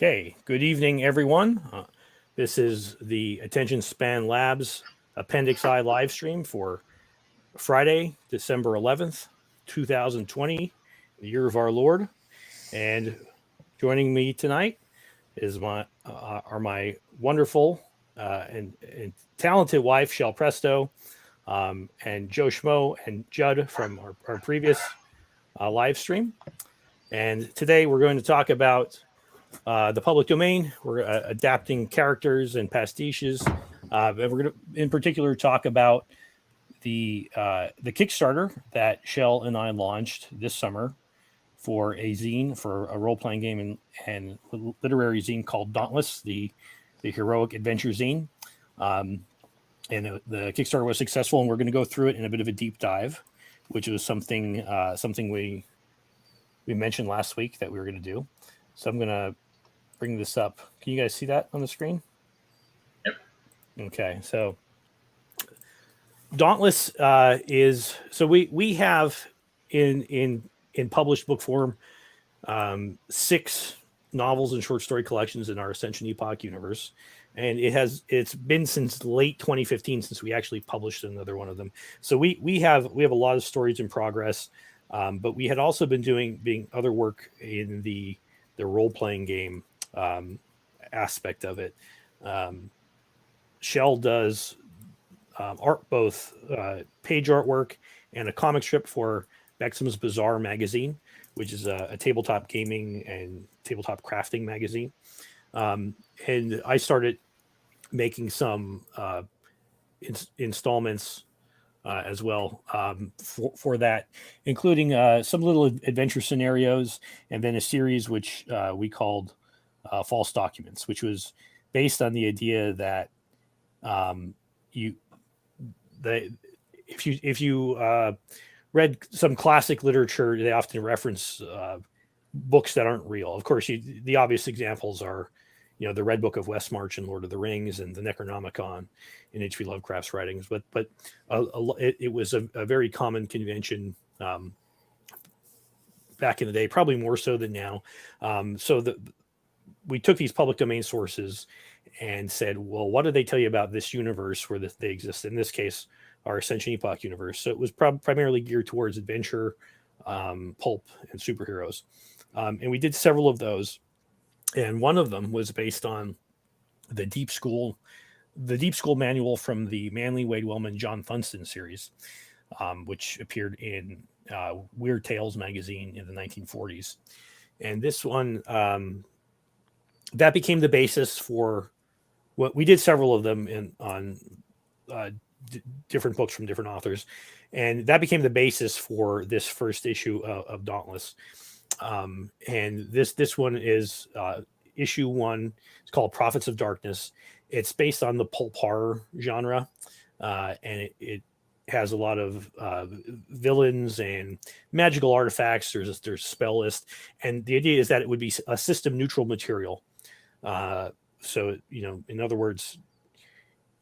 Okay, good evening, everyone. This is the Attention Span Labs Appendix I live stream for Friday, December 11th, 2020, the year of our Lord. And joining me tonight is my wonderful and talented wife, Shell Presto, and Joe Schmo and Judd from our previous live stream. And today we're going to talk about the public domain. We're adapting characters and pastiches. And we're going to, in particular, talk about the Kickstarter that Shell and I launched this summer for a zine, for a role-playing game and literary zine called Dauntless, the Heroic Adventure Zine. And the Kickstarter was successful, and we're going to go through it in a bit of a deep dive, which was something we mentioned last week that we were going to do. So I'm going to bring this up. Can you guys see that on the screen? Yep. Okay, so Dauntless is, so we have in published book form 6 novels and short story collections in our Ascension Epoch universe, and it's been since late 2015 since we actually published another one of them. So we have a lot of stories in progress, but we had also been doing other work in the role-playing game aspect of it. Shell does art, both page artwork and a comic strip for Bexham's Bazaar magazine, which is a tabletop gaming and tabletop crafting magazine. And I started making some installments as well for that, including some little adventure scenarios, and then a series which we called False Documents, which was based on the idea that if you read some classic literature, they often reference books that aren't real. Of course, the obvious examples are, the Red Book of Westmarch and Lord of the Rings and the Necronomicon in H.P. Lovecraft's writings. But it was a very common convention back in the day, probably more so than now. We took these public domain sources and said, well, what do they tell you about this universe where they exist? In this case, our Ascension Epoch universe. So it was primarily geared towards adventure, pulp, and superheroes. And we did several of those. And one of them was based on the Deep School manual from the Manly Wade Wellman John Funston series, which appeared in Weird Tales magazine in the 1940s. And this one, that became the basis for what we did. Several of them on different books from different authors, and that became the basis for this first issue of Dauntless. And this one is issue 1. It's called Prophets of Darkness. It's based on the pulp horror genre, and it has a lot of villains and magical artifacts. There's spell list, and the idea is that it would be a system neutral material. So in other words,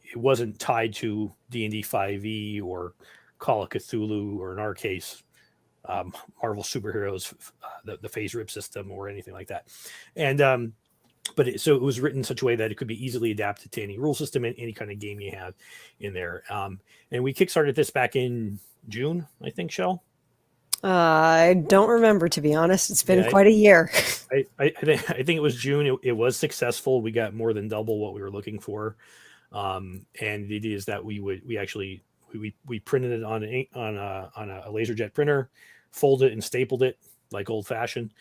it wasn't tied to D&D 5e or Call of Cthulhu, or in our case, Marvel Superheroes, the phase rip system, or anything like that. And so it was written in such a way that it could be easily adapted to any rule system and any kind of game you have in there. And we kickstarted this back in June, I think, Shell. I don't remember, to be honest. It's been quite a year. I think it was June. It was successful. We got more than double what we were looking for. And the idea is that we printed it on a LaserJet printer, folded it and stapled it like old fashioned,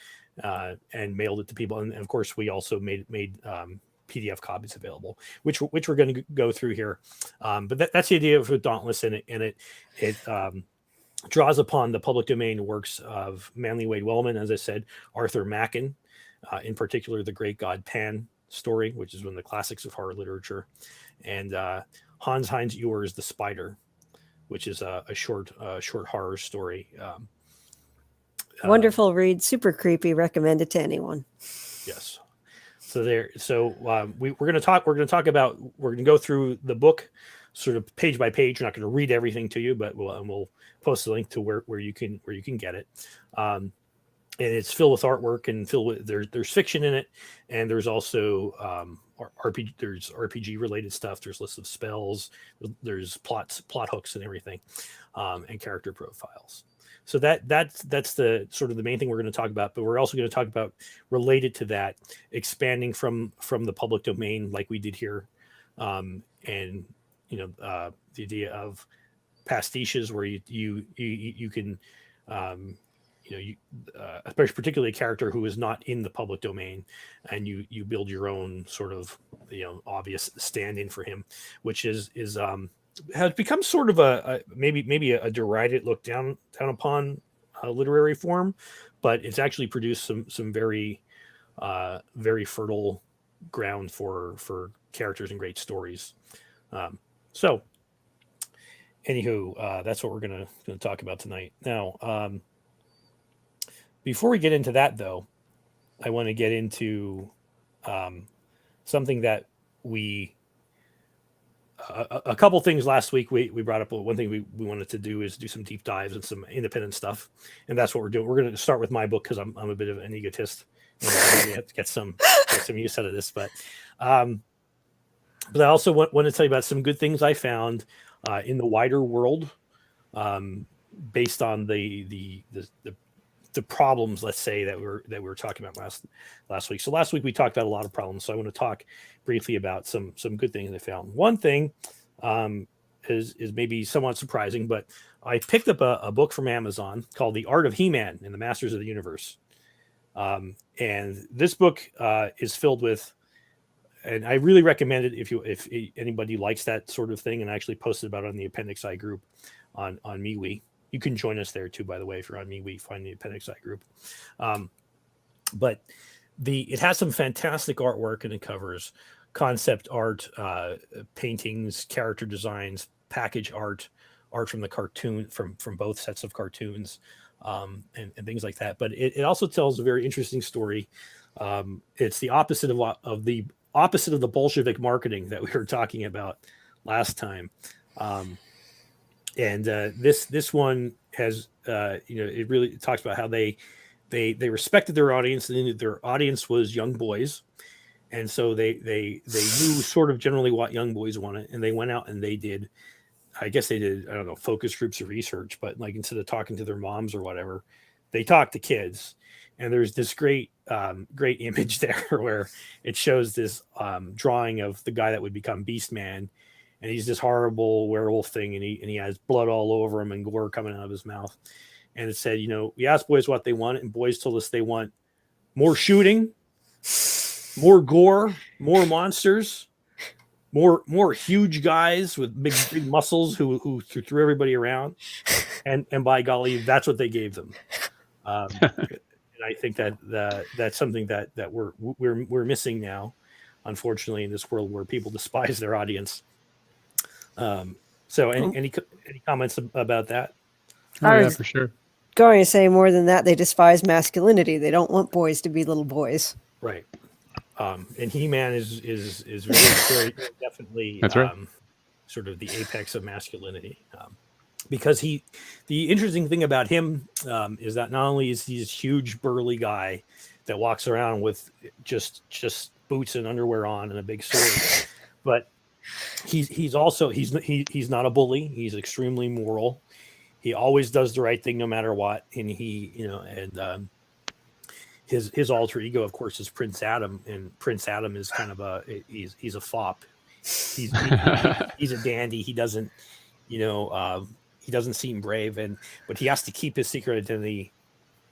and mailed it to people. And of course, we also made PDF copies available, which we're going to go through here. But that's the idea of Dauntless, and it draws upon the public domain works of Manly Wade Wellman, as I said, Arthur Machen, in particular, the Great God Pan story, which is one of the classics of horror literature, and Heinz Ewers, The Spider, which is a short horror story. Wonderful read, super creepy. Recommend it to anyone. Yes. So we're going to go through the book sort of page by page. We're not going to read everything to you, but we'll post a link to where you can get it. it's filled with artwork and filled with there's fiction in it, and there's also RPG. There's RPG related stuff. There's lists of spells. There's plot hooks and everything, and character profiles. So that's the sort of the main thing we're going to talk about. But we're also going to talk about, related to that, expanding from the public domain like we did here, and the idea of pastiches where you can particularly a character who is not in the public domain, and you build your own sort of obvious stand-in for him, which has become sort of a maybe a derided, looked down upon literary form, but it's actually produced some very very fertile ground for characters and great stories. So anywho, that's what we're gonna talk about tonight. Now, before we get into that, though, I want to get into something that a couple things last week we brought up. One thing we wanted to do is do some deep dives and some independent stuff, and that's what we're doing. We're going to start with my book because I'm a bit of an egotist. I have to get some use out of this, but I also want to tell you about some good things I found in the wider world, based on the problems, let's say, that we were talking about last week. So last week we talked about a lot of problems. So I want to talk briefly about some good things I found. One thing is maybe somewhat surprising, but I picked up a book from Amazon called The Art of He-Man and the Masters of the Universe. And this book is filled with, and I really recommend it if anybody likes that sort of thing, and I actually posted about it on the Appendix I group on MeWe. You can join us there too, by the way, if you're on MeWe, find the Appendix I group. But it has some fantastic artwork, and it covers concept art, paintings, character designs, package art from the cartoon, from both sets of cartoons, and things like that. But it also tells a very interesting story. It's the opposite of the Bolshevik marketing that we were talking about last time. And this one has it really talks about how they respected their audience, and their audience was young boys, and so they knew sort of generally what young boys wanted, and they went out and they did I don't know, focus groups of research, but like instead of talking to their moms or whatever, they talked to kids. And there's this great image there where it shows this drawing of the guy that would become Beastman. And he's this horrible werewolf thing, and he has blood all over him and gore coming out of his mouth. And it said, we asked boys what they want, and boys told us they want more shooting, more gore, more monsters, more huge guys with big muscles who threw everybody around. And by golly, that's what they gave them. And I think that's something that we're missing now, unfortunately, in this world where people despise their audience. So any comments about that? Oh, yeah, for sure. Going to say more than that, they despise masculinity. They don't want boys to be little boys. Right. And He-Man is very, very definitely That's right. Sort of the apex of masculinity. Because the interesting thing about him is that not only is he this huge burly guy that walks around with just boots and underwear on and a big sword, but he's also not a bully. He's extremely moral. He always does the right thing no matter what. And his alter ego, of course, is Prince Adam, and Prince Adam is kind of he's a fop. He's a dandy. He doesn't seem brave, but he has to keep his secret identity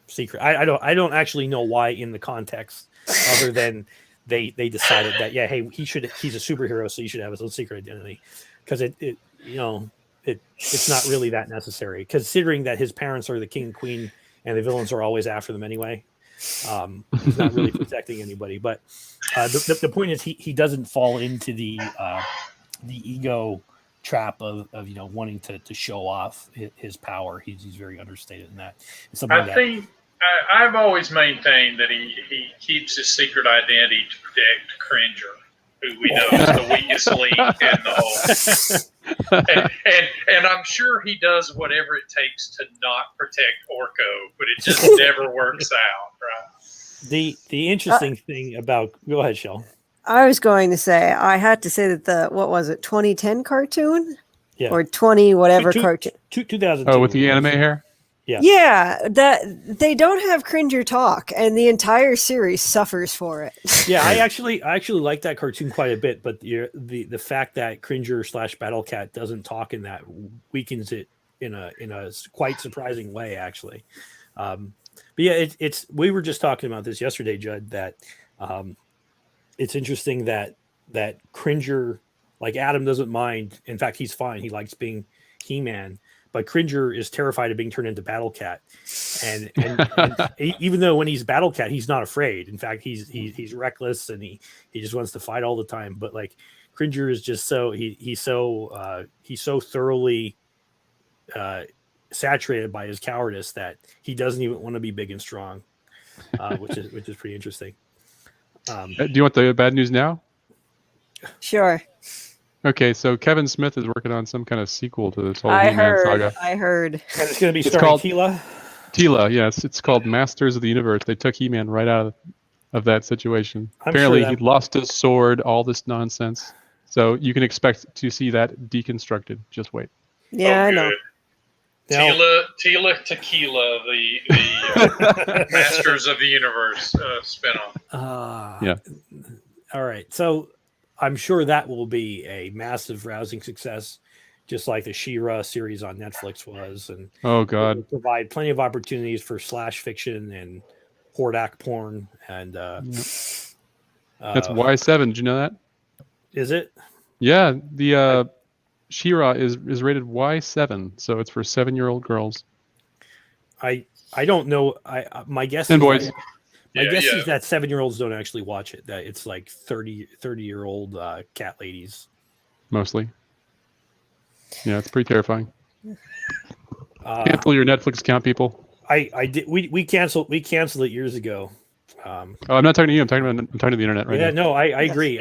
secret. I don't actually know why in the context, other than they decided that he's a superhero, so he should have his own secret identity, because it's not really that necessary, considering that his parents are the king and queen and the villains are always after them anyway. He's not really protecting anybody, but the point is he doesn't fall into the ego trap of wanting to show off his power. He's very understated in that. I think I've always maintained that he keeps his secret identity to protect Cringer, who we know is the weakest link in the whole. and I'm sure he does whatever it takes to not protect Orko, but it just never works out, right? The interesting thing about go ahead, Shell. I was going to say, I had to say that what was it, 2010 cartoon? Yeah. Or 20 whatever cartoon. 2002. Oh, with the anime hair? Yeah. Yeah, that they don't have Cringer talk, and the entire series suffers for it. Yeah, I actually like that cartoon quite a bit, but the fact that Cringer / Battlecat doesn't talk in that weakens it in a quite surprising way, actually. But yeah, it's we were just talking about this yesterday, Judd, that it's interesting that Cringer, like Adam, doesn't mind. In fact, he's fine. He likes being He-Man. But Cringer is terrified of being turned into Battlecat, and even though when he's Battlecat, he's not afraid. In fact, he's reckless and he just wants to fight all the time. But like Cringer is just he's so thoroughly saturated by his cowardice that he doesn't even want to be big and strong, which is pretty interesting. Do you want the bad news now? Sure. Okay, so Kevin Smith is working on some kind of sequel to this whole He-Man saga. I heard. And it's going to be starring Tila. Tila, yes. It's called Masters of the Universe. They took He-Man right out of that situation. Apparently, he lost his sword, all this nonsense. So you can expect to see that deconstructed. Just wait. Yeah, I know. Tila Tequila, the Masters of the Universe spinoff. Yeah. All right. So I'm sure that will be a massive, rousing success, just like the She-Ra series on Netflix was. And oh god, provide plenty of opportunities for slash fiction and Hordak porn. And that's Y7. Did you know that? Is it? Yeah, the She-Ra is rated Y7, so it's for 7-year-old girls. I don't know. My guess and boys. My guess is that 7-year-olds don't actually watch it. That it's like 30-year-old cat ladies. Mostly. Yeah, it's pretty terrifying. Cancel your Netflix account, people. I did. We canceled it years ago. I'm not talking to you. I'm talking to the internet right now. Yeah, no, I agree.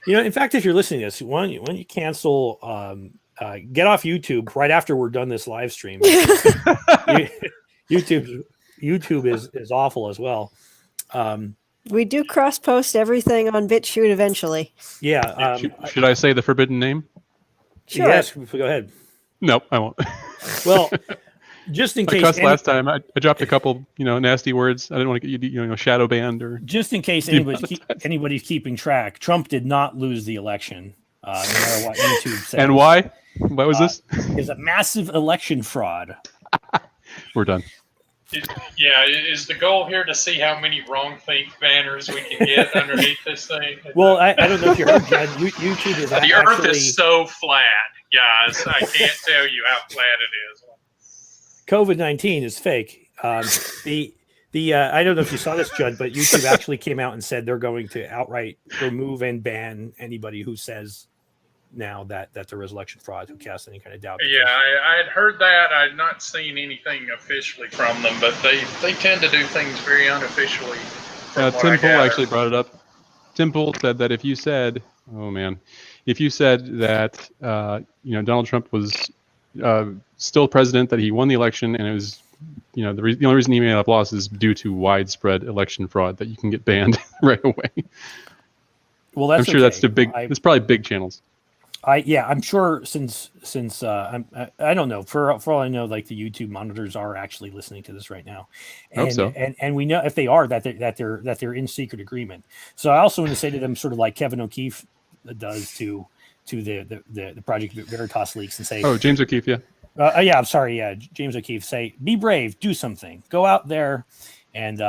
In fact, if you're listening to this, when you cancel, get off YouTube right after we're done this live stream. YouTube is awful as well. We do cross post everything on BitChute eventually. Yeah. Should I say the forbidden name? Sure. Yes, go ahead. Nope, I won't. Well, just in case. I cussed last time. I dropped a couple, nasty words. I didn't want to get you, shadow banned or. Just in case anybody's keeping track, Trump did not lose the election. No matter what YouTube says. And why? What was this? Is a massive election fraud. We're done. Is the goal here to see how many wrong think banners we can get underneath this thing? Well, I don't know if you heard, Jed. YouTube is the Earth is so flat, guys. I can't tell you how flat it is. COVID-19 is fake. I don't know if you saw this, Judd, but YouTube actually came out and said they're going to outright remove and ban anybody who says now that there was election fraud, who casts any kind of doubt. Yeah, I had heard that. I had not seen anything officially from them, but they tend to do things very unofficially. Tim Pool actually brought it up. Tim Pool said that if you said that Donald Trump was still president, that he won the election, and it was the only reason he may have lost is due to widespread election fraud, that you can get banned right away. Well, I'm sure that's it's probably big channels. I'm sure since I don't know, for all I know, like the YouTube monitors are actually listening to this right now, and hope so. and we know if they are that they're in secret agreement. So I also want to say to them, sort of like Kevin O'Keefe does to the Project Veritas leaks, and say, James O'Keefe, yeah. I'm sorry, James O'Keefe, say, be brave, do something, go out there and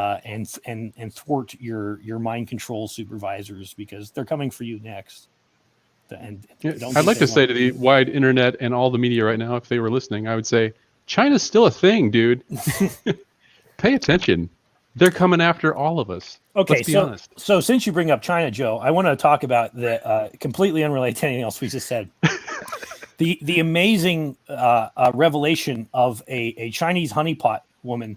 thwart your mind control supervisors, because they're coming for you next. I'd like to say to the wide internet and all the media right now, if they were listening, I would say, China's still a thing, dude. Pay attention. They're coming after all of us. Okay, Let's be honest. So since you bring up China, Joe, I want to talk about the completely unrelated to anything else we just said. the amazing revelation of a Chinese honeypot woman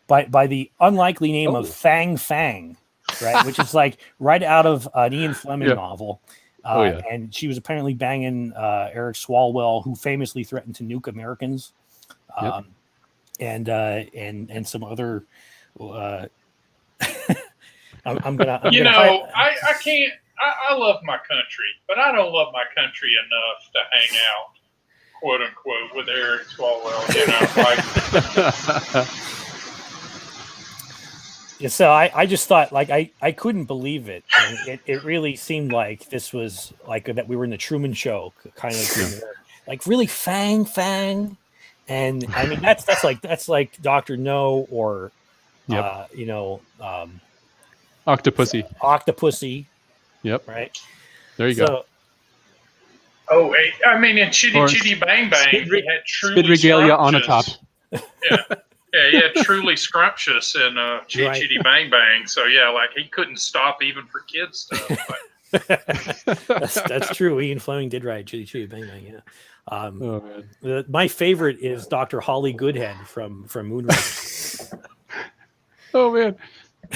by the unlikely name of Fang Fang, right? Which is like right out of an Ian Fleming novel. And she was apparently banging Eric Swalwell, who famously threatened to nuke Americans, and some other. I'm gonna. I can't. I love my country, but I don't love my country enough to hang out, quote unquote, with Eric Swalwell. So I just thought, like, I couldn't believe it. And it really seemed like this was like that we were in the Truman Show kind of like really Fang. And I mean that's like Dr. No or Octopussy. Yep. Right. There you go. Oh, I mean, in Chitty Bang Bang, he had truly Spid Regalia on a top. Yeah, he had truly scrumptious in Chitty Bang Bang. So yeah, like he couldn't stop even for kids stuff. That's true. Ian Fleming did write Chitty Bang Bang. Yeah. My favorite is Dr. Holly Goodhead from Moonrise. Oh man.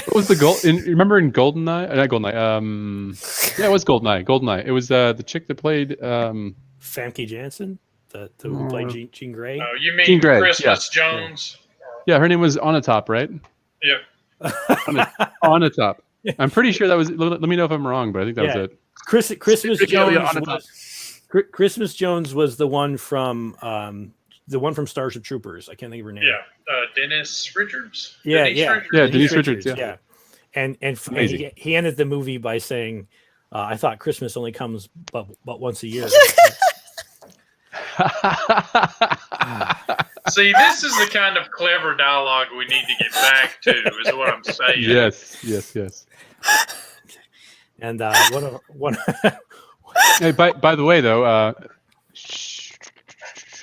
What was the goal? Remember in GoldenEye? Not GoldenEye. Yeah, it was GoldenEye. It was the chick that played Famke Janssen, who played Jean Grey. Oh, you mean Christmas Jones? Yeah, her name was Onatop, right? Yeah. Onatop. I'm pretty sure that was. Let me know if I'm wrong, but I think that was it. Christmas Jones was the one from Starship Troopers. I can't think of her name. Yeah, Dennis Richards. Denise Richards. Yeah. And he ended the movie by saying, "I thought Christmas only comes but once a year." See, this is the kind of clever dialogue we need to get back to, is what I'm saying. Yes. And one. Hey, by the way, though,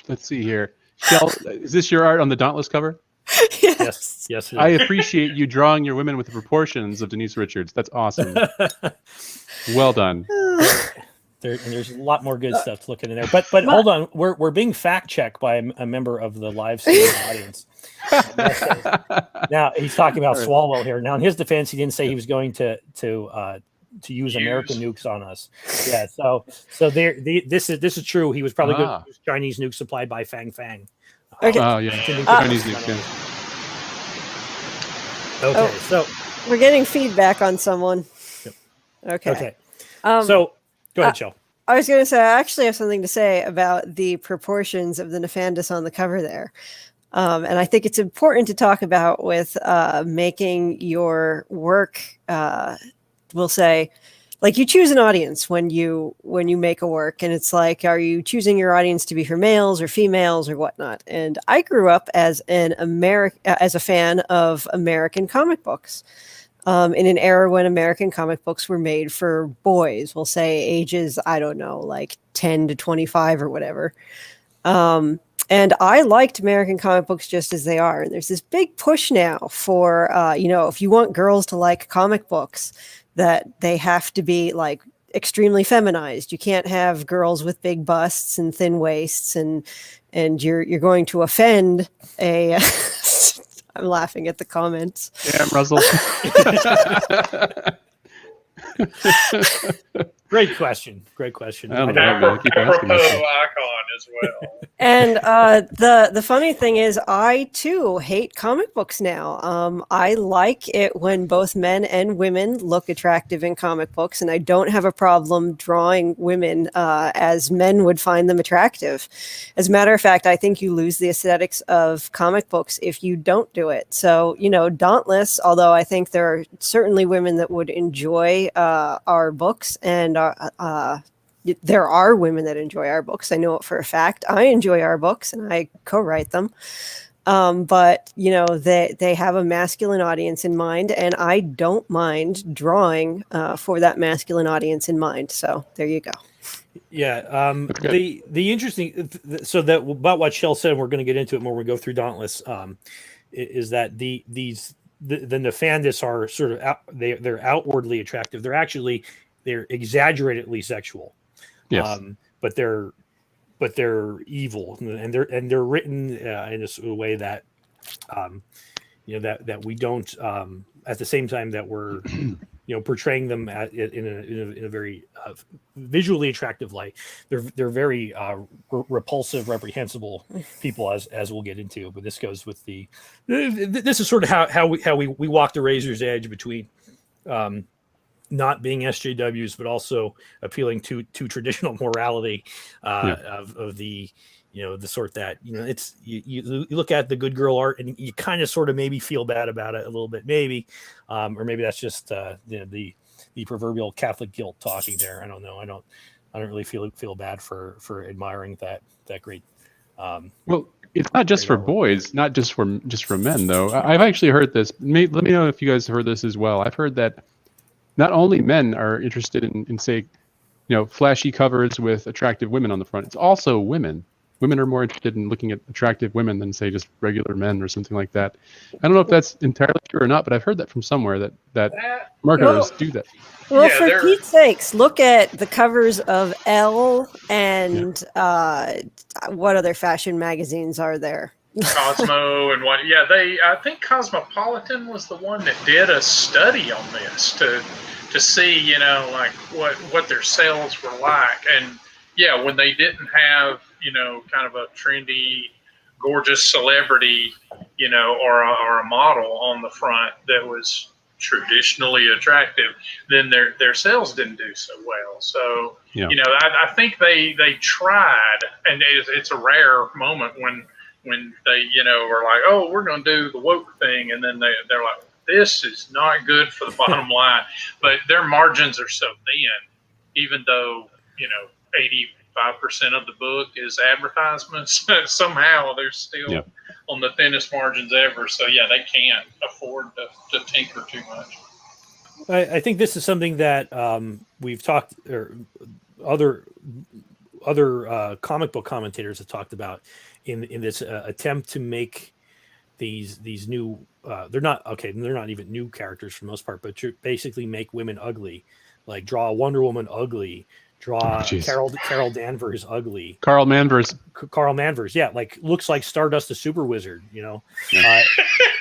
let's see here. Shell, is this your art on the Dauntless cover? Yes. I appreciate you drawing your women with the proportions of Denise Richards. That's awesome. Well done. There's a lot more good stuff to look in there. But hold on, we're being fact checked by a member of the live stream audience. Now he's talking about Swalwell here. Now in his defense, he didn't say he was going to use American nukes on us. Yeah. So this is true. He was probably going to use Chinese nukes supplied by Fang. Okay. Chinese nukes. Yeah. Okay. So we're getting feedback on someone. Yep. Okay. So go ahead, Shel. I was going to say, I actually have something to say about the proportions of the Nefandis on the cover there. And I think it's important to talk about with making your work, we'll say, like you choose an audience when you make a work, and it's like, are you choosing your audience to be for males or females or whatnot? And I grew up as as a fan of American comic books. In an era when American comic books were made for boys, we'll say ages, I don't know, like 10 to 25 or whatever. And I liked American comic books just as they are. And there's this big push now for, if you want girls to like comic books, that they have to be like extremely feminized. You can't have girls with big busts and thin waists, and you're going to offend a... I'm laughing at the comments. Damn, Russell. Great question. Apropos icon as well. And the funny thing is, I too hate comic books now. I like it when both men and women look attractive in comic books, and I don't have a problem drawing women as men would find them attractive. As a matter of fact, I think you lose the aesthetics of comic books if you don't do it. So, Dauntless, although I think there are certainly women that would enjoy our books, and there are women that enjoy our books. I know it for a fact. I enjoy our books and I co-write them. But they have a masculine audience in mind, and I don't mind drawing for that masculine audience in mind. So there you go. Yeah. The interesting, so that about what Shel said, and we're going to get into it more when we go through Dauntless, is that the Nefandis are sort of they're outwardly attractive. They're exaggerately sexual. Yes. But they're evil, and they're written in a way that that we don't at the same time that we're portraying them in a very visually attractive light. They're very repulsive, reprehensible people, as we'll get into. But this goes with this is sort of how we walk the razor's edge between not being SJWs, but also appealing to traditional morality of the the sort that it's you look at the good girl art and you kind of sort of maybe feel bad about it a little bit, maybe, or maybe that's just the proverbial Catholic guilt talking there. I don't know. I don't really feel bad for admiring that great. Well, it's not just for boys, not just for men though. I've actually heard this. Let me know if you guys heard this as well. I've heard that not only men are interested in say, flashy covers with attractive women on the front. It's also women. Women are more interested in looking at attractive women than, say, just regular men or something like that. I don't know if that's entirely true or not, but I've heard that from somewhere that marketers do that. Well, for Pete's sakes, look at the covers of Elle and what other fashion magazines are there? Cosmo and what? Yeah, I think Cosmopolitan was the one that did a study on this to see, like what their sales were like. And yeah, when they didn't have, kind of a trendy, gorgeous celebrity, or a model on the front that was traditionally attractive, then their sales didn't do so well. So, I think they tried, and it's a rare moment when they, are like, oh, we're going to do the woke thing. And then they're like, this is not good for the bottom line. But their margins are so thin, even though, 85% of the book is advertisements. Somehow they're still on the thinnest margins ever. So yeah, they can't afford to tinker too much. I think this is something that we've talked, or other comic book commentators have talked about in this attempt to make these new. They're not even new characters for the most part, but to basically make women ugly, like draw Wonder Woman ugly. Draw Carol Danvers ugly. Carl Manvers, yeah, like looks like Stardust the Super Wizard.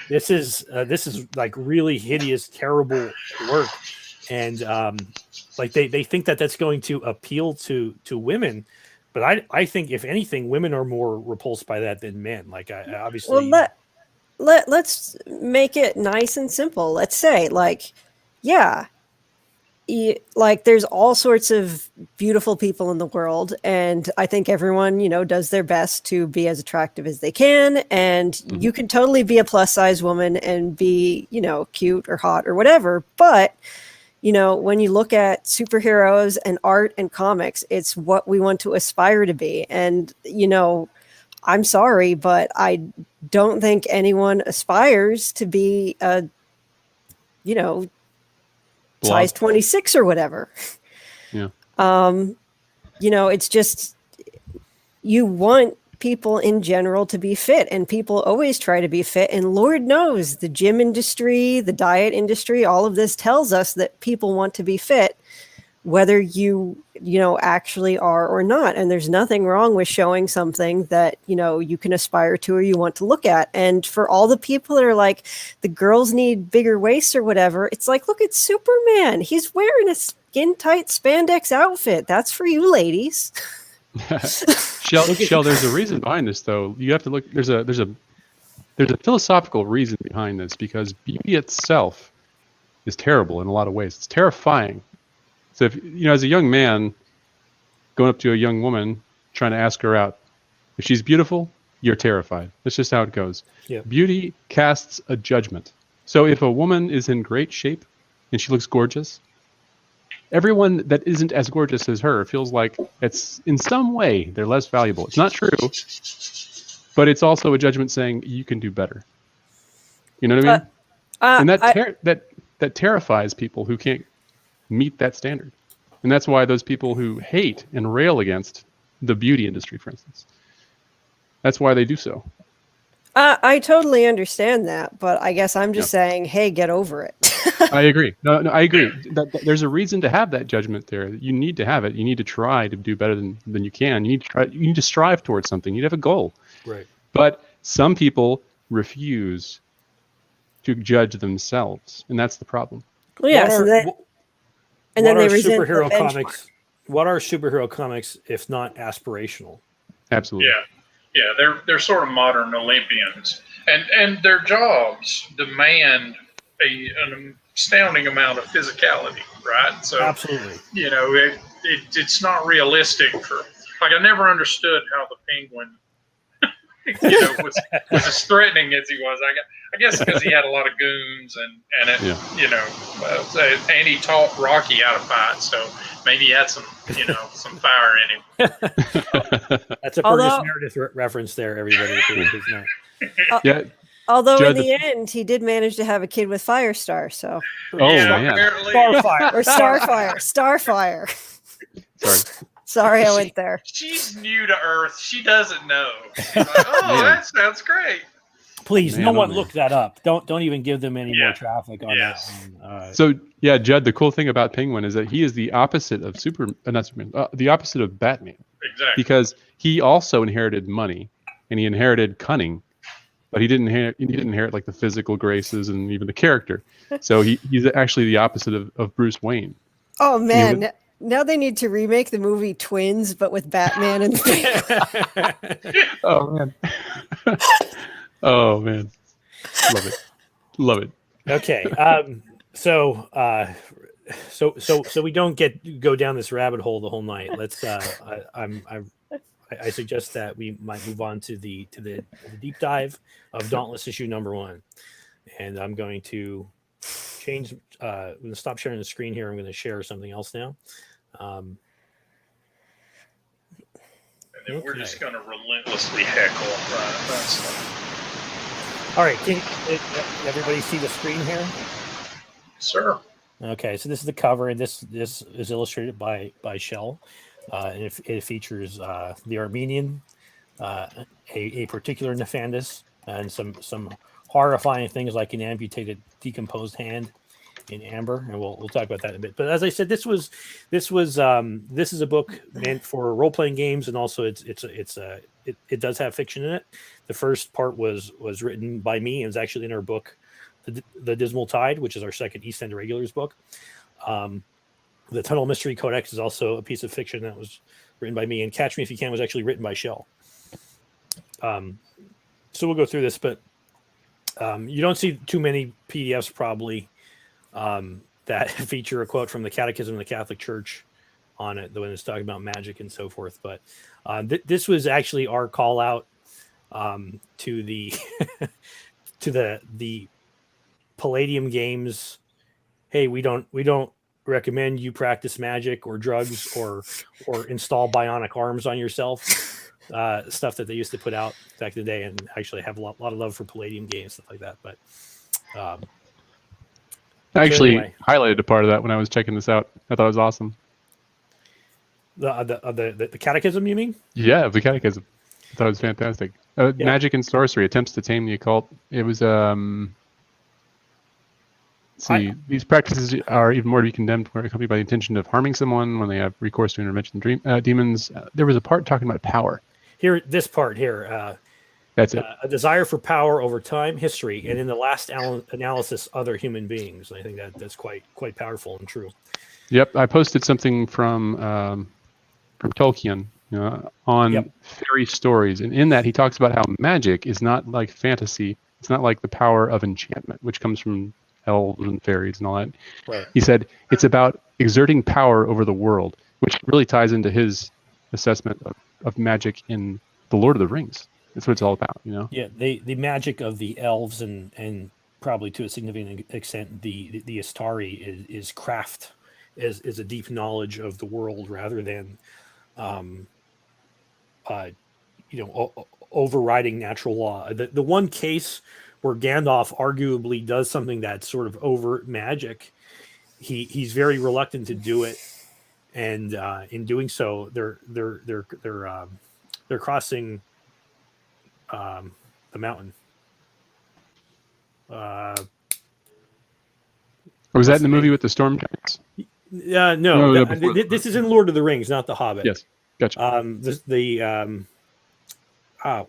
This is like really hideous, terrible work, and like they think that that's going to appeal to women, but I think if anything, women are more repulsed by that than men. Like I obviously. Well, let's make it nice and simple. Let's say like there's all sorts of beautiful people in the world, and I think everyone does their best to be as attractive as they can, and you can totally be a plus size woman and be cute or hot or whatever, but when you look at superheroes and art and comics, it's what we want to aspire to be. And I'm sorry, but I don't think anyone aspires to be a size 26 or whatever. Yeah. It's just, you want people in general to be fit, and people always try to be fit. And Lord knows the gym industry, the diet industry, all of this tells us that people want to be fit, whether you actually are or not. And there's nothing wrong with showing something that, you can aspire to or you want to look at. And for all the people that are like, the girls need bigger waists or whatever, it's like, look at Superman. He's wearing a skin tight spandex outfit. That's for you ladies. Shell, there's a reason behind this though. You have to look, there's a philosophical reason behind this, because beauty itself is terrible in a lot of ways. It's terrifying. So if as a young man going up to a young woman trying to ask her out, if she's beautiful, you're terrified. That's just how it goes. Yeah. Beauty casts a judgment. So if a woman is in great shape and she looks gorgeous, everyone that isn't as gorgeous as her feels like it's in some way they're less valuable. It's not true, but it's also a judgment saying you can do better. You know what I mean? And that terrifies people who can't meet that standard. And that's why those people who hate and rail against the beauty industry, for instance, that's why they do so. I totally understand that, but I guess I'm just saying, hey, get over it. I agree. No, I agree. There's a reason to have that judgment there. You need to have it. You need to try to do better than you can. You need to strive towards something. You need to have a goal. Right. But some people refuse to judge themselves, and that's the problem. Well, yes, and then they resent superhero the benchmark. comics. What are superhero comics if not aspirational? Absolutely. Yeah. They're sort of modern Olympians, and their jobs demand an astounding amount of physicality, right? So Absolutely. you know, it's not realistic for. Like, I never understood how the Penguin, was as threatening as he was. I guess because he had a lot of goons and he taught Rocky how to fight, so maybe he had some fire in him. That's a Burgess Meredith reference there, everybody. Isn't Yeah. Although in the end, he did manage to have a kid with Firestar. So. Man. Starfire. Or Starfire. Sorry. Sorry, I went there. She's new to Earth. She doesn't know. She's like, that sounds great. Please, no one look that up. Don't even give them any more traffic on that one. So, Judd, the cool thing about Penguin is that he is the opposite of the opposite of Batman. Exactly. Because he also inherited money and he inherited cunning, but he didn't inherit like the physical graces and even the character. So he's actually the opposite of Bruce Wayne. Oh man. Now they need to remake the movie Twins, but with Batman and Oh man. Oh man. Love it. Okay. So we don't go down this rabbit hole the whole night. Let's I suggest that we might move on to the deep dive of Dauntless issue #1. And I'm going to change I'm going to stop sharing the screen here. I'm going to share something else now. And then we're just going to relentlessly heckle. All right. Can everybody see the screen here? Sir. Okay. So this is the cover, and this is illustrated by Shell. And it features the Armenian, a particular Nefandus, and some horrifying things like an amputated, decomposed hand in amber, and we'll talk about that in a bit. But as I said, this is a book meant for role playing games, and also it does have fiction in it. The first part was written by me, and it's actually in our book, The Dismal Tide, which is our second East End Irregulars book. The Tunnel Mystery Codex is also a piece of fiction that was written by me, and Catch Me If You Can was actually written by Shell. So we'll go through this, but you don't see too many PDFs probably that feature a quote from the Catechism of the Catholic Church on it, when it's talking about magic and so forth. But this was actually our call out to the to the Palladium games. Hey, we don't recommend you practice magic or drugs or install bionic arms on yourself. Stuff that they used to put out back in the day, and actually have a lot of love for Palladium games, stuff like that. But I actually highlighted a part of that when I was checking this out. I thought it was awesome. The Catechism, you mean? Yeah, the Catechism. I thought it was fantastic. Magic and sorcery, attempts to tame the occult. It was these practices are even more to be condemned when accompanied by the intention of harming someone, when they have recourse to intervention demons. There was a part talking about power. This part here. That's it. A desire for power over time, history, and in the last analysis, other human beings. I think that's quite powerful and true. Yep, I posted something from Tolkien on fairy stories, and in that he talks about how magic is not like fantasy. It's not like the power of enchantment, which comes from elves and fairies and all that. Right. He said it's about exerting power over the world, which really ties into his assessment of magic in The Lord of the Rings. That's what it's all about, Yeah, the magic of the elves and probably to a significant extent the Astari is craft, is a deep knowledge of the world rather than overriding natural law. The one case where Gandalf arguably does something that's sort of overt magic, he's very reluctant to do it, and in doing so, they're crossing the mountain. Was that in the movie with the storm giants? No. This is in Lord of the Rings, not The Hobbit. Yes, gotcha.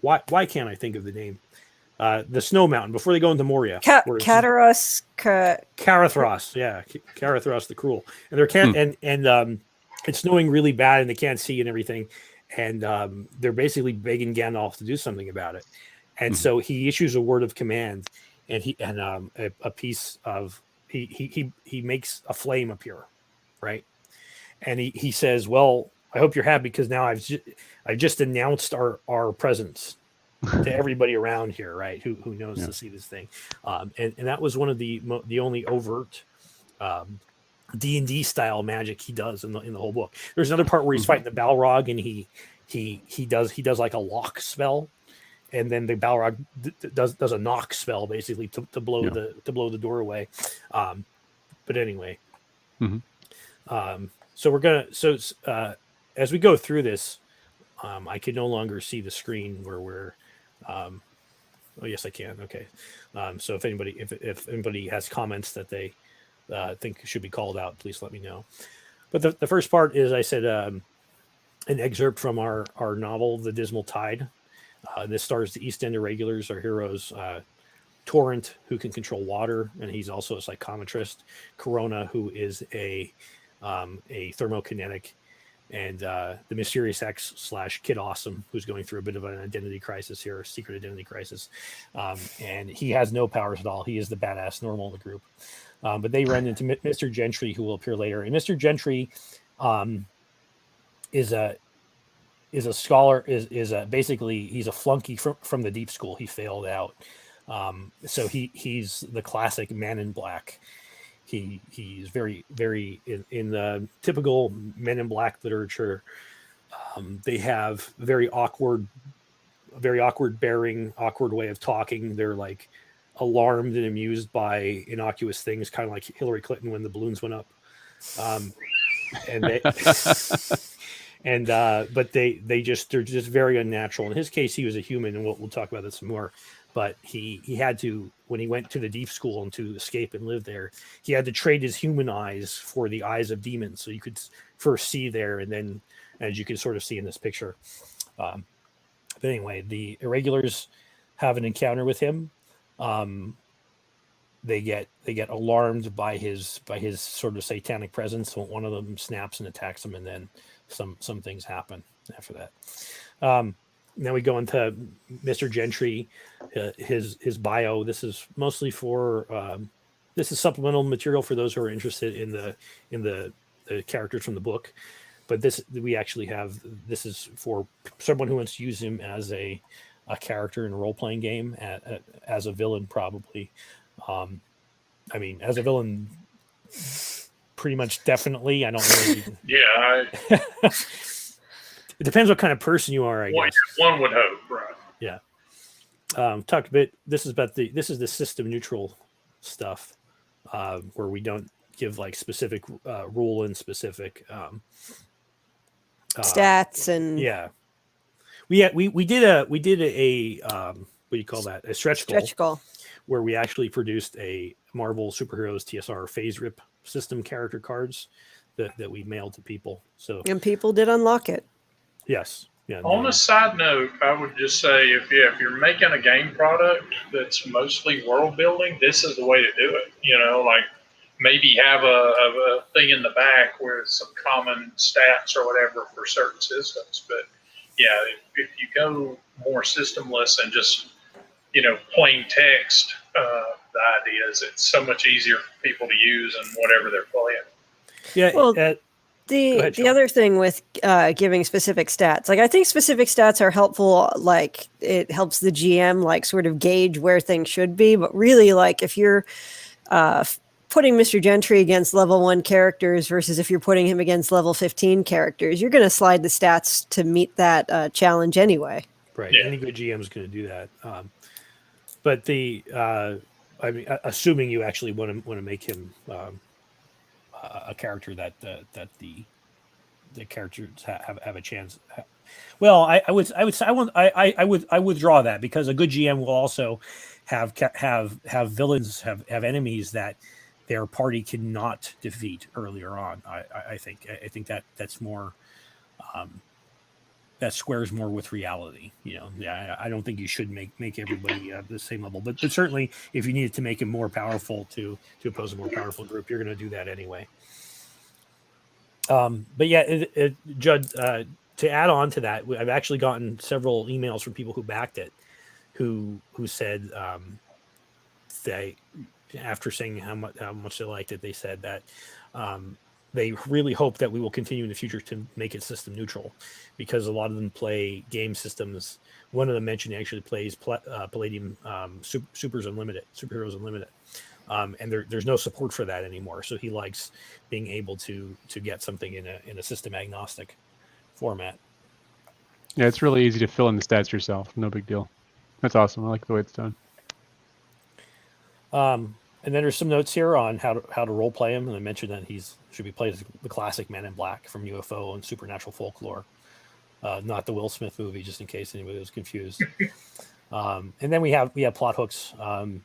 Why can't I think of the name? the snow mountain before they go into Moria. Cataros. Carathros, yeah, Carathros the Cruel, and they're and it's snowing really bad, and they can't see and everything, and they're basically begging Gandalf to do something about it, and so he issues a word of command, and a piece of he makes a flame appear, right, and he says, "Well, I hope you're happy because now I've just announced our presence." To everybody around here, right? Who knows to see this thing, and that was one of the only overt D&D style magic he does in the whole book. There's another part where he's fighting the Balrog, and he does like a lock spell, and then the Balrog does a knock spell basically to blow the door away. But anyway, so we're gonna as we go through this, I can no longer see the screen where we're. Oh yes, I can. Okay. So if anybody has comments that they think should be called out, please let me know. But the first part is, I said, an excerpt from our novel, The Dismal Tide. This stars the East End Irregulars, our heroes, Torrent, who can control water, and he's also a psychometrist. Corona, who is a thermokinetic, and the Mysterious X / Kid Awesome, who's going through a bit of an identity crisis here, a secret identity crisis. And he has no powers at all. He is the badass normal of the group. But they run into Mr. Gentry, who will appear later. And Mr. Gentry is a scholar, is basically he's a flunky from the deep school. He failed out. So he's the classic Man in Black. He's very, very in the typical Men in Black literature. They have very awkward bearing, awkward way of talking. They're like alarmed and amused by innocuous things, kind of like Hillary Clinton when the balloons went up. And they, but they're just very unnatural. In his case, he was a human, and we'll talk about this some more. But he had to, when he went to the deep school and to escape and live there, he had to trade his human eyes for the eyes of demons. So you could first see there, and then, as you can sort of see in this picture. But anyway, the Irregulars have an encounter with him. They get alarmed by his sort of satanic presence. One of them snaps and attacks him, and then some things happen after that. Now we go into Mr. Gentry, his bio. This is mostly for this is supplemental material for those who are interested in the characters from the book. But we actually have, this is for someone who wants to use him as a character in a role-playing game, as a villain probably. I mean, as a villain, pretty much definitely. I don't really. Yeah. It depends what kind of person you are, I guess. One would hope, right? Yeah. Talked a bit. This is the system neutral stuff, where we don't give like specific rule and specific stats and yeah. We did a what do you call that? A stretch goal, where we actually produced a Marvel Superheroes TSR phase rip system character cards that we mailed to people. So and people did unlock it. Yes. Yeah. On a side note, I would just say if you're making a game product that's mostly world building, this is the way to do it. You know, like maybe have a thing in the back with some common stats or whatever for certain systems. But yeah, if you go more systemless and just, plain text, the idea is it's so much easier for people to use in whatever they're playing. Yeah. Well, the other thing with giving specific stats, like I think specific stats are helpful. Like it helps the GM like sort of gauge where things should be. But really, like if you're putting Mr. Gentry against level 1 characters versus if you're putting him against level 15 characters, you're going to slide the stats to meet that challenge anyway. Right. Yeah. Any good GM is going to do that. But I mean, assuming you actually want to make him a character that the characters have a chance. Well, I would draw that, because a good GM will also have villains, have enemies that their party cannot defeat earlier on. I think that's more squares more with reality. Yeah, I don't think you should make everybody the same level, but certainly if you needed to make him more powerful to oppose a more powerful group, you're going to do that anyway. But yeah, Judd, to add on to that, I've actually gotten several emails from people who backed it, who said they, after saying how much they liked it, they said that they really hope that we will continue in the future to make it system neutral, because a lot of them play game systems. One of them mentioned actually plays Palladium Superheroes Unlimited. And there's no support for that anymore. So he likes being able to get something in a system agnostic format. Yeah, it's really easy to fill in the stats yourself. No big deal. That's awesome. I like the way it's done. And then there's some notes here on how to role play him. And I mentioned that should be played as the classic Man in Black from UFO and supernatural folklore, not the Will Smith movie, just in case anybody was confused. And then we have plot hooks. One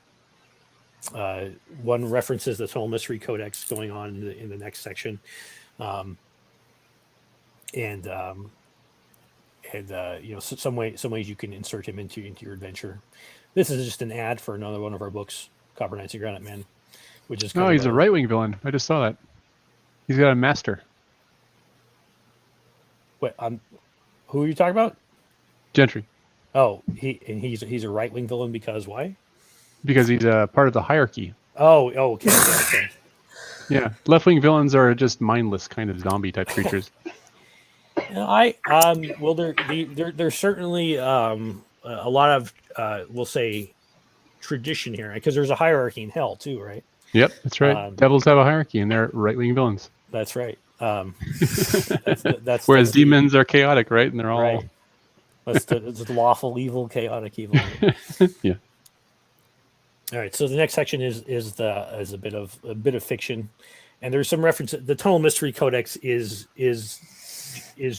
references the Total Mystery Codex going on in the next section, some ways you can insert him into your adventure. This is just an ad for another one of our books, Copper Knights and Granite Men, which is he's a right-wing villain. I just saw that. He's got a master. Wait, who are you talking about? Gentry. Oh, he's a right-wing villain because why? Because he's a part of the hierarchy. Oh, okay. Yeah, left-wing villains are just mindless kind of zombie-type creatures. Well, there's certainly a lot of we'll say tradition here, because there's a hierarchy in hell too, right? Yep, that's right. Devils have a hierarchy, and they're right-wing villains. That's right. Whereas demons are chaotic, right? And they're all right. It's the lawful evil, chaotic evil. Yeah. All right. So the next section is a bit of fiction, and there's some reference. The Tunnel Mystery Codex is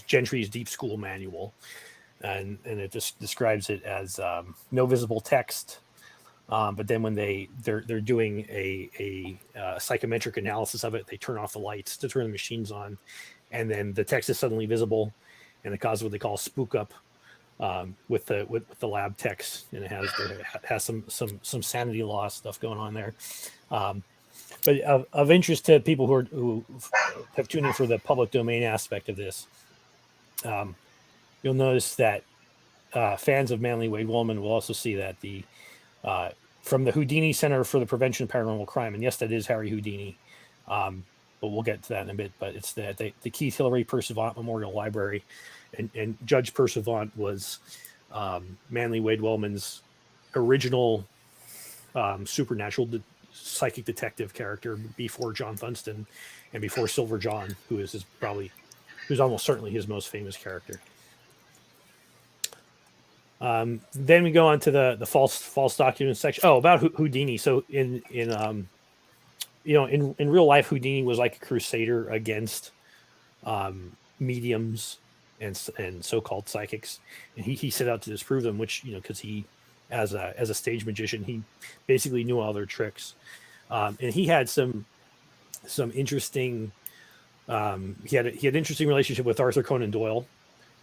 Gentry's deep school manual, and it just describes it as no visible text. But then when they're doing a psychometric analysis of it, they turn off the lights to turn the machines on, and then the text is suddenly visible, and it causes what they call spook up with the lab techs, and it has some sanity loss stuff going on there. But of interest to people who have tuned in for the public domain aspect of this, you'll notice that fans of Manly Wade Wellman will also see that the from the Houdini Center for the Prevention of Paranormal Crime, and yes, that is Harry Houdini, but we'll get to that in a bit. But it's the Keith Hillary Percevant Memorial Library, and Judge Percevant was Manly Wade Wellman's original supernatural psychic detective character before John Funston and before Silver John, who's almost certainly his most famous character. Then we go on to the false documents section. Oh, about Houdini. So in real life, Houdini was like a crusader against mediums and so-called psychics, and he set out to disprove them. Which because he, as a stage magician, he basically knew all their tricks, and he had some interesting. He had an interesting relationship with Arthur Conan Doyle,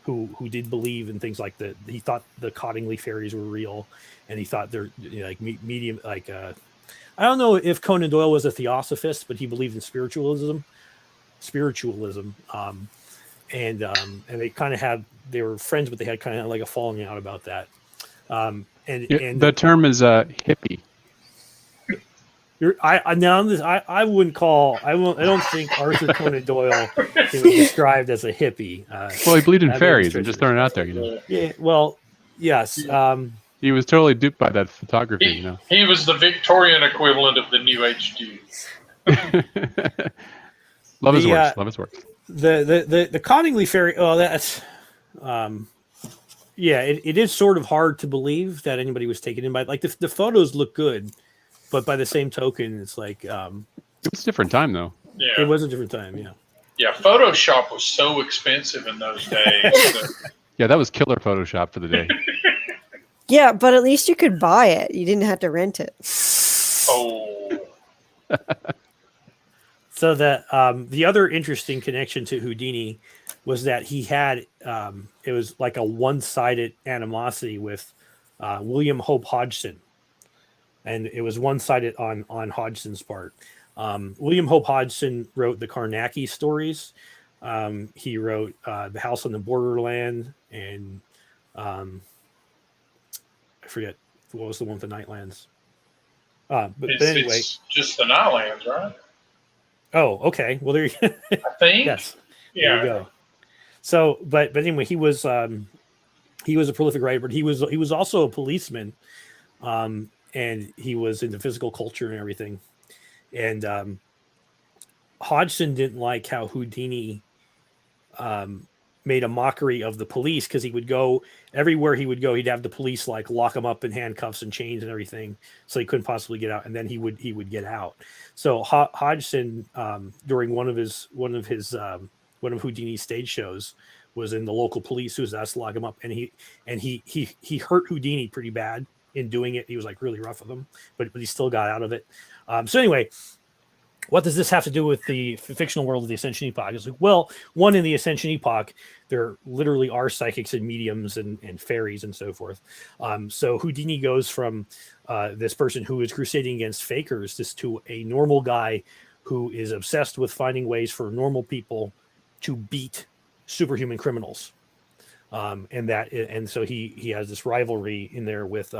who did believe in things like he thought the Cottingley fairies were real, and he thought they're like medium, like I don't know if Conan Doyle was a theosophist, but he believed in spiritualism, and they kind of they were friends, but they had kind of like a falling out about that. And the term is hippie. I don't think Arthur Conan Doyle can be described as a hippie. Well, he believed in fairies. I'm just throwing it out there, Yeah. Well, yes. He was totally duped by that photography, He was the Victorian equivalent of the New Age Jews. Love his works. The Cottingley fairy. Oh, that's. It is sort of hard to believe that anybody was taken in by. Like the photos look good. But by the same token, it's like it was a different time, though. Yeah, it was a different time. Yeah. Yeah, Photoshop was so expensive in those days. Yeah, that was killer Photoshop for the day. Yeah, but at least you could buy it. You didn't have to rent it. Oh. So the other interesting connection to Houdini was that he had it was like a one-sided animosity with William Hope Hodgson, and it was one-sided on Hodgson's part. William Hope Hodgson wrote the Karnacki stories. He wrote The House on the Borderland, and I forget what was the one with the Nightlands. But anyway, it's just the Nightlands, right? Oh, okay. Well, there you go. I think. Yes. Yeah. There you go. So, but anyway, he was a prolific writer, but he was also a policeman, and he was into physical culture and everything. And Hodgson didn't like how Houdini made a mockery of the police, because he would go everywhere he would go, he'd have the police like lock him up in handcuffs and chains and everything, so he couldn't possibly get out, and then he would get out. So Hodgson, during one of Houdini's stage shows, was in the local police who was asked to lock him up, and he hurt Houdini pretty bad in doing it. He was like really rough with him, but he still got out of it. So anyway, what does this have to do with the fictional world of the Ascension Epoch? It's like, well, one, in the Ascension Epoch, there literally are psychics and mediums and fairies and so forth. So Houdini goes from this person who is crusading against fakers to a normal guy who is obsessed with finding ways for normal people to beat superhuman criminals. And so he has this rivalry in there with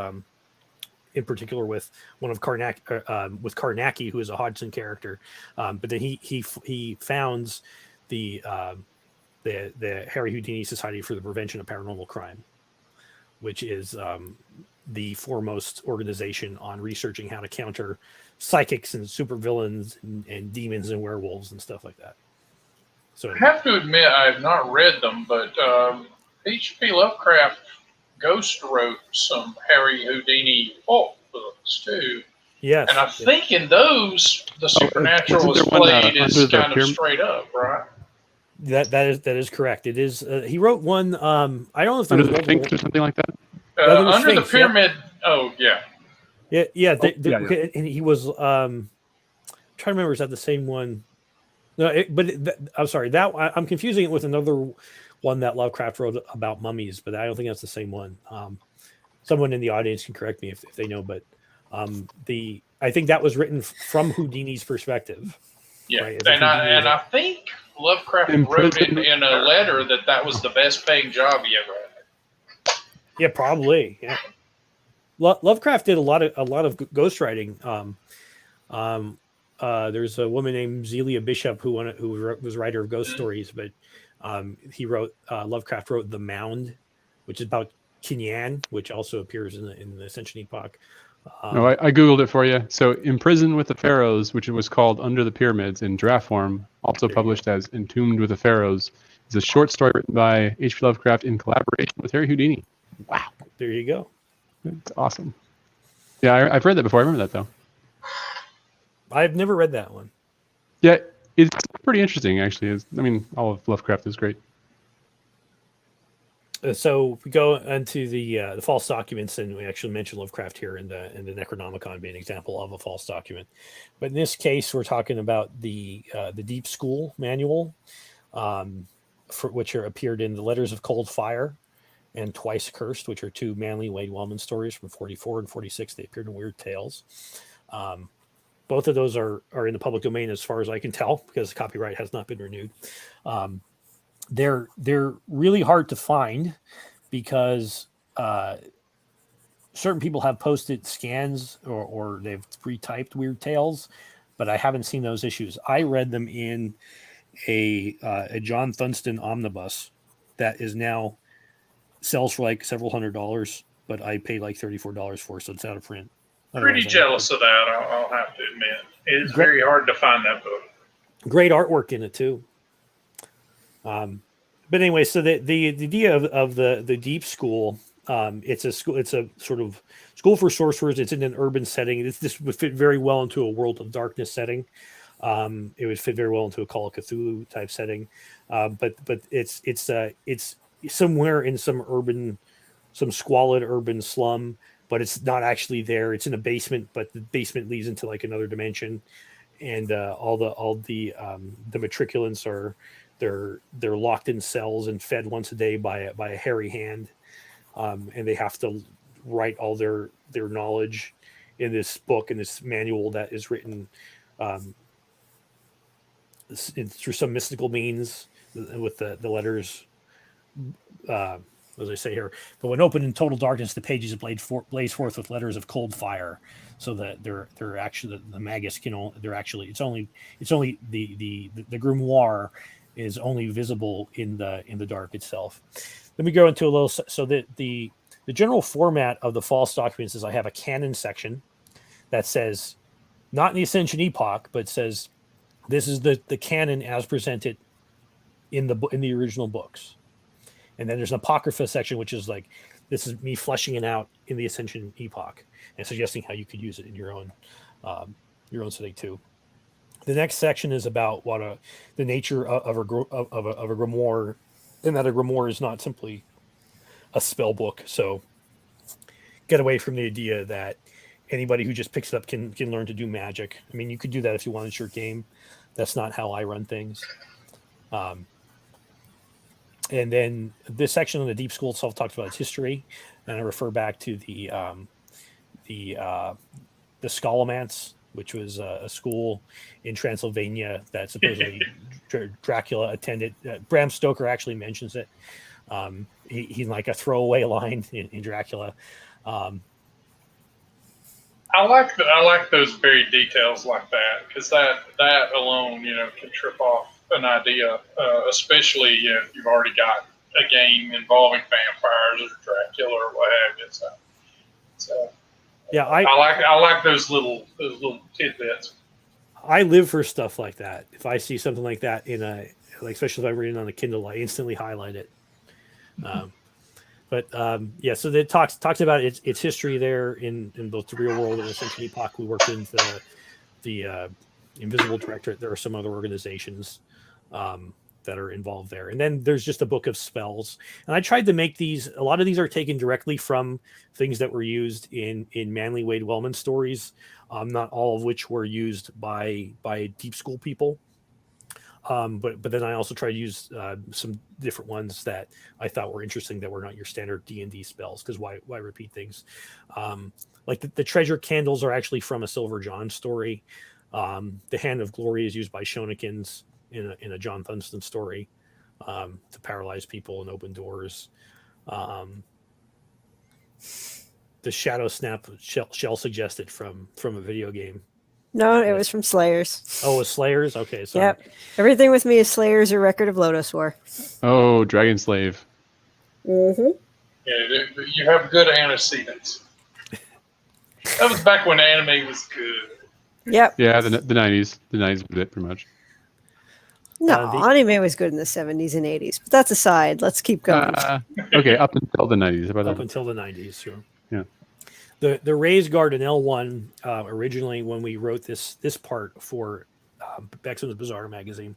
in particular with one of Karnacki, who is a Hodgson character. But then he founds the Harry Houdini Society for the Prevention of Paranormal Crime, which is the foremost organization on researching how to counter psychics and supervillains and demons and werewolves and stuff like that. So I have to admit, I have not read them, but H.P. Lovecraft ghost wrote some Harry Houdini pulp books too. Yes. And I think in those, the supernatural is played as kind of straight up, right? That is correct. It is. He wrote one. I don't know if Under the Sphinx or something like that. Under the Pyramid. Yep. Oh yeah. Yeah. Yeah. And he was. Trying to remember. Is that the same one? No, I'm sorry. I'm confusing it with another one that Lovecraft wrote about mummies, but I don't think that's the same one. Someone in the audience can correct me if they know, but I think that was written from Houdini's perspective. Yeah, right? and I think Lovecraft wrote in a letter that was the best paying job he ever had. Yeah, probably. Yeah, Lovecraft did a lot of ghostwriting. There's a woman named Zelia Bishop who was writer of ghost stories, but Lovecraft wrote The Mound, which is about Kinyan, which also appears in the Ascension Epoch. I googled it for you. So, Imprisoned with the Pharaohs, which was called Under the Pyramids in draft form, also published as Entombed with the Pharaohs, is a short story written by H.P. Lovecraft in collaboration with Harry Houdini. Wow, there you go. It's awesome. Yeah, I've read that before. I remember that though. I've never read that one. Yeah, it's pretty interesting, actually. All of Lovecraft is great. So we go into the false documents, and we actually mentioned Lovecraft here in the Necronomicon being an example of a false document. But in this case, we're talking about the Deep School manual, for which appeared in the Letters of Cold Fire and Twice Cursed, which are two Manly Wade Wellman stories from 44 and 46. They appeared in Weird Tales. Both of those are in the public domain as far as I can tell, because copyright has not been renewed. They're really hard to find because certain people have posted scans or they've pre-typed Weird Tales, but I haven't seen those issues. I read them in a John Thunston omnibus that is now sells for like several $100s, but I paid like $34 for, so it's out of print. Pretty jealous of that, I'll have to admit. It is very hard to find that book. Great artwork in it too. But anyway, so the idea of the Deep School, it's a sort of school for sorcerers. It's in an urban setting. This would fit very well into a World of Darkness setting. It would fit very well into a Call of Cthulhu type setting. But it's somewhere in some squalid urban slum, but it's not actually there. It's in a basement, but the basement leads into like another dimension. and all the matriculants are they're locked in cells and fed once a day by a hairy hand, and they have to write all their knowledge in this book, in this manual that is written through some mystical means with the letters. As I say here, but when opened in total darkness, the pages blaze forth with letters of cold fire, so that they're actually the magus can. They're actually it's only the grimoire is only visible in the dark itself. Let me go into a little. So the general format of the false documents is I have a canon section that says, not in the Ascension Epoch, but says this is the canon as presented in the original books. And then there's an Apocrypha section, which is like, this is me fleshing it out in the Ascension Epoch and suggesting how you could use it in your own setting too. The next section is about the nature of a grimoire, and that a grimoire is not simply a spell book. So get away from the idea that anybody who just picks it up can learn to do magic. I mean, you could do that if you wanted your game. That's not how I run things. And then this section on the Deep School itself talks about its history, and I refer back to the Scholomance, which was a school in Transylvania that supposedly Dracula attended. Bram Stoker actually mentions it. He's like a throwaway line in Dracula. I like those buried details like that, because that alone, can trip off an idea, especially if you've already got a game involving vampires or Dracula or what have you. So yeah, I like those little tidbits. I live for stuff like that. If I see something like that especially if I'm reading on the Kindle, I instantly highlight it. So that talks about its history there in both the real world and Ascension Epoch. We worked in the Invisible Directorate. There are some other organizations that are involved there. And then there's just a book of spells. And I tried to make these, a lot of these are taken directly from things that were used in Manly Wade Wellman stories, not all of which were used by Deep School people. But then I also tried to use some different ones that I thought were interesting that were not your standard D&D spells, because why repeat things? Like the treasure candles are actually from a Silver John story. The Hand of Glory is used by Shonekins in a John Thunston story to paralyze people and open doors. The Shadow Snap shell suggested from a video game. No, it was from Slayers. Oh, it was Slayers? Okay, so yep. Everything with me is Slayers or Record of Lodoss War. Oh, Dragon Slave. Mm-hmm. Yeah, you have good antecedents. That was back when anime was good. Yep. Yeah, the 90s. The 90s was it, pretty much. No, anime was good in the 70s and 80s, but that's aside. Let's keep going. Okay, up until the 90s. Up until the 90s, sure. Yeah. The Raised Guard in L1, originally when we wrote this part for Bexham's Bazaar magazine,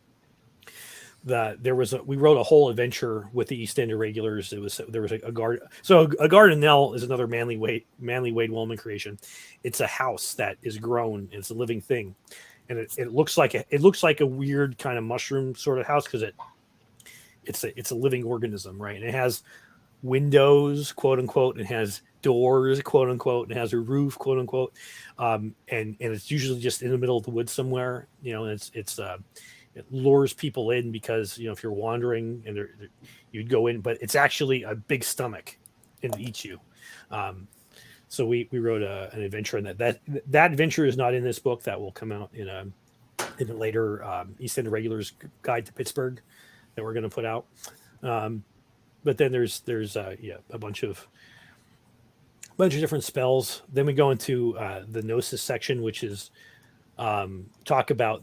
we wrote a whole adventure with the East End Irregulars. There was a guard. So a guard in L is another Manly Wade Wellman creation. It's a house that is grown. It's a living thing, and it looks like a weird kind of mushroom sort of house because it's a living organism, right? And it has windows, quote unquote, and it has doors, quote unquote, and it has a roof, quote unquote, and it's usually just in the middle of the woods somewhere, and it lures people in because if you're wandering and you'd go in, but it's actually a big stomach and it eats you. So we wrote an adventure in that adventure is not in this book. That will come out in a later East End Regulars Guide to Pittsburgh that we're going to put out. But then there's a bunch of different spells. Then we go into the Gnosis section, which is talk about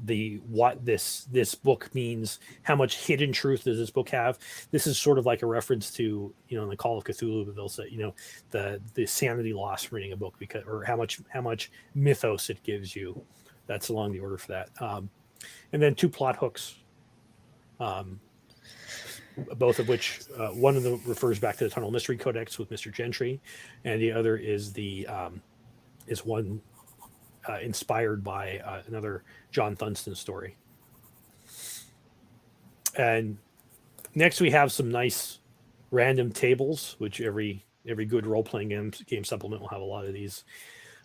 what this book means. How much hidden truth does this book have? This is sort of like a reference to in the Call of Cthulhu, they'll say the sanity loss from reading a book or how much mythos it gives you. That's along the order for that. And then 2 plot hooks. Both of which one of them refers back to the Tunnel Mystery Codex with Mr. Gentry, and the other is one inspired by another John Thunston story. And next we have some nice random tables, which every good role-playing game supplement will have a lot of these.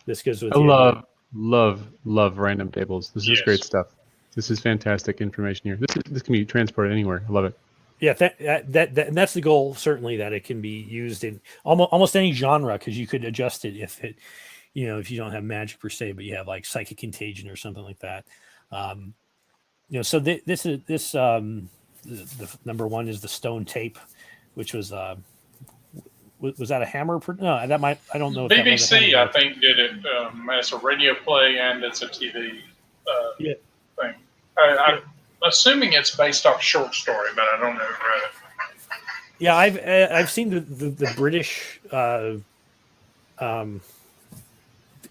This goes with love random tables. This is great stuff. This is fantastic information here. This can be transported anywhere. I love it. Yeah, and that's the goal. Certainly, that it can be used in almost any genre, because you could adjust it if if you don't have magic per se, but you have like psychic contagion or something like that. So the number one is the stone tape, which was was that a Hammer? No, that might, I don't know. If BBC, I think, did it as a radio play and it's a TV thing. I'm assuming it's based off a short story, but I don't know. Yeah, I've seen the British.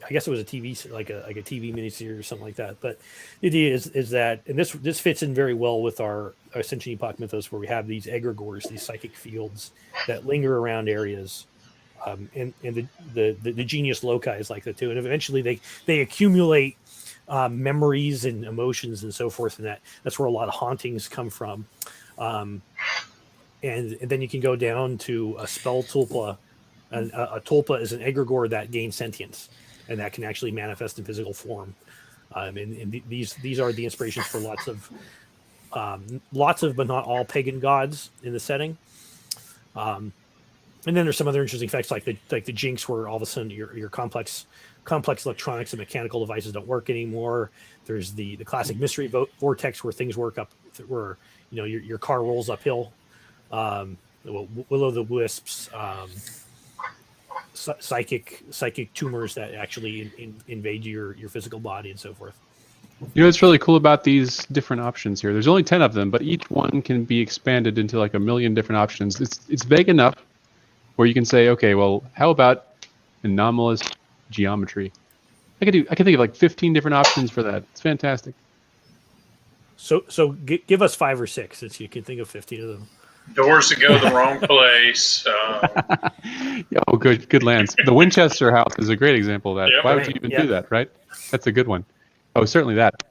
I guess it was a TV, like a TV miniseries or something like that. But the idea is that, and this fits in very well with our Ascension Epoch mythos, where we have these egregores, these psychic fields that linger around areas, and the genius loci is like that too. And eventually they accumulate memories and emotions and so forth, and that's where a lot of hauntings come from. And then you can go down to a spell tulpa, and a tulpa is an egregore that gains sentience, and that can actually manifest in physical form. And these are the inspirations for lots of but not all pagan gods in the setting. And then there's some other interesting effects like the jinx, where all of a sudden your complex electronics and mechanical devices don't work anymore. There's the classic mystery vortex, where things work up, where your car rolls uphill. Will-o'-the-wisps. Psychic tumors that actually invade your physical body and so forth. What's really cool about these different options here? There's only 10 of them, but each one can be expanded into like a million different options. It's vague enough where you can say, okay, well, how about anomalous geometry? I can think of like 15 different options for that. It's fantastic. So give us 5 or 6, since you can think of 15 of them. Doors that go the wrong place. Oh, good lands. The Winchester house is a great example of that. Yep. Why would you even do that, right? That's a good one. Oh, certainly that.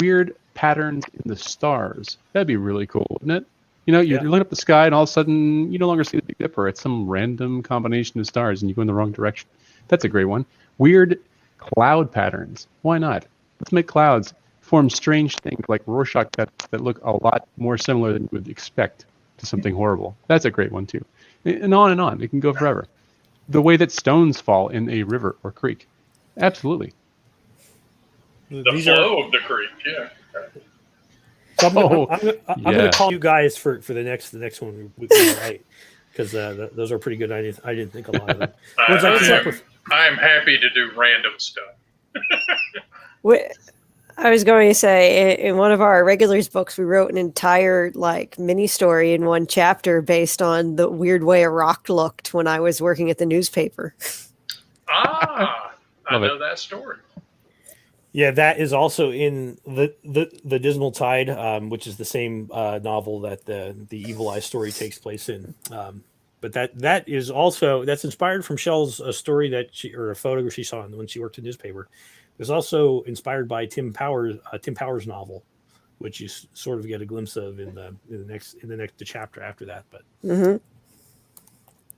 Weird patterns in the stars. That'd be really cool, wouldn't it? You're looking up the sky, and all of a sudden, you no longer see the Big Dipper. It's some random combination of stars, and you go in the wrong direction. That's a great one. Weird cloud patterns. Why not? Let's make clouds form strange things like Rorschach tests that look a lot more similar than you would expect to something horrible. That's a great one too. And on and on. It can go forever. The way that stones fall in a river or creek. Absolutely. The flow of the creek, yeah. So I'm going to call you guys for the next one we write, because those are pretty good. I didn't think a lot of them. I am happy to do random stuff. I was going to say, in one of our regulars books, we wrote an entire mini story in one chapter based on the weird way a rock looked when I was working at the newspaper. I know that story. Yeah, that is also in the Dismal Tide, which is the same novel that the Evil Eye story takes place in. But that is also, that's inspired from Shell's story or a photo she saw when she worked in newspaper. It was also inspired by Tim Powers' novel, which you sort of get a glimpse of in the next chapter after that. But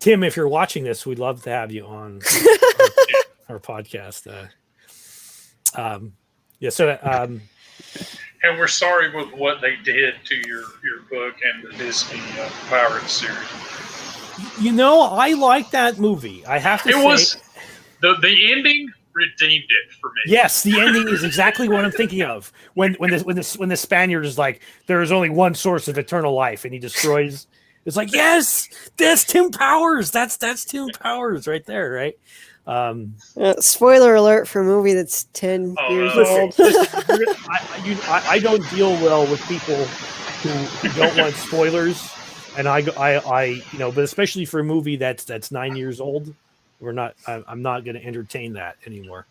Tim, if you're watching this, we'd love to have you on our podcast. And we're sorry with what they did to your book and the Disney Pirates series. I like that movie. I have to say, was the ending redeemed it for me. Yes, the ending is exactly what I'm thinking of. When the Spaniard is like, there is only one source of eternal life, and he destroys. It's like, yes, that's Tim Powers. That's Tim Powers right there, right? Spoiler alert for a movie that's 10 years old. I don't deal well with people who don't want spoilers, and I but especially for a movie that's 9 years old. I'm not going to entertain that anymore.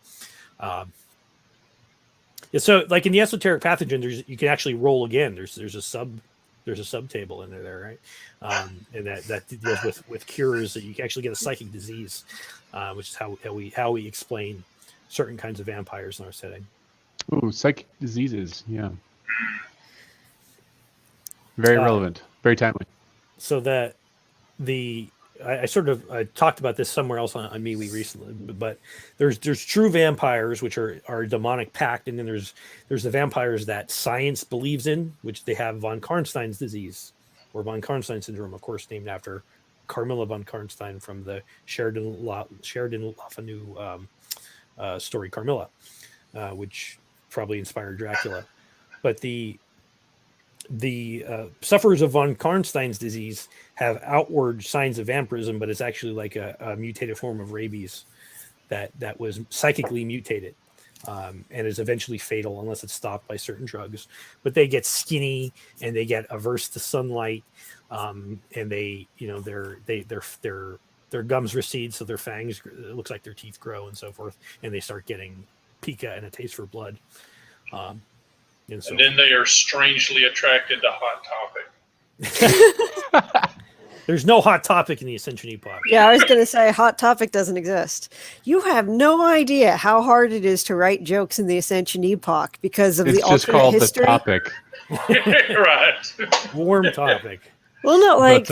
So like in the esoteric pathogen, you can actually roll again. There's a sub table in there, right? And that deals with cures that you can actually get a psychic disease, which is how we explain certain kinds of vampires in our setting. Ooh, psychic diseases. Yeah. Very relevant. Very timely. So that I sort of talked about this somewhere else on MeWe recently, but there's true vampires, which are demonic pact, and then there's the vampires that science believes in, which they have von Karnstein's disease, or von Karnsen Syndrome, of course, named after Carmilla von Karnstein from the Sheridan Le Fanu story Carmilla, which probably inspired Dracula. But the sufferers of von Karnstein's disease have outward signs of vampirism, but it's actually like a mutated form of rabies that was psychically mutated, and is eventually fatal unless it's stopped by certain drugs. But they get skinny and they get averse to sunlight, and they, their gums recede, so their fangs, it looks like their teeth grow and so forth, and they start getting pica and a taste for blood. And then they are strangely attracted to Hot Topic. There's no Hot Topic in the Ascension Epoch. Yeah, I was going to say Hot Topic doesn't exist. You have no idea how hard it is to write jokes in the Ascension Epoch because of the alternate history. It's just called The Topic. Right. Warm topic. Well, no, like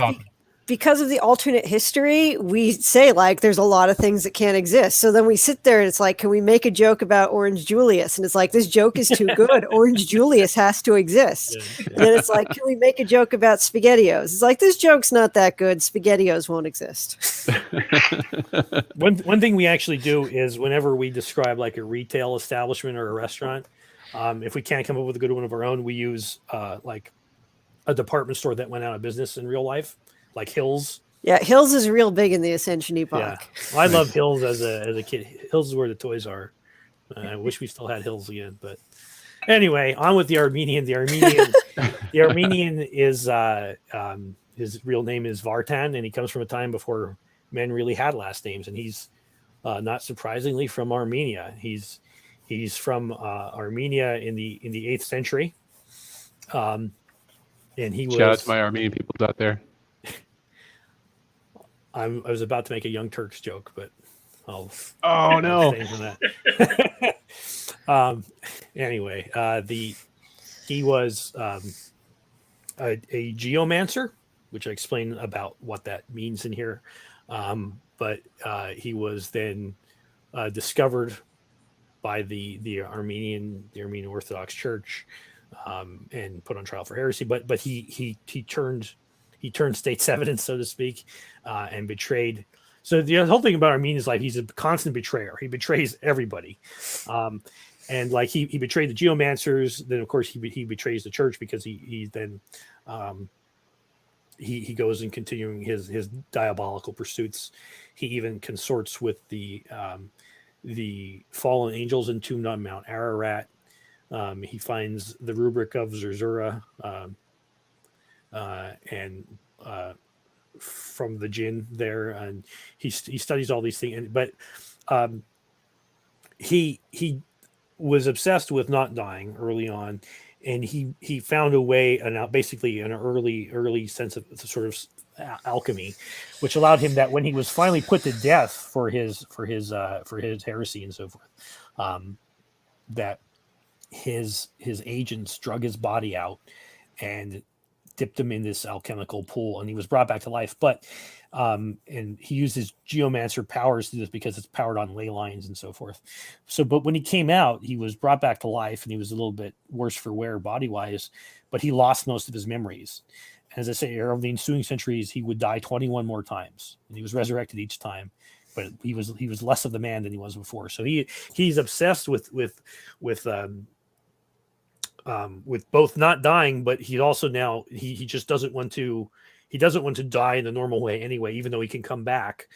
because of the alternate history, we say like there's a lot of things that can't exist. So then we sit there and it's like, can we make a joke about Orange Julius? And it's like, this joke is too good. Orange Julius has to exist. Yeah. And then it's like, can we make a joke about SpaghettiOs? It's like, this joke's not that good. SpaghettiOs won't exist. One thing we actually do is whenever we describe like a retail establishment or a restaurant, if we can't come up with a good one of our own, we use like a department store that went out of business in real life, like Hills. Yeah, Hills is real big in the Ascension Epoch. Yeah, I love Hills as a kid. Hills is where the toys are. I wish we still had Hills again, but anyway, on with the Armenian. The Armenian is his real name is Vartan, and he comes from a time before men really had last names, and he's not surprisingly from Armenia. He's from Armenia in the 8th century. And he was. Shout out to my Armenian people out there. I was about to make a Young Turks joke, but I'll. Oh no! From that. Anyway, he was a geomancer, which I explain about what that means in here. But he was then discovered by the Armenian Orthodox Church and put on trial for heresy. But he turned state's evidence, so to speak, and betrayed. So the whole thing about Armenian's life, he's a constant betrayer. He betrays everybody. And like he betrayed the geomancers. Then of course he betrays the church because he then he goes and continuing his diabolical pursuits. He even consorts with the fallen angels entombed on Mount Ararat. He finds the rubric of Zerzura and from the jinn there, and he studies all these things. But he was obsessed with not dying early on, and he found a way, basically an early sense of sort of alchemy, which allowed him that when he was finally put to death for his heresy and so forth, that his agents drug his body out and dipped him in this alchemical pool, and he was brought back to life. But and he used his geomancer powers to do this because it's powered on ley lines and so forth. So, but when he came out, he was brought back to life, and he was a little bit worse for wear body wise, but he lost most of his memories. As I say, over the ensuing centuries, he would die 21 more times, and he was resurrected each time. But he was less of the man than he was before. So he's obsessed with both not dying, but he also now he just doesn't want to die in the normal way anyway, even though he can come back,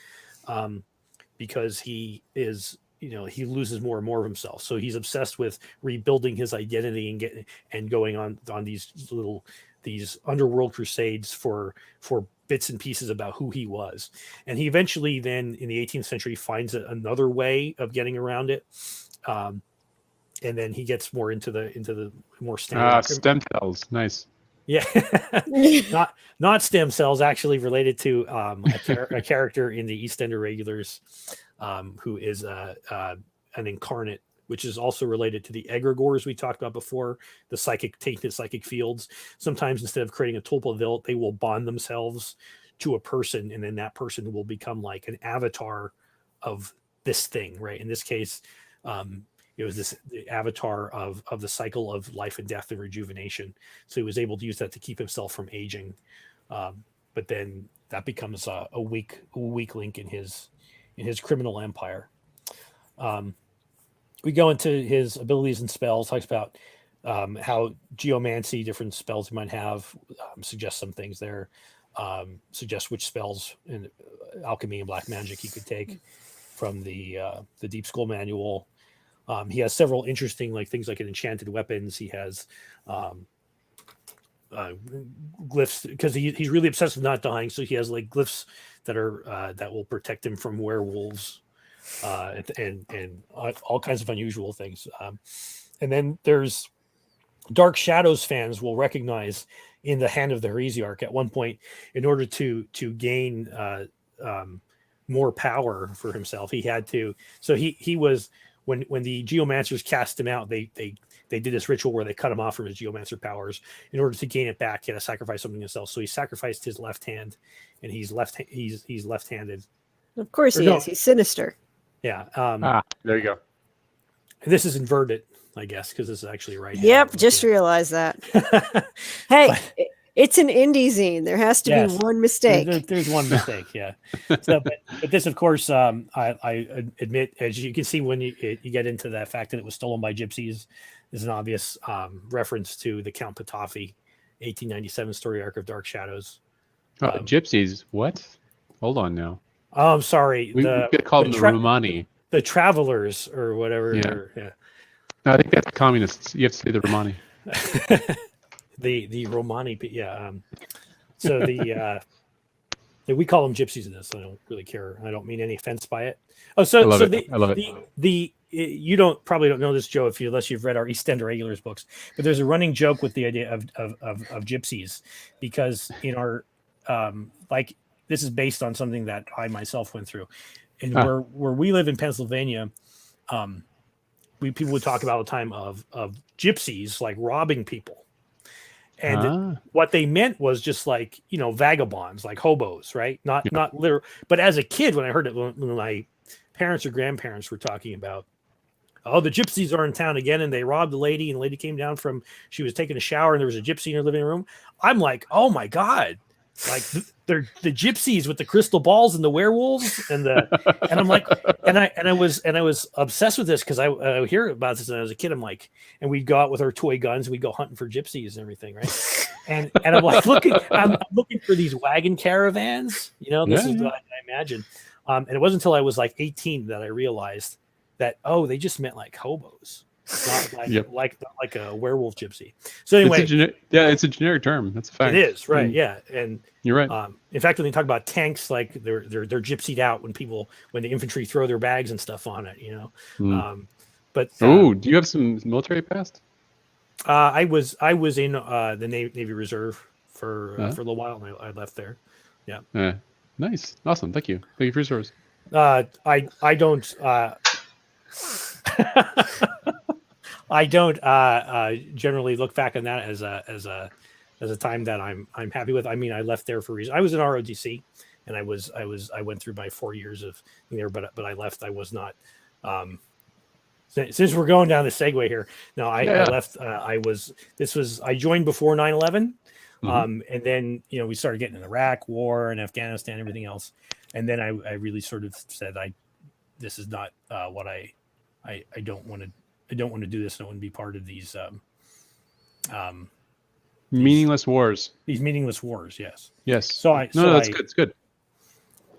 because he is, he loses more and more of himself. So he's obsessed with rebuilding his identity and going on these underworld crusades for bits and pieces about who he was. And he eventually then in the 18th century finds another way of getting around it. And then he gets more into the more standard stem cells. Nice. Yeah. not stem cells, actually related to a character in the EastEnder Regulars, who is an incarnate, which is also related to the egregores we talked about before, the tainted psychic fields. Sometimes instead of creating a tulpa, they will bond themselves to a person, and then that person will become like an avatar of this thing, right? In this case, it was the avatar of the cycle of life and death and rejuvenation. So he was able to use that to keep himself from aging. But then that becomes a weak link in his criminal empire. We go into his abilities and spells, talks about how geomancy, different spells he might have, suggests some things there, suggests which spells in alchemy and black magic he could take from the Deep Skull Manual. He has several interesting things like enchanted weapons. He has glyphs because he's really obsessed with not dying. So he has glyphs that are that will protect him from werewolves and all kinds of unusual things. And then there's Dark Shadows fans will recognize in the Hand of the Heresiarch at one point, in order to gain more power for himself, he had to. So he was when the geomancers cast him out, they did this ritual where they cut him off from his geomancer powers. In order to gain it back, he had to sacrifice something himself. So he sacrificed his left hand, and he's left-handed. Of course he is. He's sinister. Yeah. There you go. This is inverted, I guess, because this is actually right. Yep, just realized that. Hey, it's an indie zine. There has to be one mistake. There's one mistake, yeah. So, but this, of course, I admit, as you can see when you get into that fact that it was stolen by gypsies, is an obvious reference to the Count Patafi 1897 story arc of Dark Shadows. Gypsies? What? Hold on now. Oh, I'm sorry. We could call them the Romani. The Travelers or whatever. Yeah. No, I think that's the communists. You have to say the Romani. the Romani, yeah. So we call them gypsies in this. So I don't really care. I don't mean any offense by it. Oh, I love it. You probably don't know this, Joe, unless you've read our East End Regulars books. But there's a running joke with the idea of gypsies, because in our this is based on something that I myself went through, and where we live in Pennsylvania, people would talk about all the time of gypsies robbing people, and what they meant was just vagabonds, like hobos, right? Not literal. But as a kid, when I heard it, when my parents or grandparents were talking about, the gypsies are in town again, and they robbed a lady, and the lady came down she was taking a shower, and there was a gypsy in her living room. I'm like, oh my God. They're the gypsies with the crystal balls and the werewolves and I'm like, and I was obsessed with this because I hear about this when I was a kid. I'm like, and we'd go out with our toy guns and we'd go hunting for gypsies and everything, right? and I'm like I'm looking for these wagon caravans, this is what I imagine. And it wasn't until I was 18 that I realized that they just meant hobos. Not like a werewolf gypsy. So anyway, it's a generic term. That's a fact. It is, right? Yeah, and you're right. In fact, when they talk about tanks, they're gypsied out when the infantry throw their bags and stuff on it, But do you have some military past? I was in the Navy Reserve for a little while, and I left there. Yeah. Nice, awesome. Thank you for your service. I don't. I don't generally look back on that as a time that I'm happy with. I mean, I left there for a reason. I was in ROTC, and I went through my 4 years of there, but I left. I was not. Since we're going down the segue here, no, I left. I joined before 9/11, and then we started getting in the Iraq War and Afghanistan, everything else, and then I really sort of said this is not what I don't want to. I don't want to do this. I don't want to be part of these meaningless wars. These meaningless wars, yes. Yes. That's good. It's good.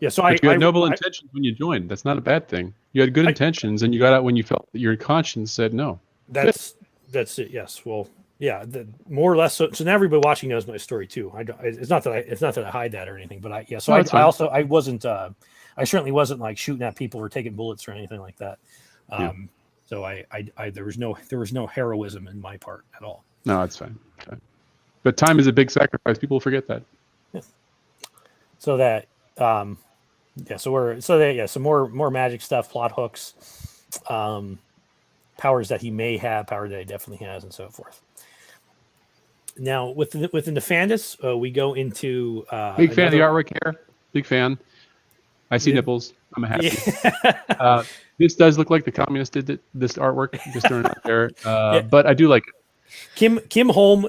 Yeah. So you had noble intentions when you joined. That's not a bad thing. You had good intentions, and you got out when you felt that your conscience said no. That's it. Yes. Well, yeah. More or less. So now everybody watching knows my story too. It's not that I hide that or anything, but I certainly wasn't shooting at people or taking bullets or anything like that. So there was no heroism in my part at all. No, that's fine. Okay. But time is a big sacrifice. People forget that. Yeah. So that, some more magic stuff, plot hooks. powers that he may have, power that he definitely has, and so forth. Now, with the Nefandis, we go into big fan of the artwork here. Big fan. I see nipples. I'm happy. Yeah. This does look like the communist did this artwork. Just throwing it out there, but I do like it. Kim Holm,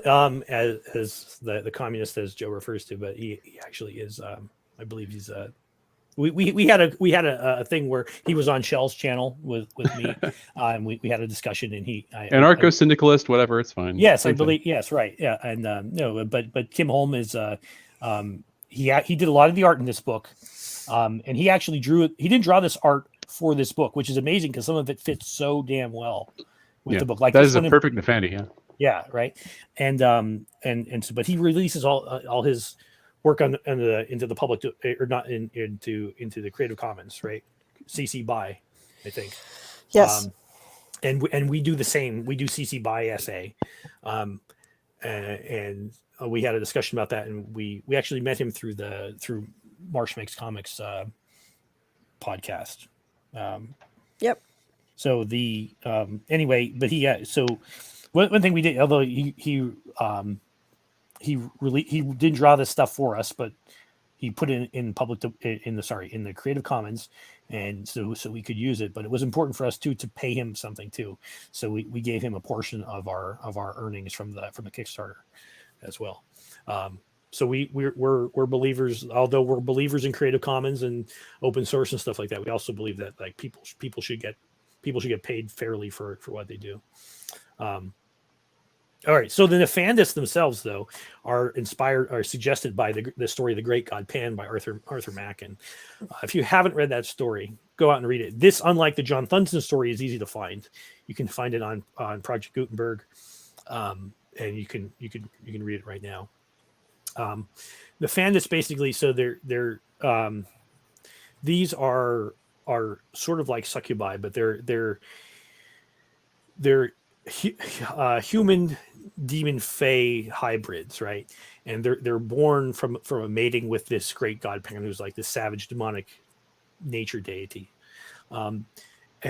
as the communist, as Joe refers to, but he actually is. I believe he's we had a thing where he was on Shell's channel with me, and we had a discussion, and anarcho-syndicalist, whatever, it's fine. Yes, I believe. Yes, right. Yeah, and no, but Kim Holm is he did a lot of the art in this book, and he actually drew it. He didn't draw this art for this book, which is amazing because some of it fits so damn well with the book. Like that is a perfect Nefandi, yeah. Yeah, right. And so, but he releases all his work into the public or not into the Creative Commons, right? CC BY, I think. Yes. And we do the same. We do CC BY SA, and we had a discussion about that, and we actually met him through Marsh Makes Comics podcast. Yep. So anyway, but so one thing we did, although he didn't draw this stuff for us, but he put it in the Creative Commons, and so we could use it. But it was important for us to pay him something too. So we gave him a portion of our earnings from the Kickstarter as well. So we're believers, although we're believers in Creative Commons and open source and stuff like that. We also believe that like people should get paid fairly for what they do. All right, so the Nefandis themselves, though, are suggested by the story of the Great God Pan by Arthur Machen. If you haven't read that story, go out and read it. This, unlike the John Thunson story, is easy to find. You can find it on Project Gutenberg, and you can read it right now. Nefandis basically, so they're these are sort of like succubi, but they're human demon fae hybrids, right? And they're born from a mating with this great god Pan, who's like this savage demonic nature deity. And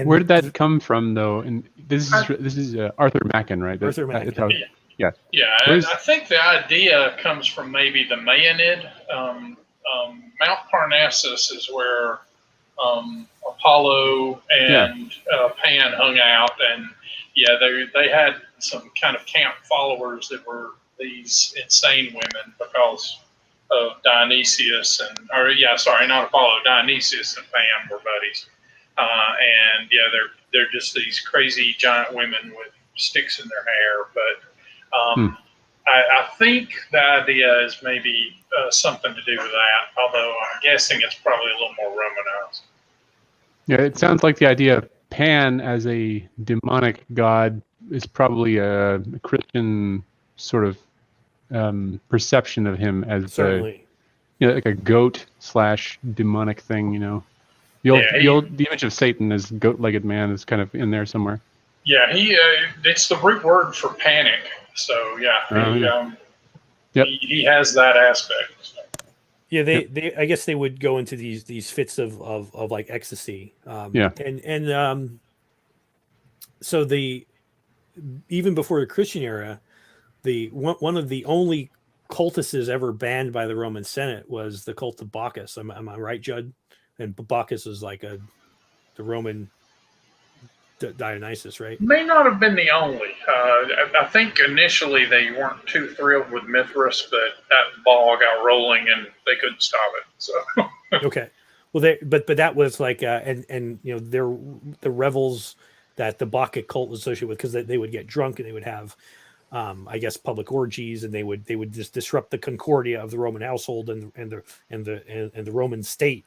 where did that come from, though? And this is Arthur Machen, right? Arthur Machen. Yeah. Yeah, I think the idea comes from maybe the Maenid. Mount Parnassus is where Apollo and Pan hung out, and they had some kind of camp followers that were these insane women because of Dionysius not Apollo. Dionysius and Pan were buddies, and they're just these crazy giant women with sticks in their hair. But I think the idea is maybe something to do with that, although I'm guessing it's probably a little more Romanized. Yeah, it sounds like the idea of Pan as a demonic god is probably a Christian sort of perception of him as certainly like a goat / demonic thing. The image of Satan as goat-legged man is kind of in there somewhere. Yeah, it's the root word for panic. So he has that aspect. Yeah, they I guess they would go into these fits of like ecstasy. So even before the Christian era, one of the only cultists ever banned by the Roman Senate was the cult of Bacchus. Am I right, Judd? And Bacchus is like the Roman Dionysus, right? May not have been the only. I think initially they weren't too thrilled with Mithras, but that ball got rolling and they couldn't stop it. So okay, well, but that was like the revels that the Bacchic cult was associated with, because they would get drunk and they would have, I guess, public orgies, and they would just disrupt the concordia of the Roman household and the Roman state,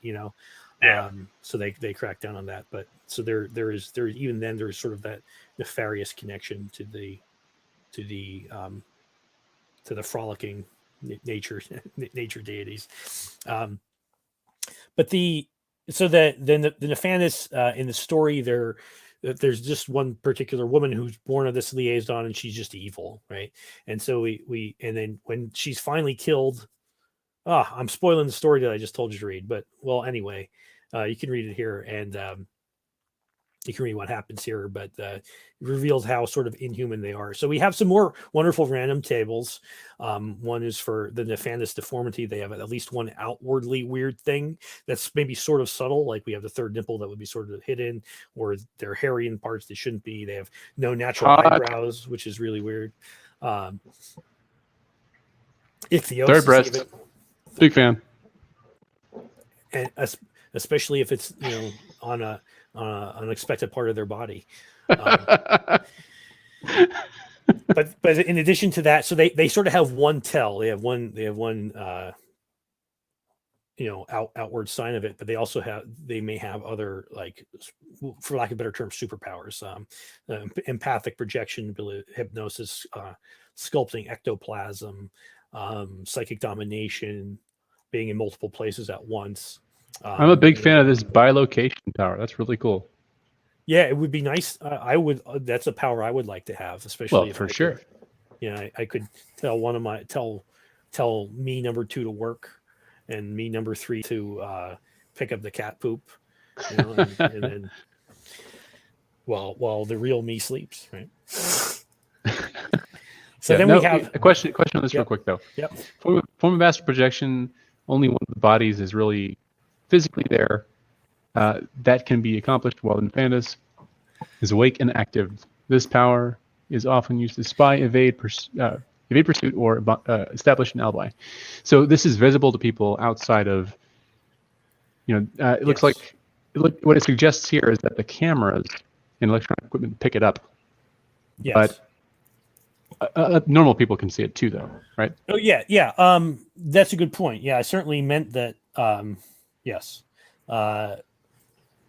so they cracked down on that. But so there even then there's sort of that nefarious connection to the frolicking nature deities. But the Nefandis in the story, there's just one particular woman who's born of this liaison, and she's just evil, right? And so and then when she's finally killed, I'm spoiling the story that I just told you to read, but well, anyway, you can read it here, and to hear me what happens here, but it reveals how sort of inhuman they are. So we have some more wonderful random tables. One is for the Nefandus deformity. They have at least one outwardly weird thing that's maybe sort of subtle, like we have the third nipple that would be sort of hidden, or they're hairy in parts they shouldn't be. They have no natural eyebrows, which is really weird. Ichthyosis, third breast, big fan, and especially if it's on an unexpected part of their body. But in addition to that, so they sort of have one tell. They have one outward sign of it, but they may have other, like, for lack of a better term, superpowers, empathic projection, hypnosis, sculpting ectoplasm, psychic domination, being in multiple places at once. I'm a big fan of this bilocation power. That's really cool. Yeah, it would be nice. That's a power I would like to have, especially if sure. I could tell tell me number 2 to work, and me number 3 to pick up the cat poop, and then while the real me sleeps, right? So then we have a question on this real quick though. Yep. Form of astral projection, only one of the bodies is really physically there. That can be accomplished while the Nefandus is awake and active. This power is often used to spy, evade pursuit, or establish an alibi. So this is visible to people outside of, it looks like, what it suggests here is that the cameras and electronic equipment pick it up. Yes. But normal people can see it too, though, right? Oh, yeah. That's a good point. Yeah, I certainly meant that. Yes.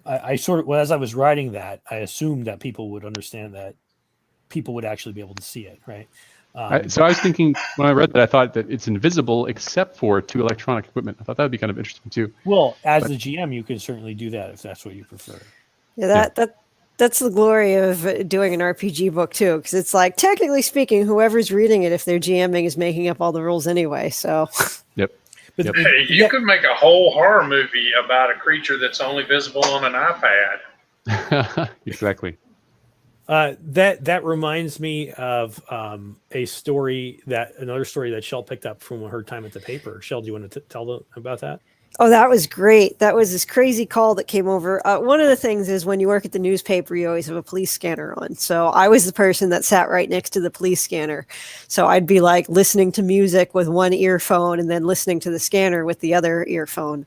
I sort of, as I was writing that, I assumed that people would understand that people would actually be able to see it, right? So I was thinking, when I read that, I thought that it's invisible except for to electronic equipment. I thought that would be kind of interesting too. Well, as the GM, you can certainly do that if that's what you prefer. Yeah, that's the glory of doing an RPG book too, because it's like, technically speaking, whoever's reading it, if they're GMing, is making up all the rules anyway. So. Yep. Hey, you could make a whole horror movie about a creature that's only visible on an iPad. Exactly. That reminds me of another story that Shell picked up from her time at the paper. Shell, do you want to tell them about that? Oh, that was great. That was this crazy call that came over. One of the things is when you work at the newspaper, you always have a police scanner on. So I was the person that sat right next to the police scanner. So I'd be like listening to music with one earphone and then listening to the scanner with the other earphone.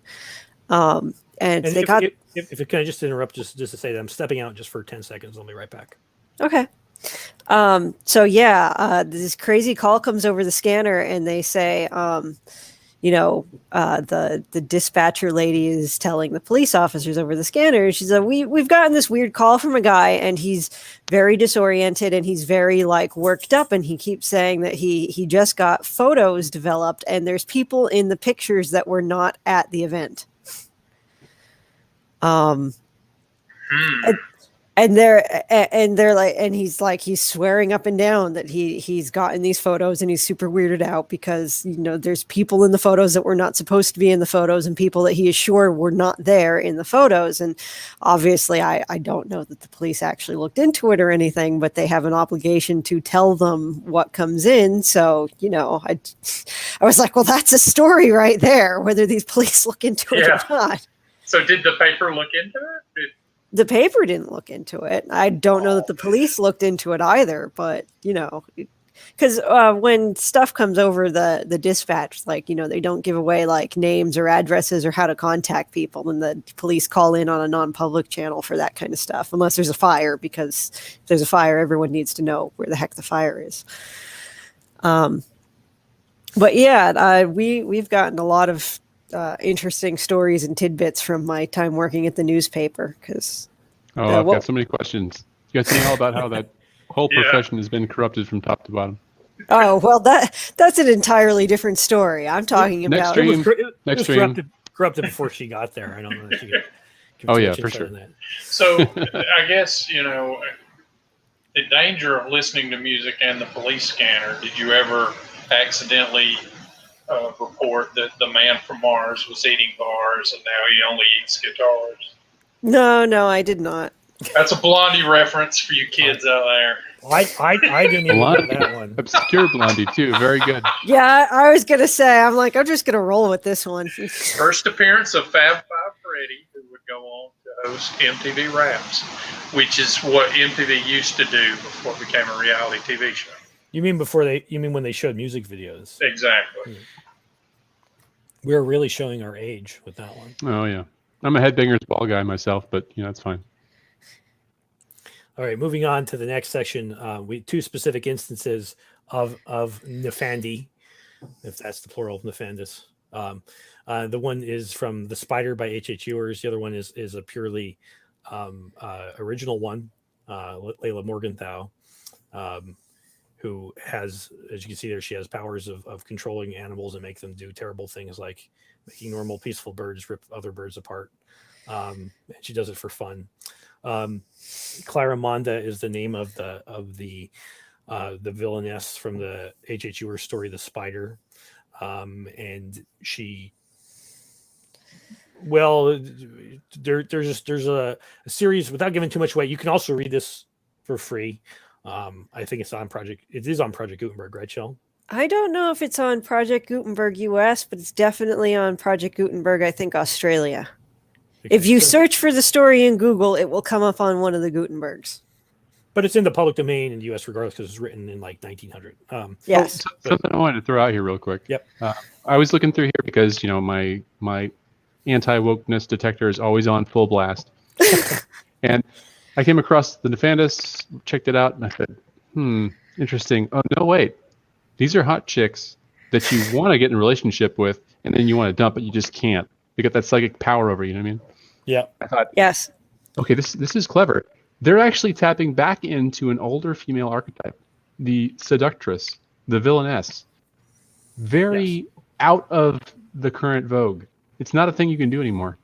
And if it can I just interrupt just to say that I'm stepping out just for 10 seconds. I'll be right back. Okay. This crazy call comes over the scanner and they say, the dispatcher lady is telling the police officers over the scanner. She said, we've gotten this weird call from a guy and he's very disoriented and he's very worked up. And he keeps saying that he just got photos developed and there's people in the pictures that were not at the event. And they're like, and he's swearing up and down that he's gotten these photos and he's super weirded out because, there's people in the photos that were not supposed to be in the photos and people that he is sure were not there in the photos. And obviously I don't know that the police actually looked into it or anything, but they have an obligation to tell them what comes in. So, I was like, well, that's a story right there, whether these police look into it or not. So did the paper look into it? The paper didn't look into it. I don't know that the police looked into it either, but because when stuff comes over the dispatch, they don't give away names or addresses or how to contact people, and the police call in on a non-public channel for that kind of stuff, unless there's a fire, because if there's a fire, everyone needs to know where the heck the fire is. But yeah, we've gotten a lot of interesting stories and tidbits from my time working at the newspaper. Because I've got so many questions. You guys know all about how that whole profession has been corrupted from top to bottom. Oh well, that's an entirely different story. I'm talking about next stream. Corrupted before she got there. I don't know if she got. Oh yeah, for sure. So I guess the danger of listening to music and the police scanner. Did you ever accidentally report that the man from Mars was eating bars and now he only eats guitars? No, I did not. That's a Blondie reference for you kids out there. I didn't even know that one. Obscure Blondie too. Very good. Yeah, I was gonna say. I'm just gonna roll with this one. First appearance of Fab Five Freddy, who would go on to host MTV Raps, which is what MTV used to do before it became a reality TV show. You mean when they showed music videos? Exactly. We're really showing our age with that one. Oh yeah, I'm a Headbangers Ball guy myself, but that's fine. All right, moving on to the next section. We two specific instances of Nefandi, if that's the plural of Nefandis. The one is from The Spider by H.H. Ewers. The other one is a purely original one, Layla Morgenthau, who has, as you can see there, she has powers of controlling animals and make them do terrible things like making normal, peaceful birds rip other birds apart. And she does it for fun. Claramonda is the name of the villainess from the H.H. Ewers story, The Spider. And she, well, there's a series, without giving too much away. You can also read this for free. I think it is on Project Gutenberg, right, Shell? I don't know if it's on Project Gutenberg US, but it's definitely on Project Gutenberg, I think, Australia. Okay. If you search for the story in Google, it will come up on one of the Gutenbergs. But it's in the public domain in the U.S. regardless, because it's written in like 1900. Yes. Something I wanted to throw out here real quick. Yep. I was looking through here because my anti-wokeness detector is always on full blast, and I came across the Nefandis, checked it out, and I said, interesting. Oh no, wait, these are hot chicks that you want to get in a relationship with, and then you want to dump, but you just can't. You got that psychic power over you. You know what I mean? Yeah. I thought, yes. Okay, this is clever. They're actually tapping back into an older female archetype, the seductress, the villainess. Very out of the current vogue. It's not a thing you can do anymore.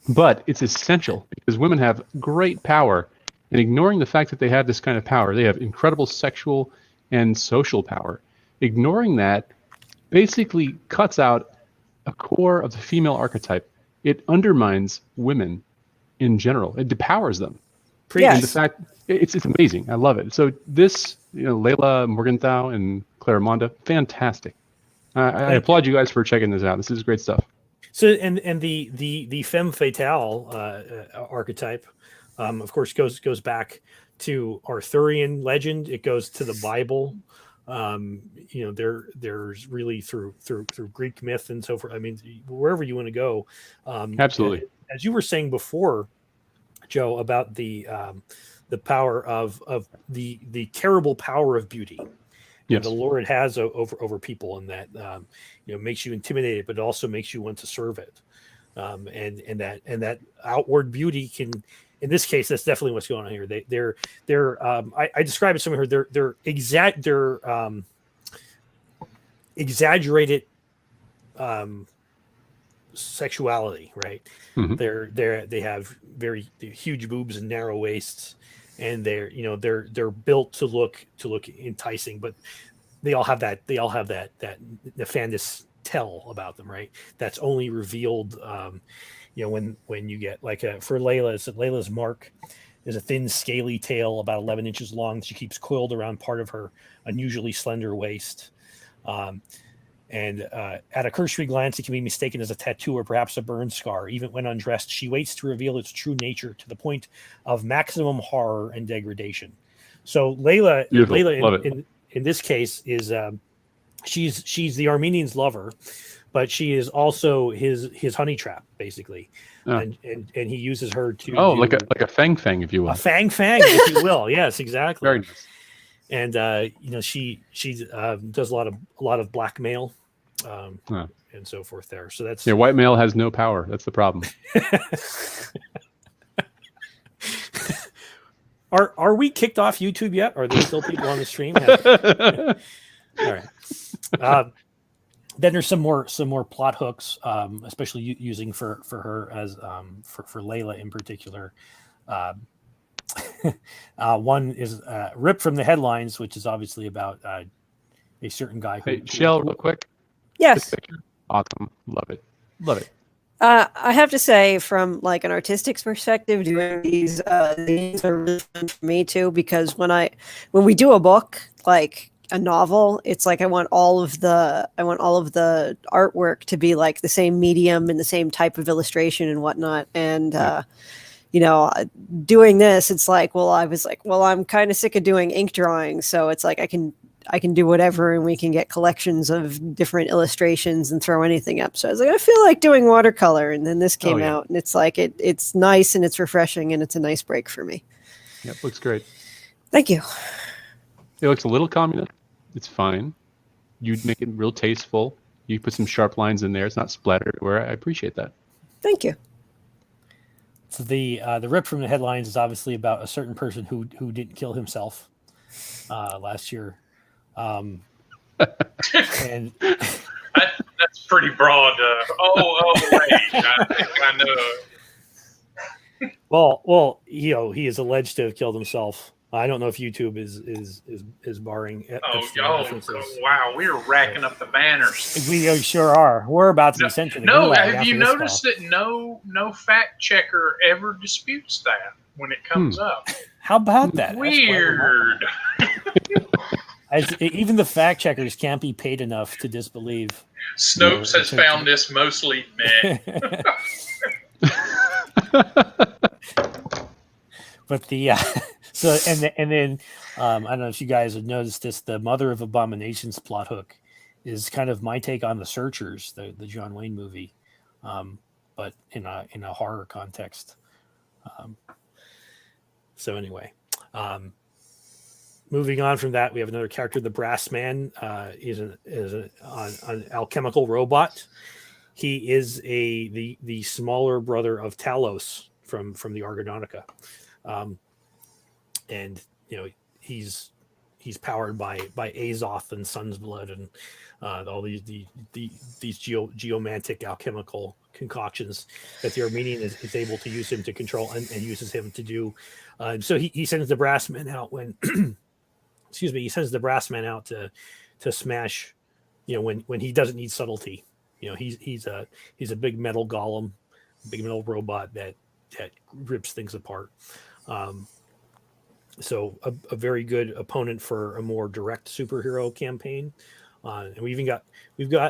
But it's essential because women have great power. And ignoring the fact that they have this kind of power, they have incredible sexual and social power. Ignoring that basically cuts out a core of the female archetype. It undermines women in general. It depowers them. Yes. And the fact, it's amazing. I love it. So this, Layla Morgenthau and Claramonda, fantastic. I applaud you guys for checking this out. This is great stuff. So and the femme fatale archetype, of course, goes back to Arthurian legend. It goes to the Bible. There's really through Greek myth and so forth. I mean, wherever you want to go. Absolutely. As you were saying before, Joe, about the power of the terrible power of beauty. Yes. The Lord has over people, and that makes you intimidated, but it also makes you want to serve it. And that outward beauty can, in this case, that's definitely what's going on here. They're I describe it somewhere here. They're exaggerated sexuality, right? Mm-hmm. They have very huge boobs and narrow waists, and they're built to look enticing, but they all have that Nefandis tell about them, right? That's only revealed when you get for Layla's mark is a thin scaly tail about 11 inches long. She keeps coiled around part of her unusually slender waist. And at a cursory glance, it can be mistaken as a tattoo or perhaps a burn scar. Even when undressed, she waits to reveal its true nature to the point of maximum horror and degradation. So Layla in this case is she's the Armenian's lover, but she is also his honey trap, basically. And he uses her to like a fang, if you will. A fang, if you will. Yes, exactly. Very nice. And she does a lot of blackmail and so forth there. So that's white male has no power. That's the problem. Are we kicked off YouTube yet? Are there still people on the stream? All right. Then there's some more plot hooks, especially using for her as for Layla in particular. One is ripped from the headlines, which is obviously about a certain guy. Hey, Shell, real quick. Yes. Awesome. Love it. I have to say, from like an artistic perspective, doing these zines are really fun for me too. Because when we do a book, like a novel, it's like I want all of the artwork to be like the same medium and the same type of illustration and whatnot. And doing this, it's like, I'm kind of sick of doing ink drawings, so it's like I can do whatever, and we can get collections of different illustrations and throw anything up. So I was like, I feel like doing watercolor, and then this came out, and it's like it's nice and it's refreshing and it's a nice break for me. Yep, looks great. Thank you. It looks a little communist. It's fine. You'd make it real tasteful. You put some sharp lines in there. It's not splattered everywhere. I appreciate that. Thank you. So the rip from the headlines is obviously about a certain person who didn't kill himself last year. And that's pretty broad. Wait, I think I know. Well, he is alleged to have killed himself. I don't know if YouTube is barring. Wow, we're racking up the banners. We sure are. We're about to be sent to the No, gulag have you noticed that no fact checker ever disputes that when it comes up? How about that? Weird. Even the fact checkers can't be paid enough to disbelieve. Snopes has found this mostly meh. But then I don't know if you guys have noticed this. The Mother of Abominations plot hook is kind of my take on The Searchers, the John Wayne movie, but in a horror context. So anyway. Moving on from that, we have another character, the Brass Man. Is an alchemical robot. He is the smaller brother of Talos from the Argonautica, and he's powered by Azoth and Sun's Blood and all these geomantic alchemical concoctions that the Armenian is able to use him to control and uses him to do. So he sends the Brass Man out when. Excuse me. He sends the Brass Man out to smash, when he doesn't need subtlety. He's a big metal golem, big metal robot that rips things apart. So a very good opponent for a more direct superhero campaign. And we've got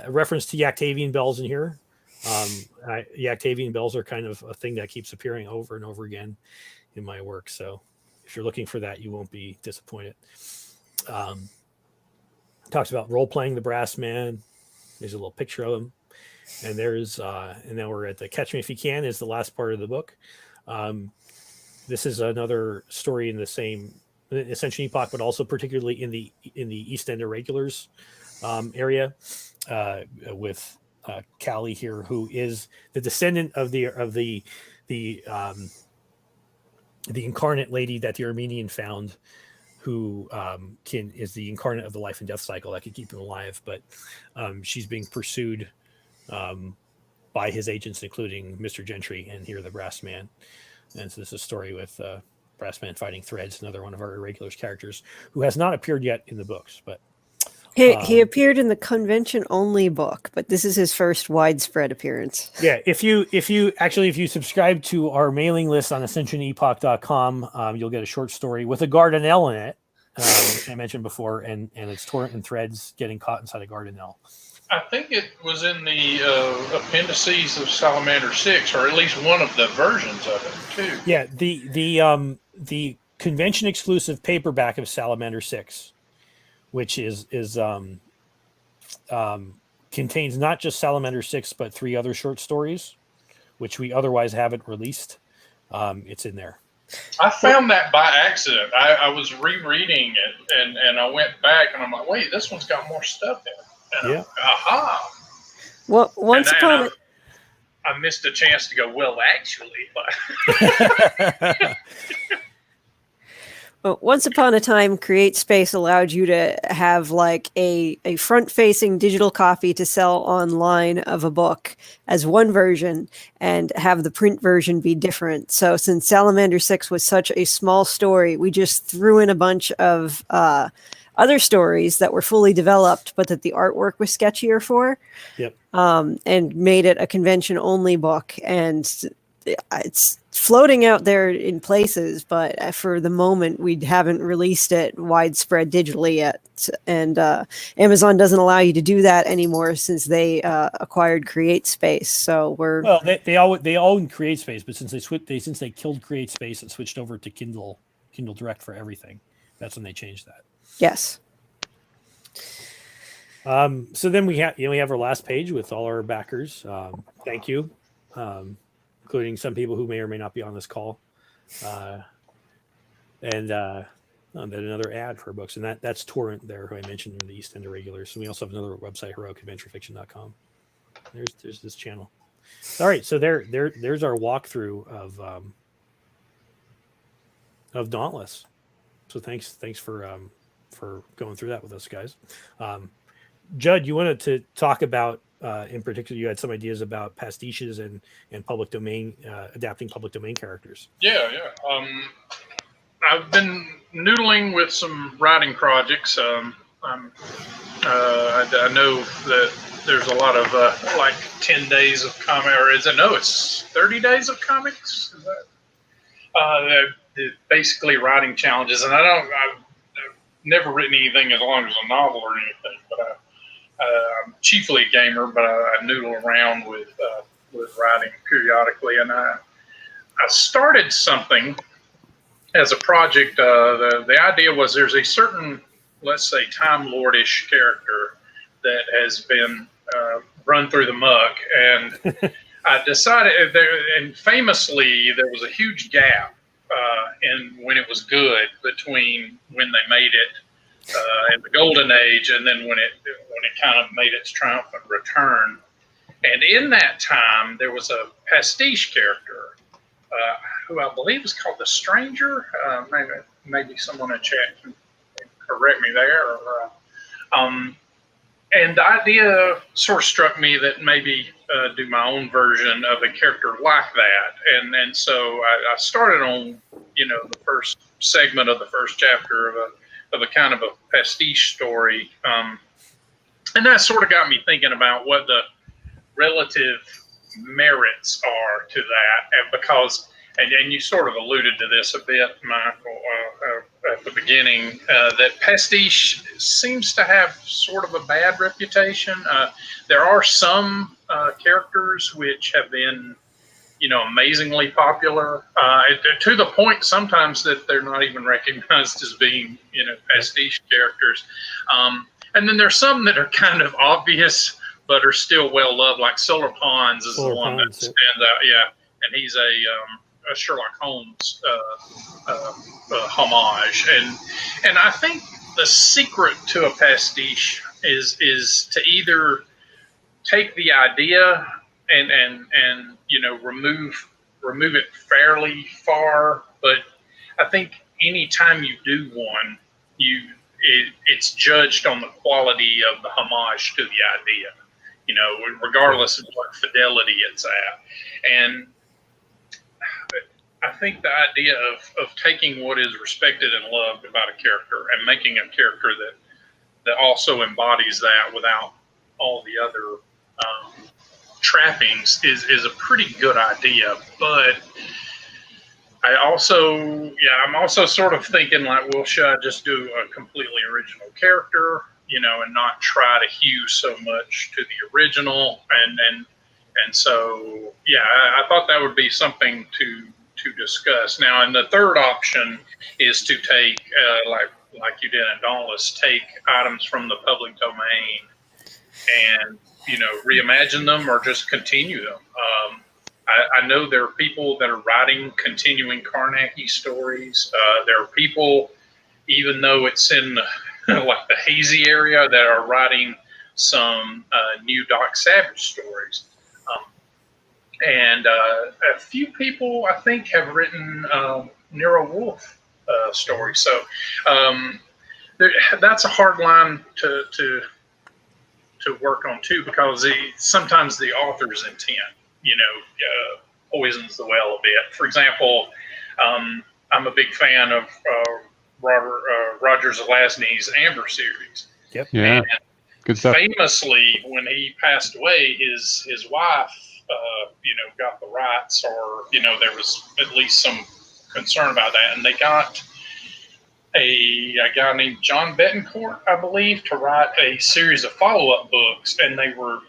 a reference to Yactavian bells in here. Yactavian bells are kind of a thing that keeps appearing over and over again in my work. So if you're looking for that, you won't be disappointed. Talks about role playing the Brass Man. There's a little picture of him, and there's and then we're at the Catch Me If You Can is the last part of the book. This is another story in the same Ascension Epoch, but also particularly in the East End Irregulars area with Callie here, who is the descendant of the incarnate lady that the Armenian found, who is the incarnate of the life and death cycle that could keep him alive, but she's being pursued by his agents, including Mr. Gentry and here the Brass Man. And so this is a story with Brass Man fighting Threads, another one of our Irregulars characters who has not appeared yet in the books, but he appeared in the convention only book, but this is his first widespread appearance. Yeah, if you subscribe to our mailing list on ascensionepoch.com, you'll get a short story with a Gardanel in it. I mentioned before, and it's Torrent and Threads getting caught inside a Gardanel. I think it was in the appendices of Salamander 6, or at least one of the versions of it too. Yeah, the convention exclusive paperback of Salamander 6, which is contains not just Salamander 6 but 3 other short stories, which we otherwise haven't released. It's in there. I found that by accident. I was rereading it and I went back and I'm like, wait, this one's got more stuff in it. And yeah. Aha. Well, I missed a chance to go, well, actually, but Well, Once Upon a Time, Create Space allowed you to have like a front-facing digital copy to sell online of a book as one version and have the print version be different. So since Salamander 6 was such a small story, we just threw in a bunch of other stories that were fully developed, but that the artwork was sketchier for. Yep. And made it a convention-only book, and it's floating out there in places, but for the moment we haven't released it widespread digitally yet, and Amazon doesn't allow you to do that anymore since they acquired CreateSpace. So they own CreateSpace, but since they killed CreateSpace and switched over to Kindle Direct for everything, that's when they changed that. Yes. So then we have our last page with all our backers. Thank you, including some people who may or may not be on this call, and then another ad for books, and that's Torrent there, who I mentioned, in the East End of Regulars. And we also have another website, heroicadventurefiction.com. There's this channel. All right, so there's our walkthrough of Dauntless. So thanks for going through that with us, guys. Judd, you wanted to talk about, in particular, you had some ideas about pastiches and public domain, adapting public domain characters. Yeah. I've been noodling with some writing projects. I know that there's a lot of like 10 days of comic, or is it? No, it's 30 days of comics. Is that basically writing challenges? And I've never written anything as long as a novel or anything, but I'm chiefly a gamer, but I noodle around with writing periodically. And I started something as a project. The idea was there's a certain, let's say, Time Lord-ish character that has been run through the muck, and I decided, and famously there was a huge gap in when it was good between when they made it in the Golden Age, and then when it kind of made its triumphant return. And in that time, there was a pastiche character who I believe is called the Stranger. Maybe someone in chat can correct me there. And the idea sort of struck me that maybe do my own version of a character like that. And so I started on, the first segment of the first chapter of a kind of a pastiche story. And that sort of got me thinking about what the relative merits are to that. And because, and you sort of alluded to this a bit, Michael, at the beginning, that pastiche seems to have sort of a bad reputation. There are some characters which have been, amazingly popular, to the point sometimes that they're not even recognized as being, pastiche characters. And then there's some that are kind of obvious, but are still well loved, like Solar Ponds is the one that stands out. Yeah, and he's a Sherlock Holmes homage, and I think the secret to a pastiche is to either take the idea and remove it fairly far, but I think anytime you do one, it's judged on the quality of the homage to the idea, regardless of what fidelity it's at. And I think the idea of taking what is respected and loved about a character and making a character that also embodies that without all the other trappings is a pretty good idea. But I'm also sort of thinking like, well, should I just do a completely original character, and not try to hew so much to the original? And so, yeah, I thought that would be something to discuss. Now, and the third option is to take, like you did in Dauntless, take items from the public domain and, reimagine them or just continue them. I know there are people that are writing continuing Carnacki stories. There are people, even though it's in like the hazy area, that are writing some new Doc Savage stories. And a few people, I think, have written Nero Wolfe stories. So that's a hard line to work on too, because sometimes the author's intent, poisons the well a bit. For example, I'm a big fan of Roger Zelazny's Amber series. Yep. Yeah. And good stuff. famously, when he passed away, his wife, got the rights, or there was at least some concern about that, and they got a guy named John Betancourt, I believe, to write a series of follow-up books, and they were,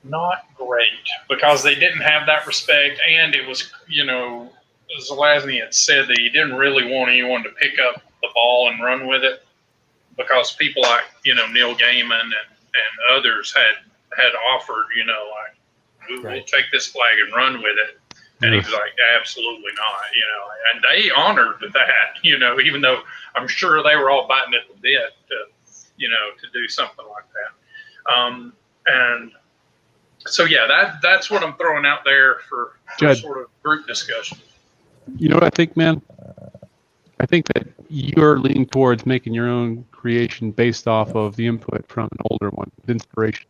not great because they didn't have that respect, and it was, Zelazny had said that he didn't really want anyone to pick up the ball and run with it because people like, Neil Gaiman and others had offered, we'll take this flag and run with it. And he was like, absolutely not, and they honored that, even though I'm sure they were all biting at the bit to do something like that. And so, yeah, that's what I'm throwing out there for sort of group discussion. You know what I think, man? I think that you're leaning towards making your own creation based off of the input from an older one, with inspiration.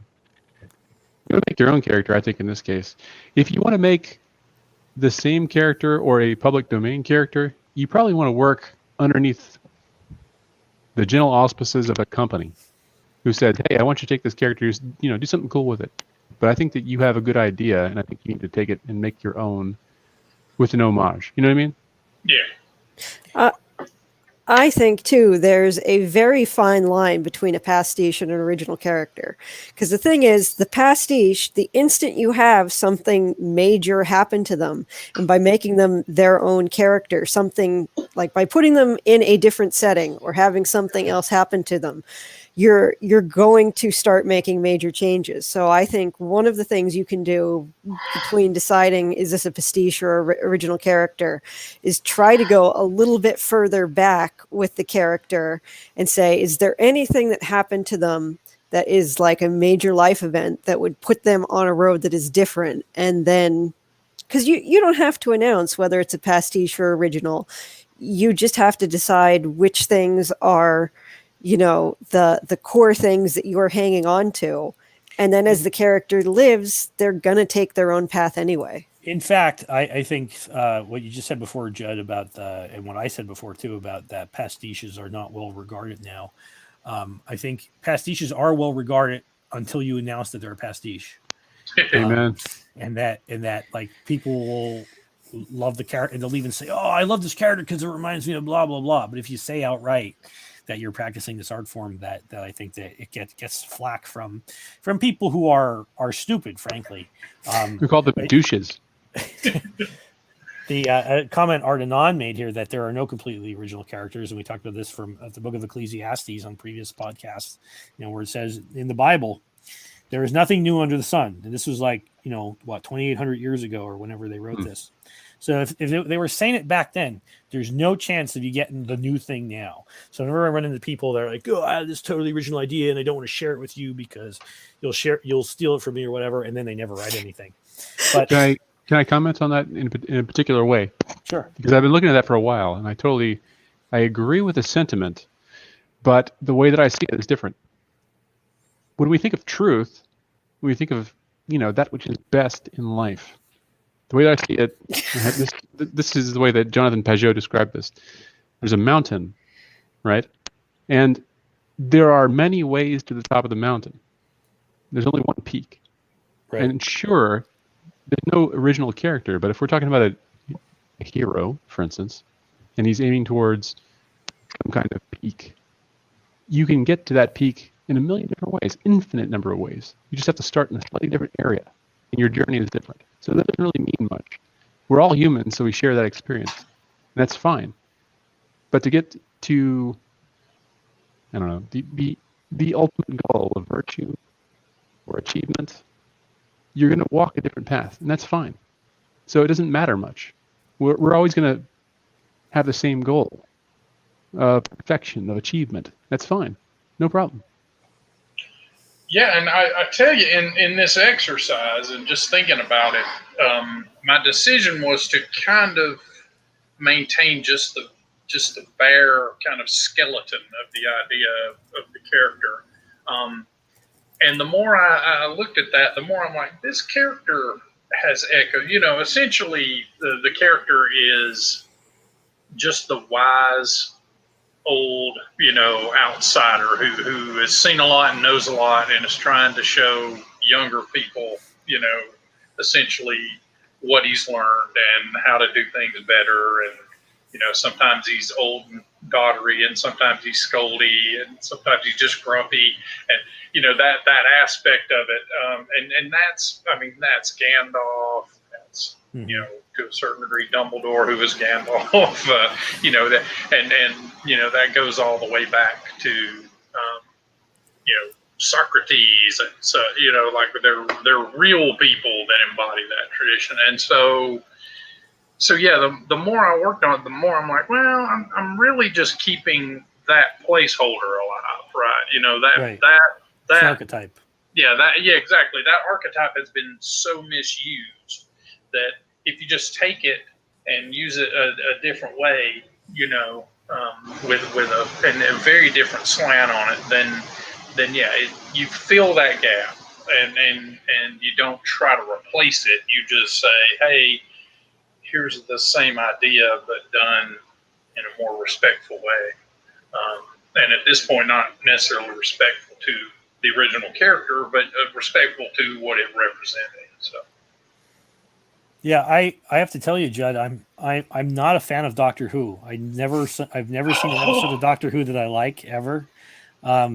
You're going to make your own character, I think, in this case. If you want to make the same character or a public domain character, you probably want to work underneath the general auspices of a company who said, hey, I want you to take this character, do something cool with it. But I think that you have a good idea, and I think you need to take it and make your own with an homage. You know what I mean? Yeah. I think, too, there's a very fine line between a pastiche and an original character. Because the thing is, the pastiche, the instant you have something major happen to them, and by making them their own character, something like by putting them in a different setting or having something else happen to them, you're going to start making major changes. So I think one of the things you can do between deciding is this a pastiche or original character is try to go a little bit further back with the character and say, is there anything that happened to them that is like a major life event that would put them on a road that is different? And then, because you don't have to announce whether it's a pastiche or original, you just have to decide which things are the core things that you're hanging on to. And then as the character lives, they're going to take their own path anyway. In fact, I think what you just said before, Judd, about and what I said before, too, about that pastiches are not well regarded now. I think pastiches are well regarded until you announce that they're a pastiche. Amen. And that like people will love the character and they'll even say, oh, I love this character because it reminds me of blah, blah, blah. But if you say outright that you're practicing this art form, that I think that it gets flack from people who are stupid, frankly. We call them douches. The comment Ardenon made here that there are no completely original characters, and we talked about this from the book of Ecclesiastes on previous podcasts, where it says in the Bible, there is nothing new under the sun. And this was like, 2,800 years ago or whenever they wrote this. So if they were saying it back then, there's no chance of you getting the new thing now. So whenever I run into people that are like, oh, I have this totally original idea and I don't want to share it with you because you'll steal it from me or whatever, and then they never write anything. But Can I comment on that in a particular way? Sure. Because I've been looking at that for a while, and I agree with the sentiment, but the way that I see it is different. When we think of truth, when we think of that which is best in life, the way that I see it, this is the way that Jonathan Pajot described this. There's a mountain, right? And there are many ways to the top of the mountain. There's only one peak. Right. And sure, there's no original character, but if we're talking about a hero, for instance, and he's aiming towards some kind of peak, you can get to that peak in a million different ways, infinite number of ways. You just have to start in a slightly different area, and your journey is different. So that doesn't really mean much. We're all humans, so we share that experience. And that's fine. But to get to, I don't know, the ultimate goal of virtue or achievement, you're going to walk a different path, and that's fine. So it doesn't matter much. We're always going to have the same goal of perfection, of achievement. That's fine. No problem. Yeah, and I tell you, in this exercise and just thinking about it, my decision was to kind of maintain just the bare kind of skeleton of the idea of the character. And the more I looked at that, the more I'm like, this character has echo. Essentially, the character is just the wise old, outsider who has seen a lot and knows a lot and is trying to show younger people, essentially what he's learned and how to do things better. And, sometimes he's old and doddery, and sometimes he's scoldy, and sometimes he's just grumpy. And, that aspect of it. And that's Gandalf. That's, to a certain degree, Dumbledore, who was Gandalf, that, and that goes all the way back to, Socrates. So, like they're real people that embody that tradition. And so yeah, the more I worked on it, the more I'm like, well, I'm really just keeping that placeholder alive, right? That archetype. Yeah, exactly. That archetype has been so misused that if you just take it and use it a different way, with a very different slant on it, then yeah, you fill that gap, and you don't try to replace it. You just say, hey, here's the same idea but done in a more respectful way. And at this point, not necessarily respectful to the original character, but respectful to what it represented. So. Yeah, I have to tell you, Judd, I'm not a fan of Doctor Who. I've never seen an episode of Doctor Who that I like ever. Yeah,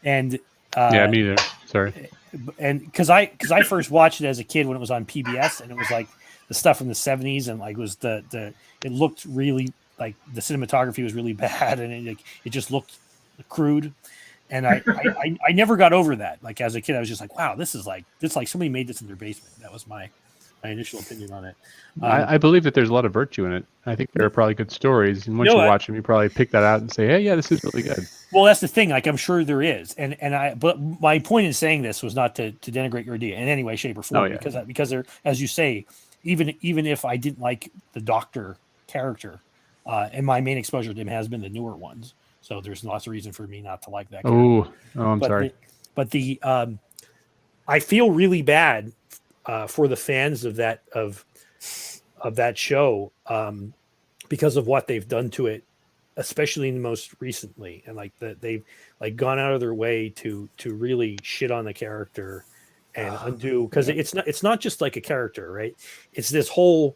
me either. Sorry. And because I first watched it as a kid when it was on PBS, and it was like the stuff from the 70s, and like was it looked really like the cinematography was really bad, and it just looked crude. And I never got over that. Like as a kid, I was just like, wow, this is like somebody made this in their basement. That was my initial opinion on it. I believe that there's a lot of virtue in it. I think there are probably good stories, and once you watch them, you probably pick that out and say, hey, yeah, this is really good. Well, that's the thing. Like I'm sure there is, but my point in saying this was not to denigrate your idea in any way, shape, or form. Because there, as you say, even if I didn't like the Doctor character, and my main exposure to him has been the newer ones, so there's lots of reason for me not to like that character. I'm sorry. I feel really bad for the fans of that show because of what they've done to it, especially in the most recently, and like that they've like gone out of their way to really shit on the character and undo, because it's not just like a character, right? It's this whole,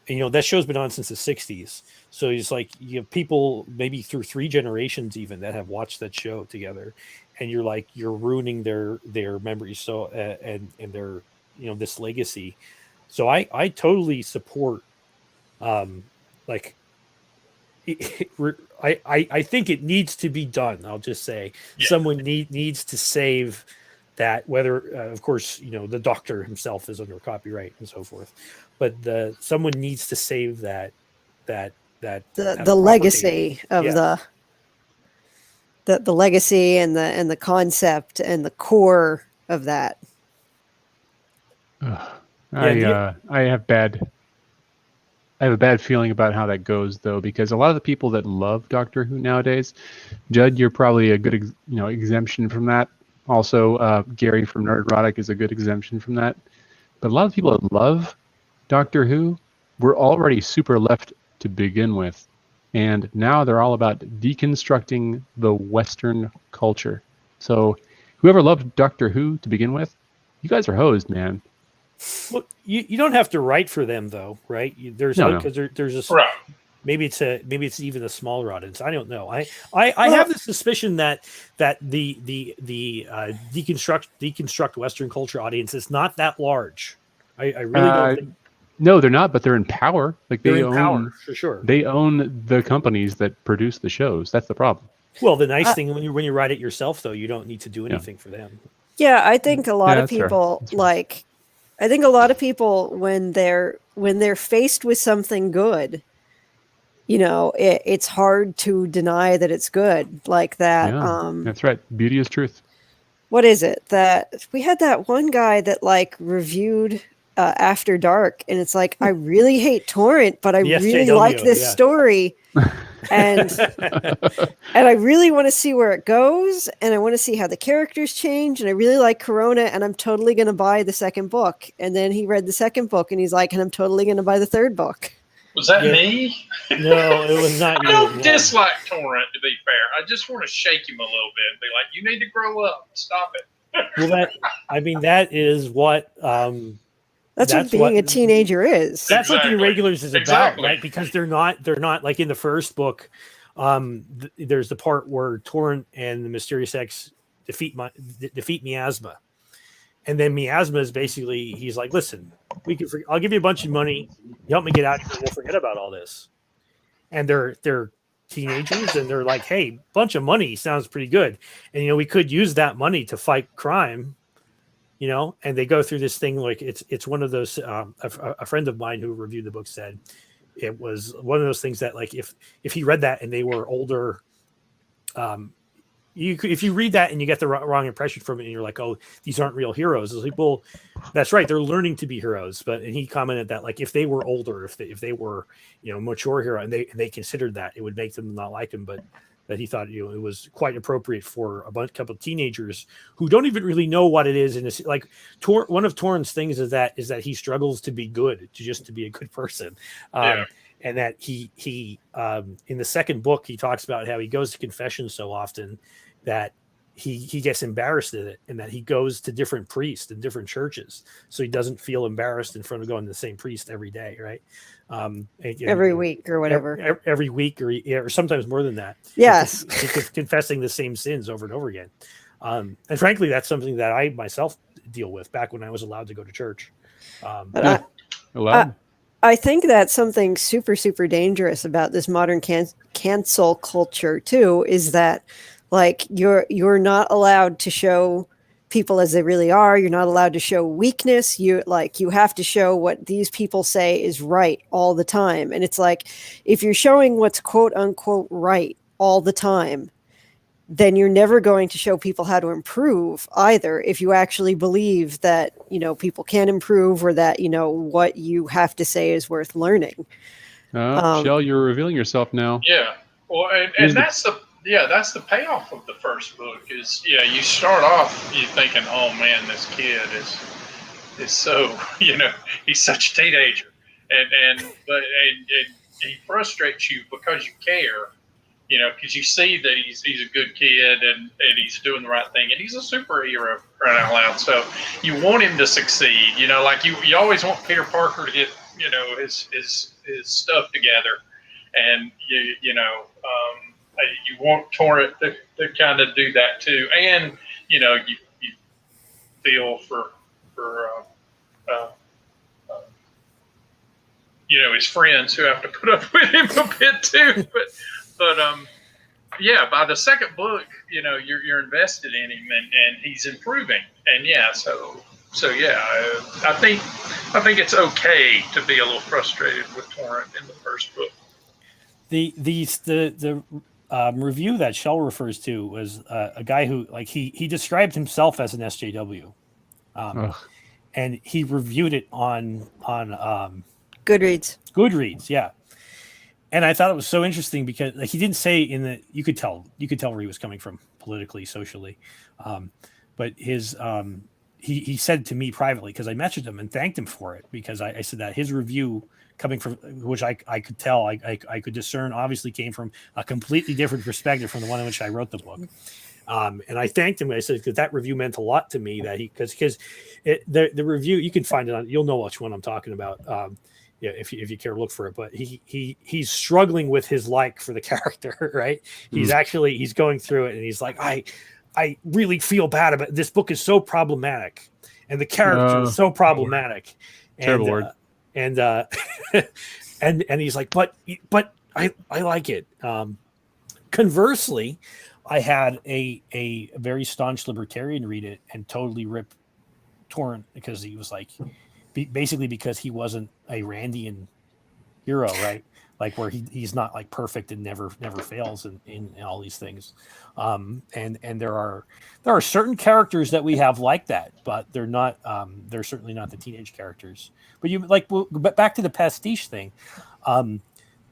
that show's been on since the 60s, so it's like you have people maybe through 3 generations even that have watched that show together, and you're ruining their memories, so and their this legacy. So I totally support I think it needs to be done. I'll just say someone needs to save that, whether of course the Doctor himself is under copyright and so forth, but someone needs to save that the legacy of the legacy and the concept and the core of that. I have a bad feeling about how that goes, though, because a lot of the people that love Doctor Who nowadays, Judd, you're probably a good exemption from that. Also, Gary from Nerdrotic is a good exemption from that. But a lot of people that love Doctor Who were already super left to begin with, and now they're all about deconstructing the Western culture. So whoever loved Doctor Who to begin with, you guys are hosed, man. Well, you don't have to write for them, though, right? There's this right. Maybe it's even a smaller audience. I don't know. I have the suspicion that the deconstruct Western culture audience is not that large. I really don't think. No, they're not, but they're in power. Like they're in power, for sure. They own the companies that produce the shows. That's the problem. Well, the nice thing when you write it yourself, though, you don't need to do anything for them. Yeah, I think a lot of people I think a lot of people when they're faced with something good, it's hard to deny that it's good. Like that. Yeah, that's right. Beauty is truth. What is it that we had that one guy that reviewed After Dark, and it's like, I really hate Torrent, but I really like this story. And I really want to see where it goes, and I want to see how the characters change, and I really like Corona, and I'm totally going to buy the second book. And then he read the second book, and he's like, and I'm totally going to buy the third book. Was that me? No, it was not you. I don't dislike Torrent, to be fair. I just want to shake him a little bit and be like, you need to grow up. Stop it. Well, that is what that's what being a teenager is. That's what the Irregulars is about, right? Because they're not like in the first book. There's the part where Torrent and the Mysterious X defeat Miasma, and then Miasma is basically, he's like, listen, I'll give you a bunch of money, you help me get out here, and we'll forget about all this. And they're teenagers, and they're like, hey, bunch of money sounds pretty good, and we could use that money to fight crime. And they go through this thing like it's one of those. A friend of mine who reviewed the book said it was one of those things that, like, if he read that and they were older, if you read that and you get the wrong impression from it, and you're like, oh, these aren't real heroes. It's like, well, that's right, they're learning to be heroes. And he commented that, like, if they were older, if they were mature hero, and they considered that, it would make them not like him, but that he thought it was quite appropriate for a couple of teenagers who don't even really know what it is. And like one of Torrent's things is that he struggles to be good, to be a good person. And that he in the second book, he talks about how he goes to confession so often that he gets embarrassed in it, and that he goes to different priests in different churches, so he doesn't feel embarrassed in front of going to the same priest every day, right? Every week or whatever. Every week or sometimes more than that. Yes. Confessing the same sins over and over again. And frankly, that's something that I myself deal with back when I was allowed to go to church. I think that's something super, super dangerous about this modern cancel culture too, is that, like, you're not allowed to show people as they really are. You're not allowed to show weakness. You have to show what these people say is right all the time. And it's like, if you're showing what's quote unquote right all the time, then you're never going to show people how to improve either. If you actually believe that, people can improve, or that, what you have to say is worth learning. Shell, you're revealing yourself now. Yeah. Well, and that's the payoff of the first book is, you start off, you thinking, oh man, this kid is so, he's such a teenager, and he frustrates you because you care, because you see that he's a good kid and he's doing the right thing, and he's a superhero, right out loud. So you want him to succeed, like you always want Peter Parker to get, his stuff together, and you want Torrent to kind of do that too, and you feel for his friends who have to put up with him a bit too. But by the second book, you're invested in him, and he's improving, and I think it's okay to be a little frustrated with Torrent in the first book. The review that Shell refers to was a guy who, like, he described himself as an SJW, and he reviewed it on Goodreads, yeah. And I thought it was so interesting because, like, he didn't say you could tell where he was coming from politically, socially, but his he said to me privately, because I messaged him and thanked him for it, because I said that his review, coming from which I could tell, I could discern, obviously came from a completely different perspective from the one in which I wrote the book. And I thanked him. I said, because that review meant a lot to me, that because the review, you can find it on, you'll know which one I'm talking about. If you care to look for it, but he's struggling with his like for the character, right? He's going through it, and he's like, I really feel bad about it. This book is so problematic, and the character is so problematic. Terrible word. And he's like, but I like it. Conversely, I had a very staunch libertarian read it and totally rip Torrent, because he was like, basically because he wasn't a Randian hero, right? Like, where he's not like perfect and never fails in all these things. And there are certain characters that we have like that, but they're not they're certainly not the teenage characters. But back to the pastiche thing, and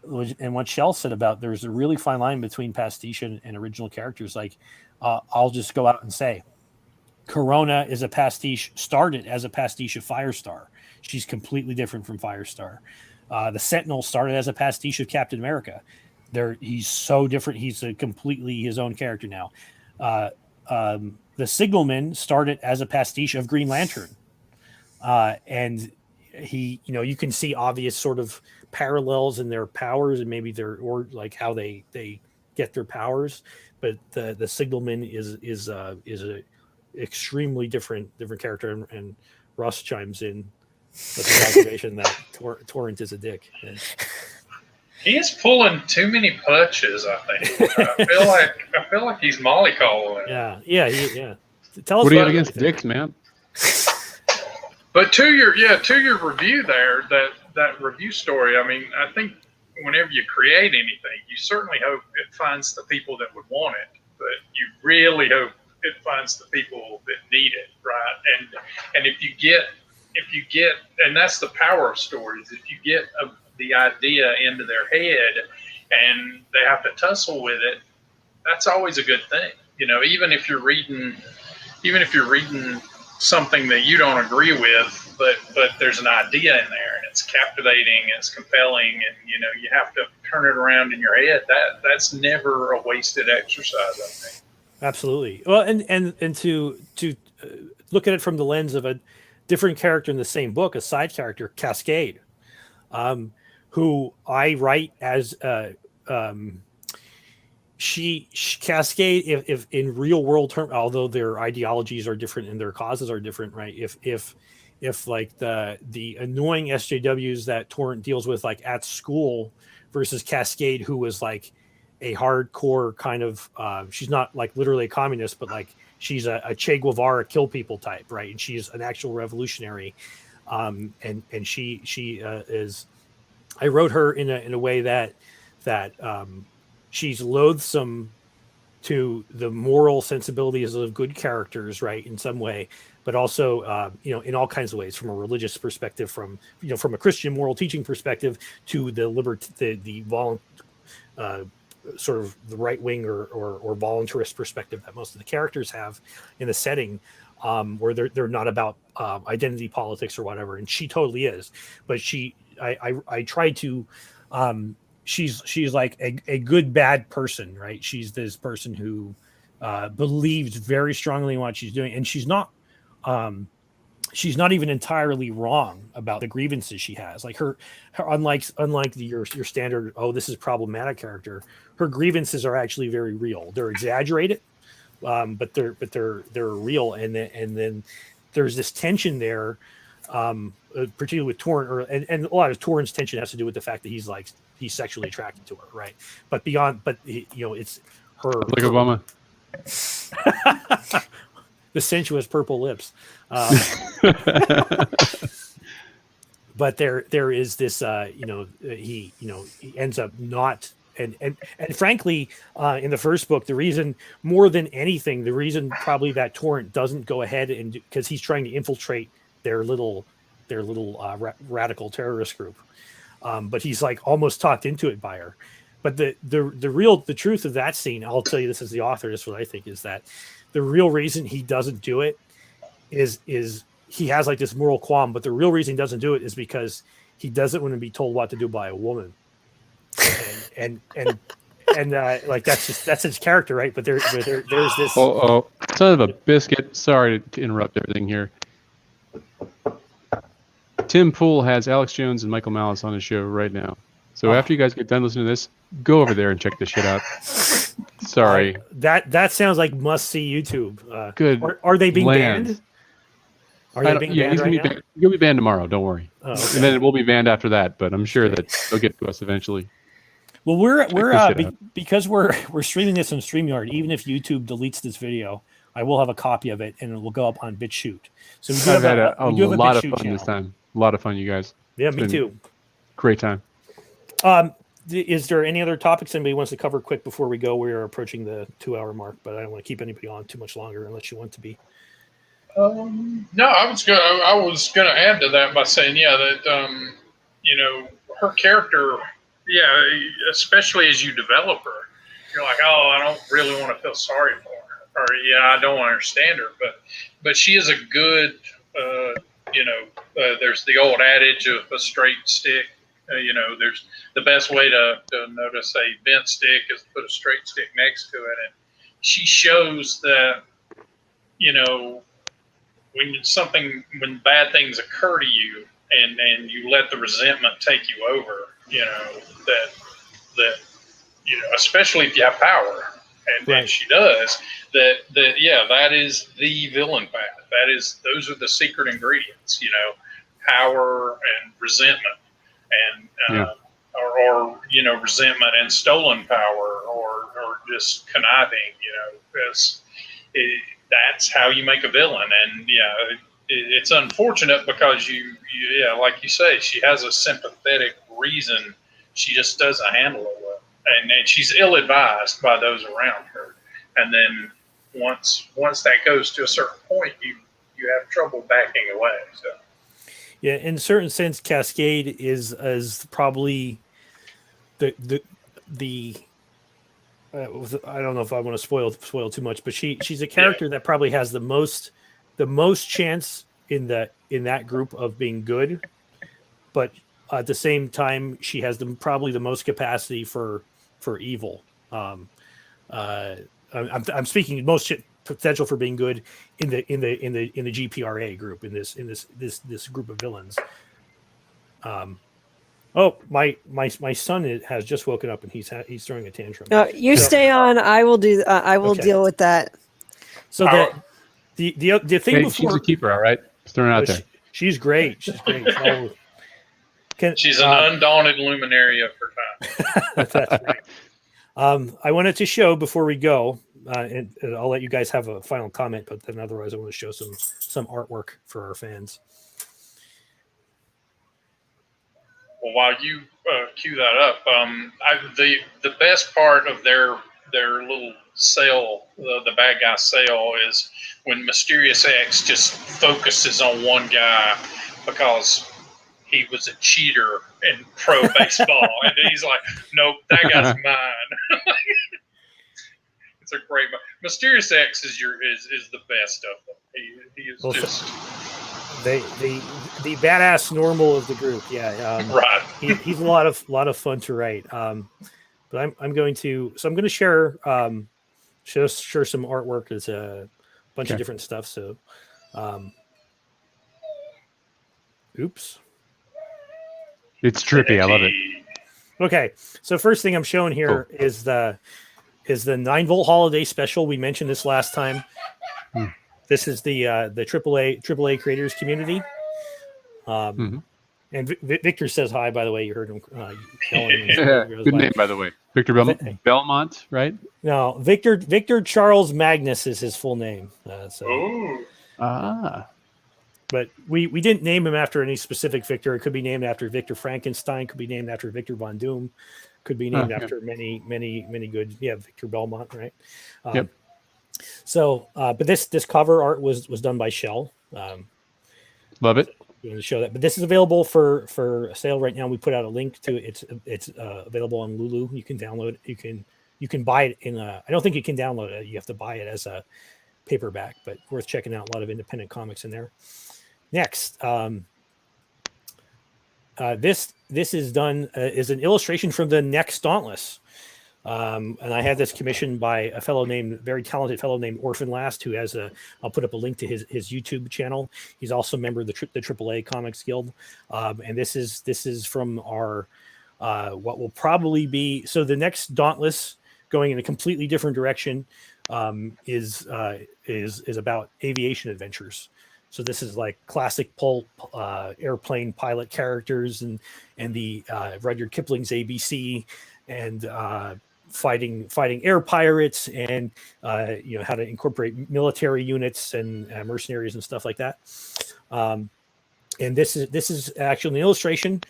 what Shell said about, there's a really fine line between pastiche and original characters. Like, I'll just go out and say, Corona is a pastiche, started as a pastiche of Firestar. She's completely different from Firestar. The Sentinel started as a pastiche of Captain America. He's so different. He's a completely his own character now. The Signalman started as a pastiche of Green Lantern, and he, you can see obvious sort of parallels in their powers and maybe or like how they get their powers. But the Signalman is a extremely different character, and Russ chimes in with the observation that Torrent is a dick. And he is pulling too many punches, I think. I feel like he's mollycoddling. Yeah. Tell us what do you got against dicks, man? But to your review there, that review story, I mean, I think whenever you create anything, you certainly hope it finds the people that would want it, but you really hope it finds the people that need it, right? And if you get, and that's the power of stories, if you get the idea into their head and they have to tussle with it, that's always a good thing. Even if you're reading something that you don't agree with, but there's an idea in there and it's captivating, it's compelling, and you have to turn it around in your head. That's never a wasted exercise, I think. Absolutely. Well, and to look at it from the lens of a different character in the same book, a side character, Cascade, who I write as Cascade, if in real world terms, although their ideologies are different and their causes are different, right? If like the annoying SJWs that Torrent deals with, like at school, versus Cascade, who was like a hardcore kind of, she's not like literally a communist, but like she's a Che Guevara kill people type, right? And she's an actual revolutionary, and she is. I wrote her in a way that she's loathsome to the moral sensibilities of good characters, right, in some way, but also, in all kinds of ways, from a religious perspective, from a Christian moral teaching perspective, to the sort of the right wing or voluntarist perspective that most of the characters have in the setting, where they're not about identity politics or whatever, and she totally is. But I tried to. She's like a good bad person, right? She's this person who believes very strongly in what she's doing, and she's not even entirely wrong about the grievances she has. Like her unlike your standard, oh, this is problematic character, her grievances are actually very real. They're exaggerated, but they're real, and then there's this tension there, particularly with Torrent, and a lot of Torrent's tension has to do with the fact that he's sexually attracted to her, right? But it's her, like Obama, the sensuous purple lips. But there is this, he ends up not, and frankly, in the first book, the reason more than anything, the reason probably that Torrent doesn't go ahead and because he's trying to infiltrate their little radical terrorist group. But he's like almost talked into it by her. But the truth of that scene, I'll tell you this as the author, this is what I think, is that the real reason he doesn't do it is he has like this moral qualm, but the real reason he doesn't do it is because he doesn't want to be told what to do by a woman. And like that's his character, right? But there's this son of a biscuit. Sorry to interrupt everything here. Tim Pool has Alex Jones and Michael Malice on his show right now. So after you guys get done listening to this, go over there and check this shit out. Sorry. That sounds like must see YouTube. Good. Are they being banned? Are they being banned right now? You'll be banned tomorrow. Don't worry. Oh, okay. And then it will be banned after that. But I'm sure that they'll get to us eventually. Well, because we're streaming this on StreamYard. Even if YouTube deletes this video, I will have a copy of it, and it will go up on BitChute. So we I've had a lot of fun this time. A lot of fun, you guys. Yeah, me too. Great time. Is there any other topics anybody wants to cover quick before we go? We are approaching the 2-hour mark, but I don't want to keep anybody on too much longer unless you want to be. No, I was going to add to that by saying, that her character, especially as you develop her, you're like, oh, I don't really want to feel sorry for her, or I don't understand her, but she is a good, there's the old adage of a straight stick There's the best way to notice a bent stick is to put a straight stick next to it, and she shows that when bad things occur to you, and you let the resentment take you over, that especially if you have power, and she does that is the villain path. Those are the secret ingredients, power and resentment, and or resentment and stolen power, or just conniving, because that's how you make a villain. And it's unfortunate because like you say, she has a sympathetic reason. She just doesn't handle it well, and she's ill-advised by those around her. And then once that goes to a certain point, you have trouble backing away. So yeah, in a certain sense, Cascade is probably the I don't know if I want to spoil too much, but she's a character that probably has the most chance in that group of being good, but at the same time, she has probably the most capacity for evil. I'm speaking most potential for being good in the GPRA group, in this group of villains. Oh, my son has just woken up and he's throwing a tantrum. You stay on. I will do. I will deal with that. So that the thing before, she's a keeper, all right. Just throwing it out there. She's great. She's great. She's an undaunted luminary of her time. That's right. I wanted to show before we go, and I'll let you guys have a final comment, but then otherwise I want to show some artwork for our fans. Well, while you cue that up, the best part of their little sale, the bad guy sale, is when Mysterious X just focuses on one guy because he was a cheater in pro baseball, and he's like, "Nope, that guy's mine." It's a great. Mysterious X is the best of them. He is just. The badass normal of the group, right. He's a lot of fun to write. But I'm going to share some artwork. There's a bunch of different stuff. So, oops, it's trippy. I love it. Okay, so first thing I'm showing here is the 9-volt holiday special. We mentioned this last time. This is the AAA creators community. And Victor says hi, by the way. You heard him yelling. Good name, by the way. Victor Belmont, right? No, Victor Charles Magnus is his full name. But we didn't name him after any specific Victor. It could be named after Victor Frankenstein. Could be named after Victor Von Doom. Could be named after many good. Yeah, Victor Belmont, right? Yep. So, but this cover art was done by Shell. Love it. To show that, but this is available for sale right now. We put out a link to it. It's available on Lulu. You can download it. You can buy it in I don't think you can download it. You have to buy it as a paperback, but worth checking out. A lot of independent comics in there. Next, this is done is an illustration from the next Dauntless. And I had this commissioned by a very talented fellow named Orphan Last, who has I'll put up a link to his YouTube channel. He's also a member of the AAA Comics Guild. And this is from our, what will probably be, so the next Dauntless, going in a completely different direction, is about aviation adventures. So this is like classic pulp airplane pilot characters and the Rudyard Kipling's ABC and fighting air pirates and how to incorporate military units and mercenaries and stuff like that. And this is actually an illustration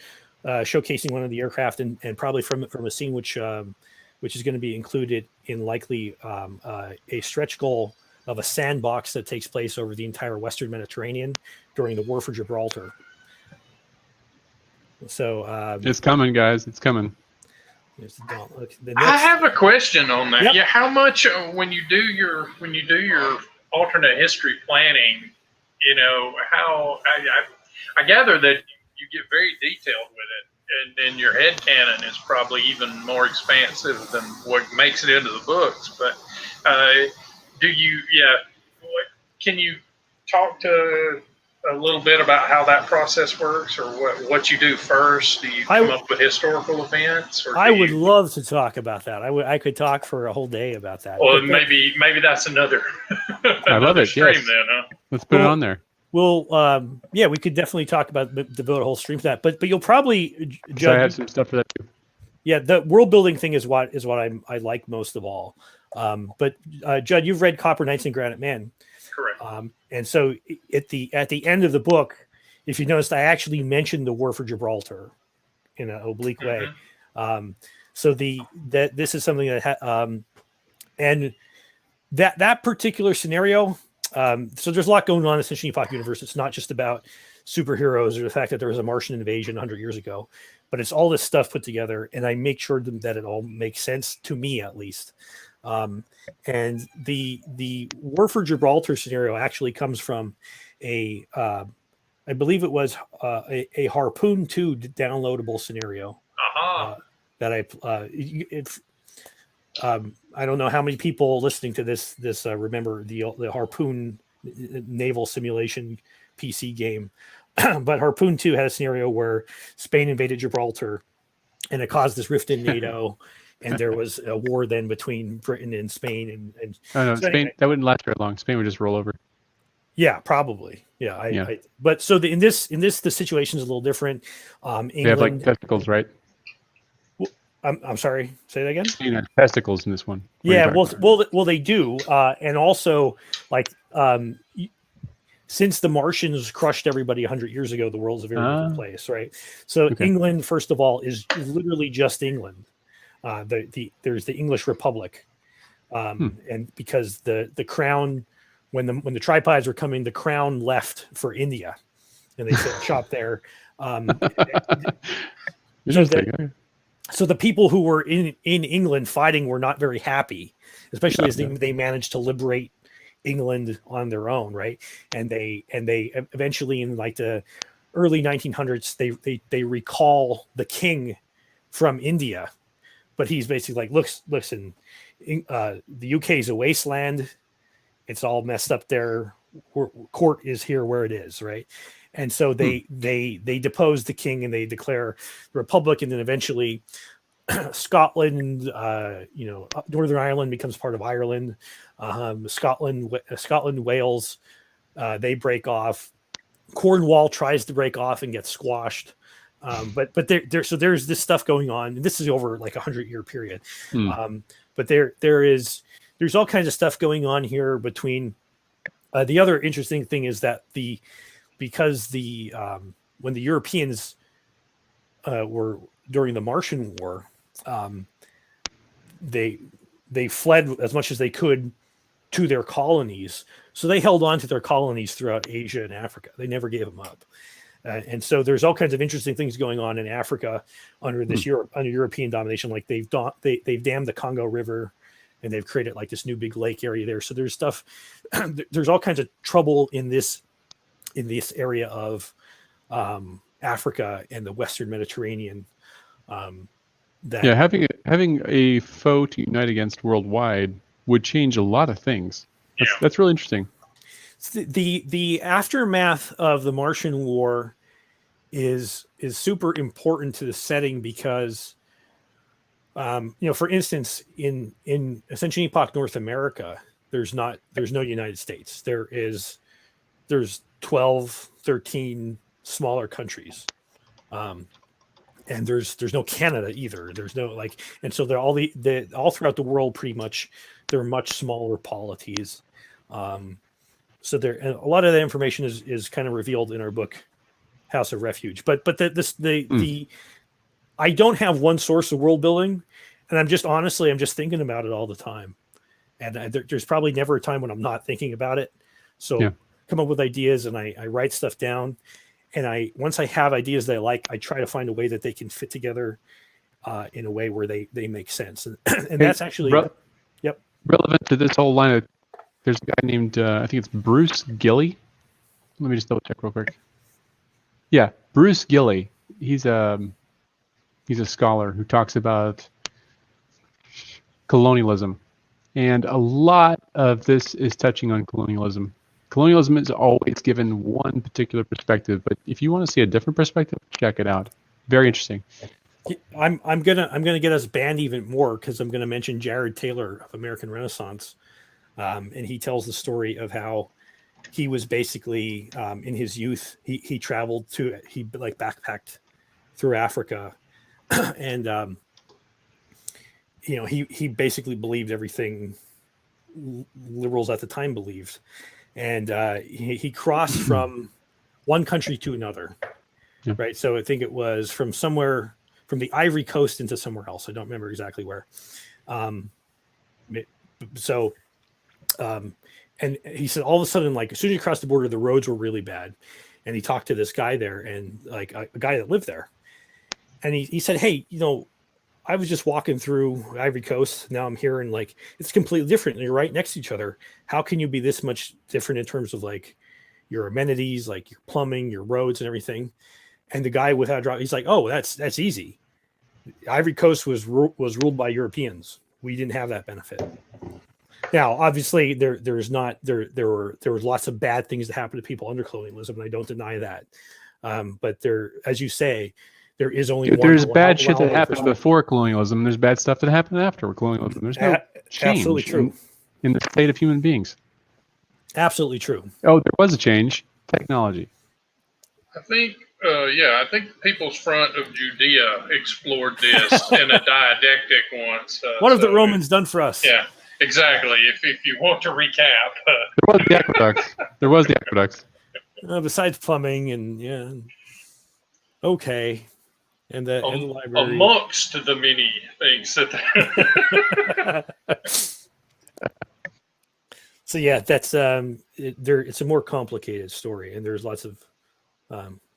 showcasing one of the aircraft and probably from a scene which is going to be included in likely a stretch goal of a sandbox that takes place over the entire Western Mediterranean during the War for Gibraltar. So it's coming, guys. It's coming. I have a question on that. Yep. Yeah, how much when you do your alternate history planning, how I gather that you get very detailed with it. and your head canon is probably even more expansive than what makes it into the books. But can you talk to a little bit about how that process works, or what you do first? Do you come up with historical events? Or I would love to talk about that. I could talk for a whole day about that. Well, maybe that's another. I love it. Stream yes. then, huh? Let's put it on there. Well, yeah, we could definitely talk about devote a whole stream to that. But you'll probably I have some stuff for that too. Yeah, the world building thing is what I like most of all. But Judd, you've read Copper Knights and Granite Men. Correct. And so at the end of the book, if you noticed, I actually mentioned the War for Gibraltar in an oblique way. So this is something that and that particular scenario. So there's a lot going on in the Century Epoch universe. It's not just about superheroes or the fact that there was a Martian invasion 100 years ago, but it's all this stuff put together, and I make sure that it all makes sense to me, at least. And the War for Gibraltar scenario actually comes from I believe it was a Harpoon 2 downloadable scenario that I don't know how many people listening to this remember the Harpoon naval simulation PC game, but Harpoon 2 had a scenario where Spain invaded Gibraltar, and it caused this rift in NATO. And there was a war then between Britain and Spain, and no, Spain, anyway, that wouldn't last very long. Spain would just roll over. Yeah, probably. Yeah, but so in this the situation is a little different. England, they have like testicles, right? I'm sorry. Say that again. You know, testicles in this one. Yeah, well, they do, and also like since the Martians crushed everybody 100 years ago, the world's a very different place, right? So England, first of all, is literally just England. There's the English Republic, and because the crown, when the tripods were coming, the crown left for India, and they set shop there. So the people who were in England fighting were not very happy, especially as they managed to liberate England on their own, right? And they eventually, in like the early 1900s, they recall the king from India. But he's basically like, listen, the UK is a wasteland. It's all messed up there. Court is here where it is, right? And so they depose the king and they declare the republic, and then eventually Scotland, Northern Ireland becomes part of Ireland. Scotland, Wales, they break off. Cornwall tries to break off and gets squashed. But there's this stuff going on. This is over like 100-year period. But there's all kinds of stuff going on here between. The other interesting thing is that because when the Europeans were during the Martian War, they fled as much as they could to their colonies. So they held on to their colonies throughout Asia and Africa. They never gave them up. And so there's all kinds of interesting things going on in Africa under this under European domination. Like they've dammed the Congo River, and they've created like this new big lake area there. So there's stuff. There's all kinds of trouble in this area of Africa and the Western Mediterranean. Having a foe to unite against worldwide would change a lot of things. That's really interesting. The aftermath of the Martian War is super important to the setting because, for instance, in Ascension Epoch North America, there's no United States. There's 12, 13 smaller countries, and there's no Canada either. There's no and so they're all throughout the world pretty much. They're much smaller polities. So a lot of that information is kind of revealed in our book, House of Refuge. But I don't have one source of world building, and I'm just thinking about it all the time. And there's probably never a time when I'm not thinking about it. So come up with ideas, and I write stuff down. And once I have ideas that I like, I try to find a way that they can fit together in a way where they make sense. And that's actually relevant to this whole line of. There's a guy named, I think it's Bruce Gilley. Let me just double check real quick. Yeah, Bruce Gilley. He's He's a scholar who talks about colonialism. And a lot of this is touching on colonialism. Colonialism is always given one particular perspective, but if you want to see a different perspective, check it out. Very interesting. I'm gonna get us banned even more because I'm gonna mention Jared Taylor of American Renaissance, and he tells the story of how he was basically in his youth he traveled to he like backpacked through Africa, and you know he basically believed everything liberals at the time believed, and he crossed from one country to another, right? So I think it was from somewhere from the Ivory Coast into somewhere else. I don't remember exactly where. And he said all of a sudden, like as soon as you crossed the border, the roads were really bad. And he talked to this guy there, and like a guy that lived there. And he said, hey, you know, I was just walking through Ivory Coast. Now I'm here, and like it's completely different. And you're right next to each other. How can you be this much different in terms of like your amenities, like your plumbing, your roads, and everything? And the guy without a drop, he's like, "Oh, that's easy. Ivory Coast was ruled by Europeans. We didn't have that benefit." Now, obviously, there were lots of bad things that happened to people under colonialism, and I don't deny that. But there, as you say, there is only one. There's bad shit that happened before colonialism. And there's bad stuff that happened after colonialism. There's no change absolutely true in the state of human beings. Absolutely true. Oh, there was a change. Technology. I think, I think the People's Front of Judea explored this in a didactic once. What have the Romans done for us? Yeah, exactly. If you want to recap. There was the aqueducts. There was the aqueducts. Besides plumbing and okay. And the library. Amongst the many things that So yeah, that's it's a more complicated story, and there's lots of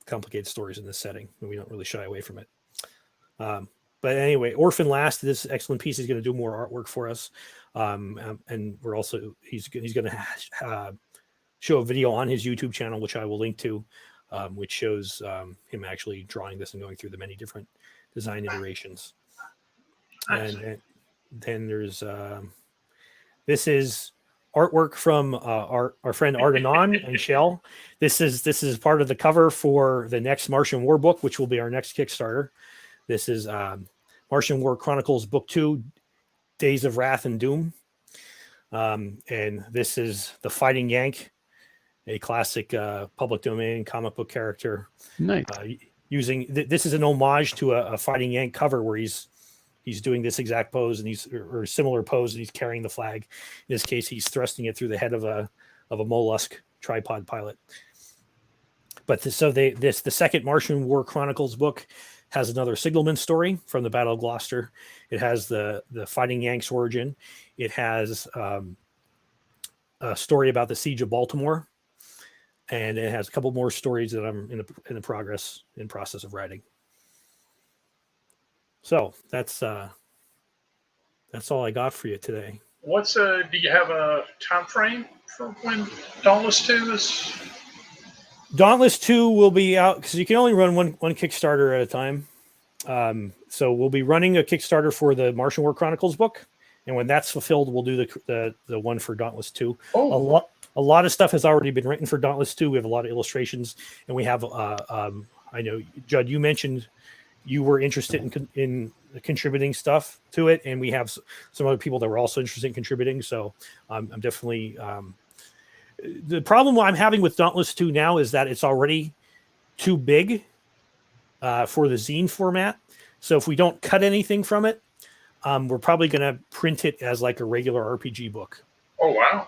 complicated stories in this setting, and we don't really shy away from it. But anyway, Orphan Last, this excellent piece, is going to do more artwork for us, and we're also he's going to show a video on his YouTube channel, which I will link to, which shows him actually drawing this and going through the many different design iterations. And then there's this is artwork from our friend Ardenon and Shell. This is part of the cover for the next Martian War book, which will be our next Kickstarter. This is Martian War Chronicles Book 2, Days of Wrath and Doom. And this is the Fighting Yank, a classic public domain comic book character. Nice. This is an homage to a Fighting Yank cover where he's doing this exact pose and or similar pose, and he's carrying the flag. In this case, he's thrusting it through the head of a mollusk tripod pilot. But the second Martian War Chronicles book has another Sigelman story from the Battle of Gloucester. It has the Fighting Yanks origin. It has a story about the Siege of Baltimore, and it has a couple more stories that I'm in the process of writing. So that's all I got for you today. Do you have a time frame for when Dauntless 2 is? Dauntless 2 will be out because you can only run one Kickstarter at a time. So we'll be running a Kickstarter for the Martian War Chronicles book, and when that's fulfilled, we'll do the one for Dauntless 2. Oh. A lot of stuff has already been written for Dauntless 2. We have a lot of illustrations, and we have I know, Judd, you mentioned you were interested in contributing stuff to it, and we have some other people that were also interested in contributing. So I'm definitely the problem I'm having with Dauntless 2 now is that it's already too big for the zine format. So if we don't cut anything from it, we're probably going to print it as like a regular RPG book. Oh, wow.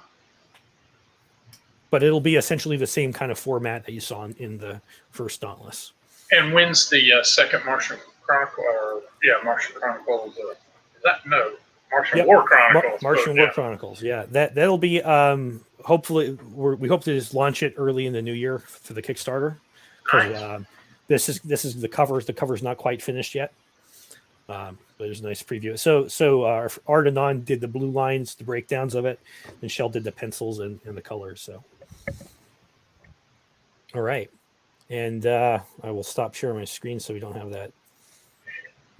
But it'll be essentially the same kind of format that you saw in the first Dauntless. And when's the second Martian Chronicle? Martian Chronicles. Martian War Chronicles. Martian War Chronicles. Yeah, that'll be. Hopefully, we hope to just launch it early in the new year for the Kickstarter. Nice. This is the cover. The cover's not quite finished yet. But there's a nice preview. So Ardenon did the blue lines, the breakdowns of it, and Shell did the pencils and the colors. So, all right. And I will stop sharing my screen so we don't have that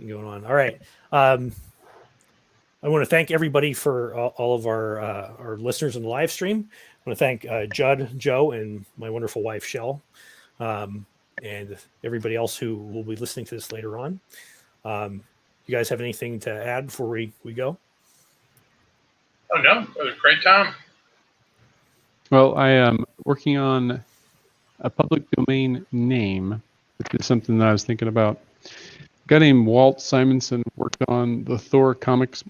going on. All right. I want to thank everybody for all of our listeners in the live stream. I want to thank Judd, Joe, and my wonderful wife, Shell, and everybody else who will be listening to this later on. You guys have anything to add before we go? Oh, no. It was a great time. Well, I am working on a public domain name, which is something that I was thinking about. A guy named Walt Simonson worked on the Thor comics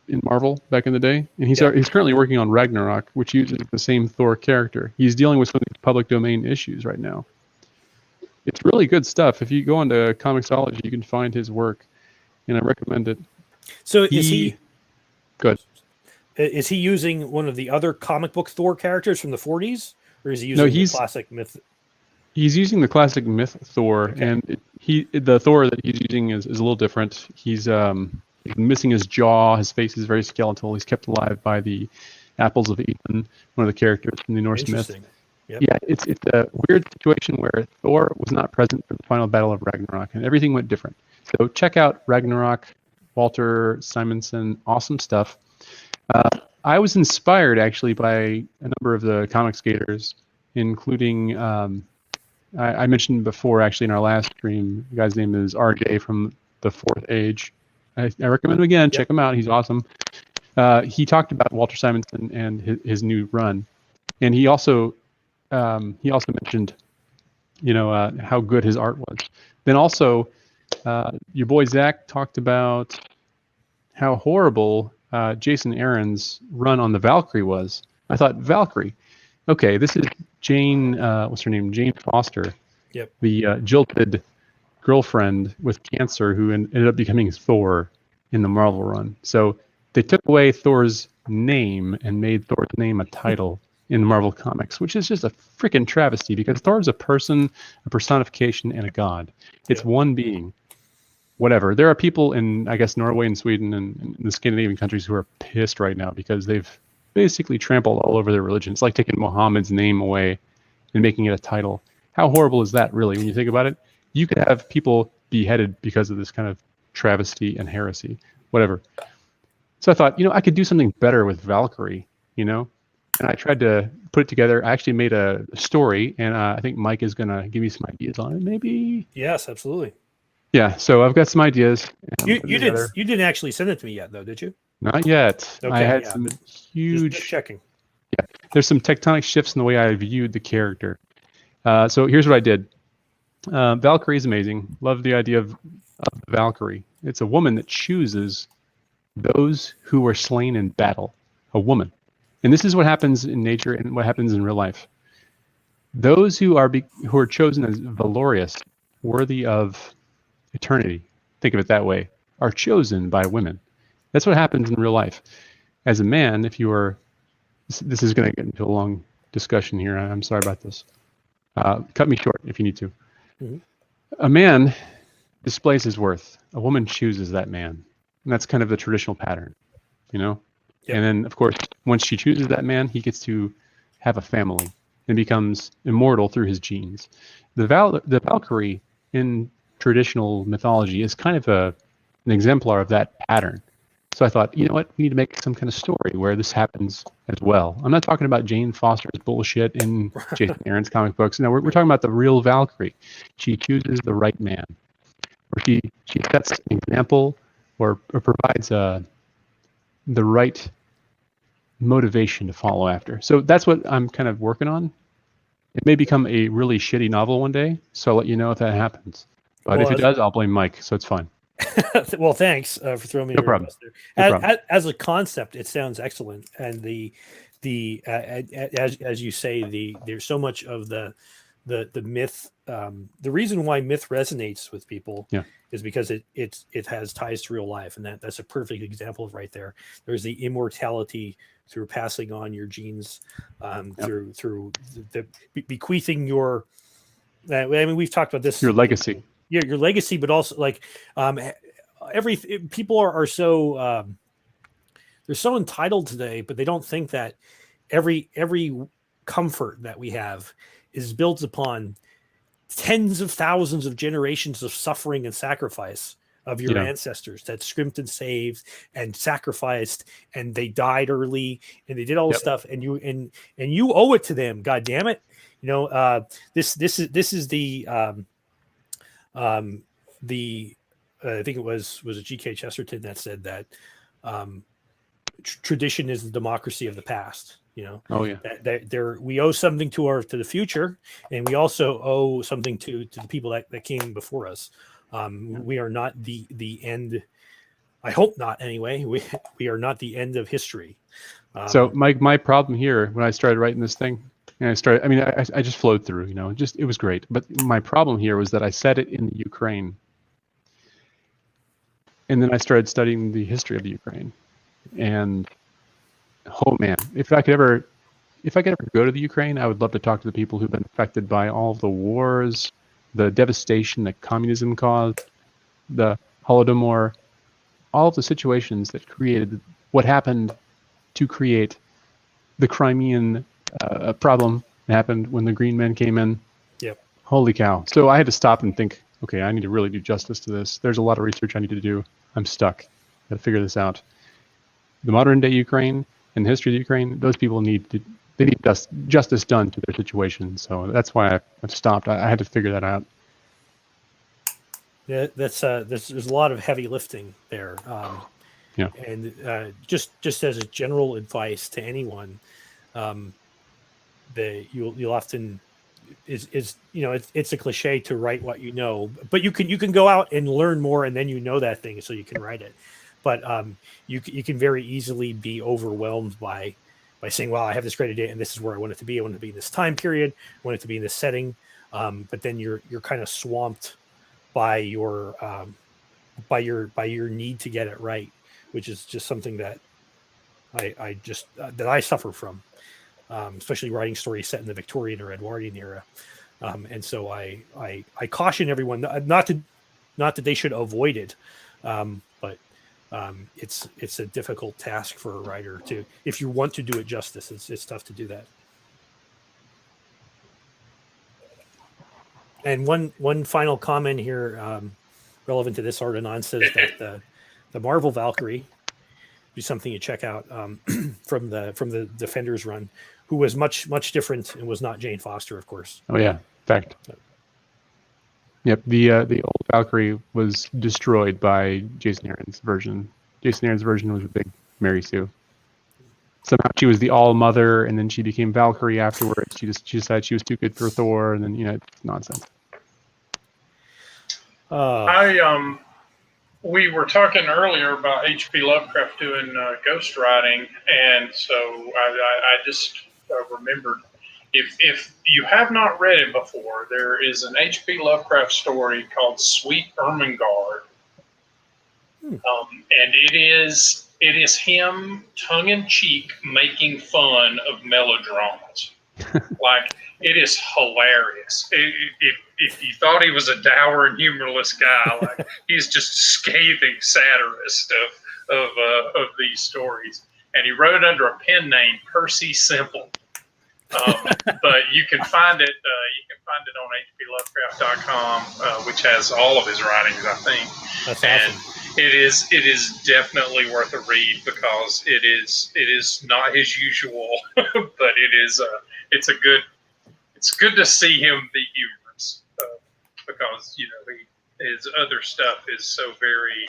in Marvel back in the day, and he's currently working on Ragnarok, which uses the same Thor character. He's dealing with some of these public domain issues right now. It's really good stuff. If you go onto Comixology, you can find his work, and I recommend it. So is he good? Is he using one of the other comic book Thor characters from the 40s, or is he using the classic myth? He's using the classic myth Thor, and the Thor that he's using is a little different. He's missing his jaw. His face is very skeletal. He's kept alive by the apples of Eden, one of the characters from the Norse myth. Yep. Yeah, it's a weird situation where Thor was not present for the final battle of Ragnarok, and everything went different. So check out Ragnarok, Walter Simonson, awesome stuff. I was inspired actually by a number of the comic skaters, including I mentioned before actually in our last stream. The guy's name is RJ from the Fourth Age. I recommend him again. Check him out. He's awesome. He talked about Walter Simonson and his new run, and he also mentioned, how good his art was. Then also, your boy Zach talked about how horrible Jason Aaron's run on the Valkyrie was. I thought, Valkyrie, okay, this is Jane. What's her name? Jane Foster. Yep. The jilted girlfriend with cancer who ended up becoming Thor in the Marvel run. So they took away Thor's name and made Thor's name a title in Marvel Comics, which is just a freaking travesty because Thor's a person, a personification, and a god. It's one being. Whatever. There are people in, I guess, Norway and Sweden and the Scandinavian countries who are pissed right now because they've basically trampled all over their religion. It's like taking Muhammad's name away and making it a title. How horrible is that, really, when you think about it? You could have people beheaded because of this kind of travesty and heresy, whatever. So I thought, I could do something better with Valkyrie, and I tried to put it together. I actually made a story, and I think Mike is going to give me some ideas on it, maybe. Yes, absolutely. Yeah, so I've got some ideas. You didn't actually send it to me yet, though, did you? Not yet. Okay, I had some huge just checking. Yeah, there's some tectonic shifts in the way I viewed the character. So here's what I did. Valkyrie is amazing. Love the idea of Valkyrie. It's a woman that chooses those who were slain in battle. A woman. And this is what happens in nature and what happens in real life. Those who are chosen as valorous, worthy of eternity, think of it that way, are chosen by women. That's what happens in real life. As a man, if you are, this is going to get into a long discussion here. I'm sorry about this. Cut me short if you need to. Mm-hmm. A man displays his worth. A woman chooses that man. And that's kind of the traditional pattern, Yep. And then, of course, once she chooses that man, he gets to have a family and becomes immortal through his genes. The Valkyrie in traditional mythology is kind of an exemplar of that pattern. So I thought, you know what, we need to make some kind of story where this happens as well. I'm not talking about Jane Foster's bullshit in Jason Aaron's comic books. No, we're talking about the real Valkyrie. She chooses the right man, or she sets an example, or provides the right motivation to follow after. So that's what I'm kind of working on. It may become a really shitty novel one day, so I'll let you know if that happens. But if it does, I'll blame Mike, so it's fine. Well, thanks for throwing me. No problem. As a concept, it sounds excellent, and as you say, there's so much of the myth. The reason why myth resonates with people is because it has ties to real life, and that's a perfect example of right there. There's the immortality through passing on your genes, through the bequeathing your. I mean, we've talked about this. Your legacy. Yeah, your legacy, but also like people are so they're so entitled today, but they don't think that every comfort that we have is built upon tens of thousands of generations of suffering and sacrifice of your ancestors that scrimped and saved and sacrificed, and they died early, and they did all this stuff, and you owe it to them. God damn it! This is the I think it was a G.K. Chesterton that said that tradition is the democracy of the past. Oh yeah. That we owe something to the future, and we also owe something to the people that came before us. We are not the end. I hope not. Anyway, we are not the end of history. So my problem here when I started writing this thing, and I just flowed through. It was great. But my problem here was that I set it in the Ukraine, and then I started studying the history of the Ukraine, and oh man, if I could ever go to the Ukraine, I would love to talk to the people who've been affected by all the wars, the devastation that communism caused, the Holodomor, all of the situations that created what happened to create the Crimean problem that happened when the Green Men came in. Yep. Holy cow. So I had to stop and think, okay, I need to really do justice to this. There's a lot of research I need to do. I'm stuck. Got to figure this out. The modern day Ukraine and the history of the Ukraine, those people need justice done to their situation. So that's why I've stopped. I had to figure that out. Yeah, there's a lot of heavy lifting there. And just as a general advice to anyone, you'll often it's a cliche to write what you know, but you can go out and learn more, and then that thing, so you can write it. But you can very easily be overwhelmed by saying, well, I have this great idea and this is where I want it to be. I want it to be in this time period. I want it to be in this setting. But then you're kind of swamped by your need to get it right, which is just something that I suffer from, especially writing stories set in the Victorian or Edwardian era. And so I caution everyone not that they should avoid it, but it's a difficult task for a writer if you want to do it justice. It's tough to do that. And one final comment here, relevant to this, Ardenon says that the Marvel Valkyrie be something you check out from the Defenders run, who was much different and was not Jane Foster, of course. Oh yeah, fact. Yep, the old Valkyrie was destroyed by Jason Aaron's version. Jason Aaron's version was a big Mary Sue. Somehow she was the All Mother, and then she became Valkyrie afterwards. She decided she was too good for Thor, and then it's nonsense. We were talking earlier about H.P. Lovecraft doing ghostwriting, and so I just remembered. If you have not read it before, there is an H.P. Lovecraft story called Sweet Ermengarde, and it is him tongue-in-cheek making fun of melodramas. Like, it is hilarious. If you thought he was a dour and humorless guy, like, he's just a scathing satirist of these stories. And he wrote it under a pen name, Percy Simple. But you can find it. You can find it on hplovecraft.com, which has all of his writings, I think. That's awesome. And it is definitely worth a read, because it is not his usual, but it's good to see him be humorous, because his other stuff is so very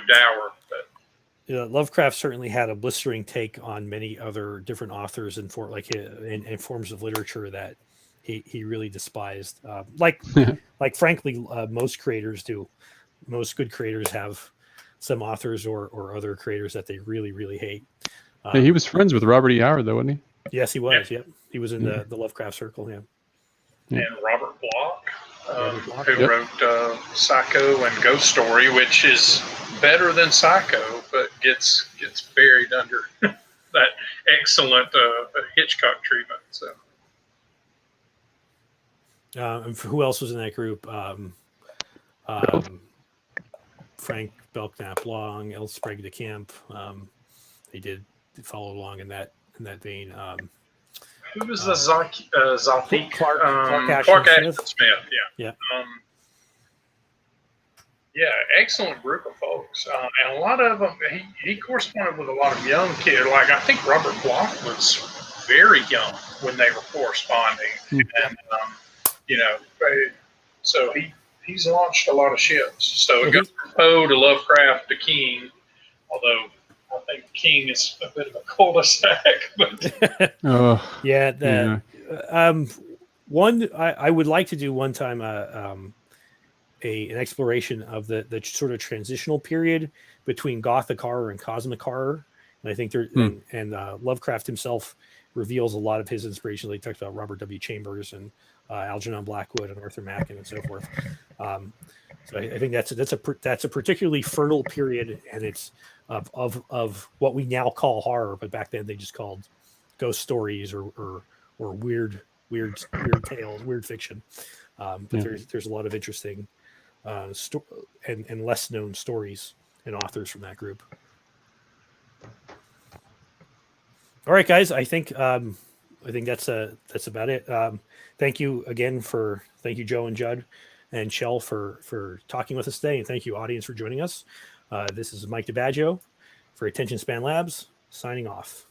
dour. But Lovecraft certainly had a blistering take on many other different authors and forms of literature that he really despised. Like frankly, most creators do. Most good creators have some authors or other creators that they really, really hate. Hey, he was friends with Robert E. Howard, though, wasn't he? Yes, he was. Yeah, he was in the Lovecraft circle. Yeah. And Robert Bloch, who wrote Psycho and Ghost Story, which is better than Psycho, but gets buried under that excellent Hitchcock treatment. So, who else was in that group? Frank Belknap Long, El Sprague de Camp. They did follow along in that vein. Who was the Zaltik? Clark Ashton Smith. Yeah. Yeah, excellent group of folks, and a lot of them. He corresponded with a lot of young kids. Like I think Robert Bloch was very young when they were corresponding, and you know, so he's launched a lot of ships. So it goes from Poe to Lovecraft to King, although I think King is a bit of a cul-de-sac. But one I would like to do one time an exploration of the sort of transitional period between Gothic horror and cosmic horror, and I think Lovecraft himself reveals a lot of his inspiration. He talks about Robert W. Chambers and Algernon Blackwood and Arthur Machen and so forth. So I think that's a particularly fertile period, and it's of what we now call horror, but back then they just called ghost stories or weird tales, weird fiction. But there's a lot of interesting and less known stories and authors from that group. All right, guys, I think that's about it. Thank you again thank you, Joe and Judd and Shell for talking with us today, and thank you, audience, for joining us. This is Mike DiBaggio for Attention Span Labs, signing off.